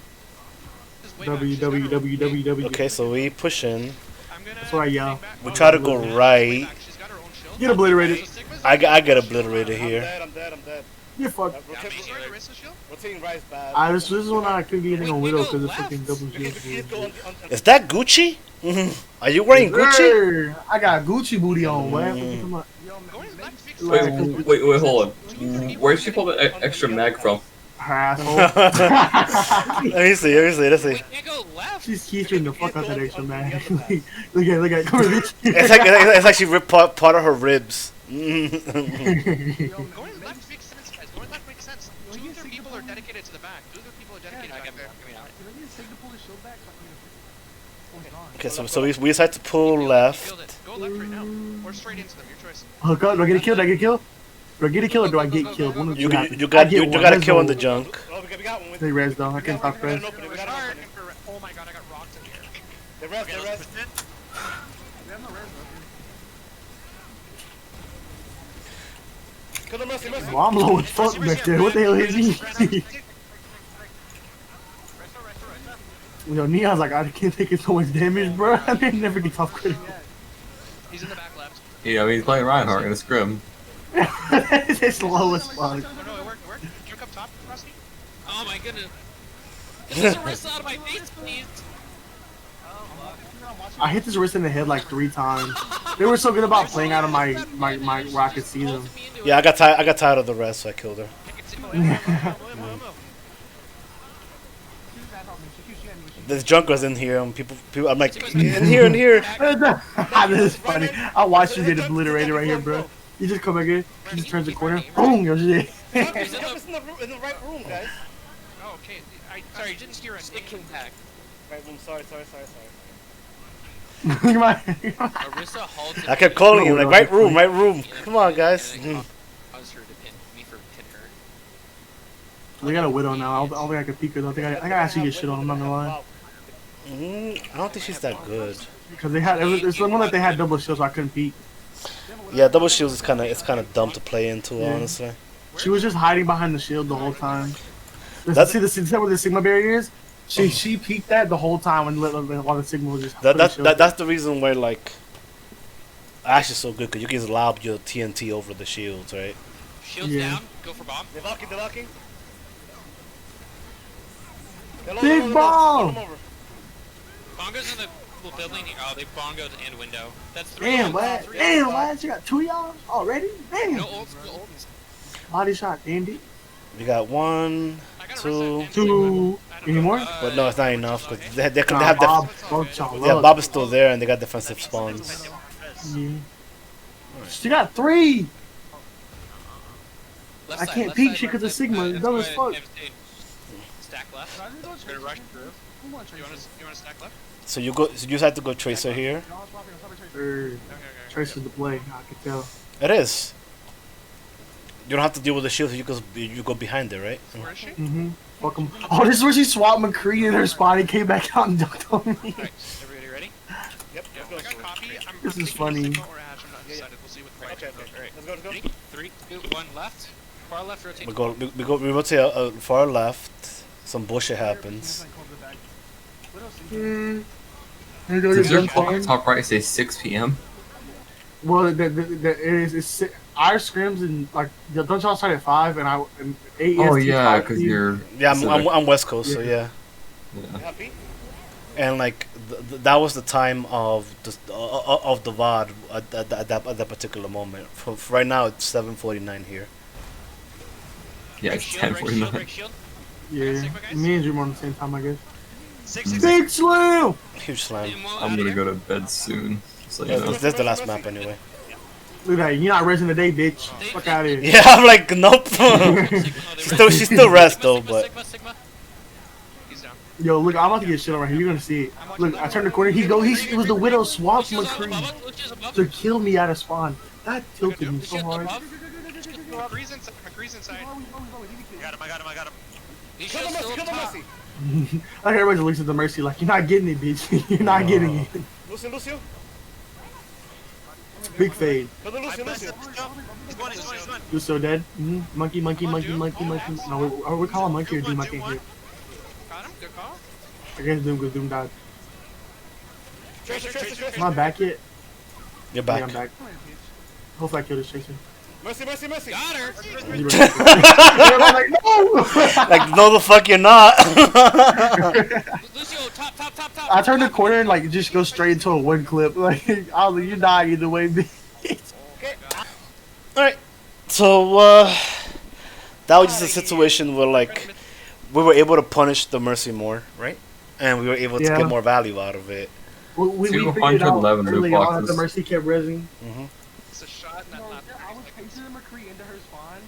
WWWWW. Okay, so we push in. That's what I yell. We try to go right. Get obliterated. I get obliterated here. I'm dead. You're fucked. Rotating right is bad. This is when I couldn't get anything on Widow because of fucking double shield. Is that Gucci? Are you wearing Gucci? Sir, I got Gucci booty on, what? Wait, hold on. Where'd she pull the extra mag from? Her asshole. Let me see. Can't go left. She's keystring the fuck out that extra man. Look at it. Come here, bitch. It's like she ripped part of her ribs. Going left makes sense, guys. Going left makes sense. 2 of their people are dedicated to the back. 2 of their people are dedicated back there. Okay, so we decide to pull left. Go left right now. Or straight into them. Your choice. Oh god, do I get a kill? Do I get killed? Do I get a kill or do I get killed? One of the You two got happens. you I got get you one. got a Let's kill go. on the junk. Oh, we got one. They res though. I can't talk res. Oh my god, I got rocked in here. The rest. Kill the Mercy. Well, I'm low as fuck back there. What the hell hit me? Yo, Neon's like, I can't take so much damage, bro. I mean, never get off critical. He's in the back left. Yeah, he's playing Reinhardt in a scrim. It's low as fuck. Oh no, it worked. Can you come top, Rusty? Oh my goodness. Get this wrist out of my face, please. I hit this wrist in the head like 3 times. They were so good about playing out of my where I could see them. Yeah, I got tired of the rest, so I killed her. This junk was in here, and people, I'm like, in here. This is funny. I watched you get obliterated right here, bro. You just come back here, he just turns the corner, boom, yo shit. Help us in the right room, guys. Oh, okay. Sorry, you didn't hear a Stick name. impact. Right room. Sorry. Arissa halted. I kept calling him like, right room. Come on, guys. And then caused her to pin me for pin her. We got a widow now. I don't think I can peek her though. I think I actually get shit on. I'm not gonna lie. I don't think she's that good. Because it's the one that they had double shields, so I couldn't peek. Yeah, double shields is kind of dumb to play into, Yeah. honestly. She was just hiding behind the shield the whole time. That's- See where the Sigma barrier is? She peeked that the whole time while the Sigma was just. That's the reason why like Ash is so good because you can just lob your TNT over the shields, right? Shields Yeah. down. Go for bomb. They're locking. Big bomb! Bongo's in the little building. Oh, they bongoed and window. That's 3. Damn, what? Damn, what? You got 2 y'all already? Damn. No ults. No ults. Body shot, Andy. We got 1, I got 2. Arissa and 2. I Anymore? But no, it's not enough because they Nah, have Bob, fucked y'all yeah, up. Bob is still there and they got defensive spawns. Yeah. She got 3! Left I side, can't left peek side, shit 'cause left the Sigma side. is dumb as fuck. Stack left. We're gonna rush through. You wanna stack left? So you just have to go Tracer here. Er, Tracer's the play, I can tell. It is. You don't have to deal with the shield. You go behind it, right? Where is she? Mm-hmm. Fuck 'em. Oh, this is where she swapped McCree in her spot and came back out and dunked on me. Alright, everybody ready? Yep, Yeah, let's I go. got copy. I'm This is thinking funny. Sigma or Ash, I'm not decided. We'll see what the right Okay, is. okay. Let's go, let's go. 3, 2, 1, left. Far left, rotate. We rotate far left. Some bullshit happens. Mm. Here goes Does your your gun clock farm. top right say 6 p.m.? Well, it's our scrims and like don't y'all start at 5 and 8. Oh EST, yeah, 5 because P. you're. Yeah, Pacific. I'm West Coast, so yeah. Yeah. Happy? And like that was the time of the VOD at that particular moment. For right now, it's 7:49 here. Yeah, Break it's shield, break shield, 10:49. break shield. Yeah, Sigma, guys? me and Dream on the same time, I guess. 6, 6, 6. Big slam. Huge slam. I'm gonna go to bed soon. So you know. That's the last map anyway. Look at that, you're not resting today, bitch. Fuck out of here. Yeah, I'm like, nope. She still rests though, but Sigma, Sigma. He's down. Yo, look, I'm about to get shit on right here. You're gonna see it. Look, I turned the corner. It was the Widow swapped Lucio's above, McCree Lucio's above. to kill me out of spawn. That tilted me so Lucio's hard. above. McCree's inside. McCree's inside. I got him. Lucio's Kill the still Mercy, up kill the top. Mercy. Like everybody looks at the Mercy like, you're not getting it, bitch. You're not getting it. Lucio. Big fade. Kill the Lucio. He's going. You're so dead. Monkey. No, we call him Monkey or Doom. I can't hear. Got him. Good call. I guess Doom because Doom died. Tracer. Am I back yet? you're Yeah, back. I'm back. Hopefully I kill this Tracer. Mercy. Got her. Everybody's like, no! Like, no, the fuck, you're not. Lucio, top. I turned the corner and like just go straight into a one clip. Like I was like, you die either way, bitch. All right. So that was just a situation where like we were able to punish the Mercy more, right? And we were able to Yeah. get more value out of it. We figured out 211 early loot on that the boxes. Mercy kept rezzing. It's a shot, not I was pacing McCree into her spawn.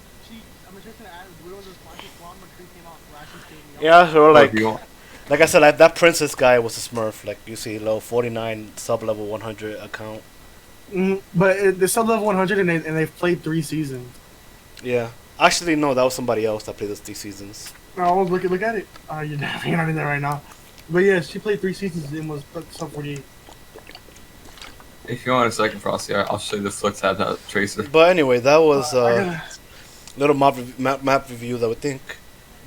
I'm just gonna add Widow's spawn. She spawned, McCree came out, flashing, killed me. Yeah, we were Like, like, like I said, like that Princess guy was a Smurf. Like you see, low 49 sub level 100 account. But the sub level 100 and they've played 3 seasons. Yeah. Actually, no, that was somebody else that played those 3 seasons. No, I was look at it. You're definitely not in there right now. But yeah, she played 3 seasons and was sub 48. If you want a second, Frosty, I'll show you the flick tab that Tracer. But anyway, that was I a gotta- little map review that we think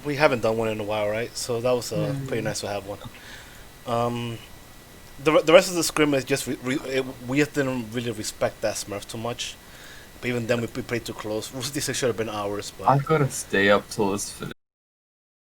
we haven't done one in a while, right? So that was pretty nice to have one. The rest of the scrim is just we just didn't really respect that Smurf too much. But even then, we played too close. This should have been ours, but I gotta stay up till it's finished.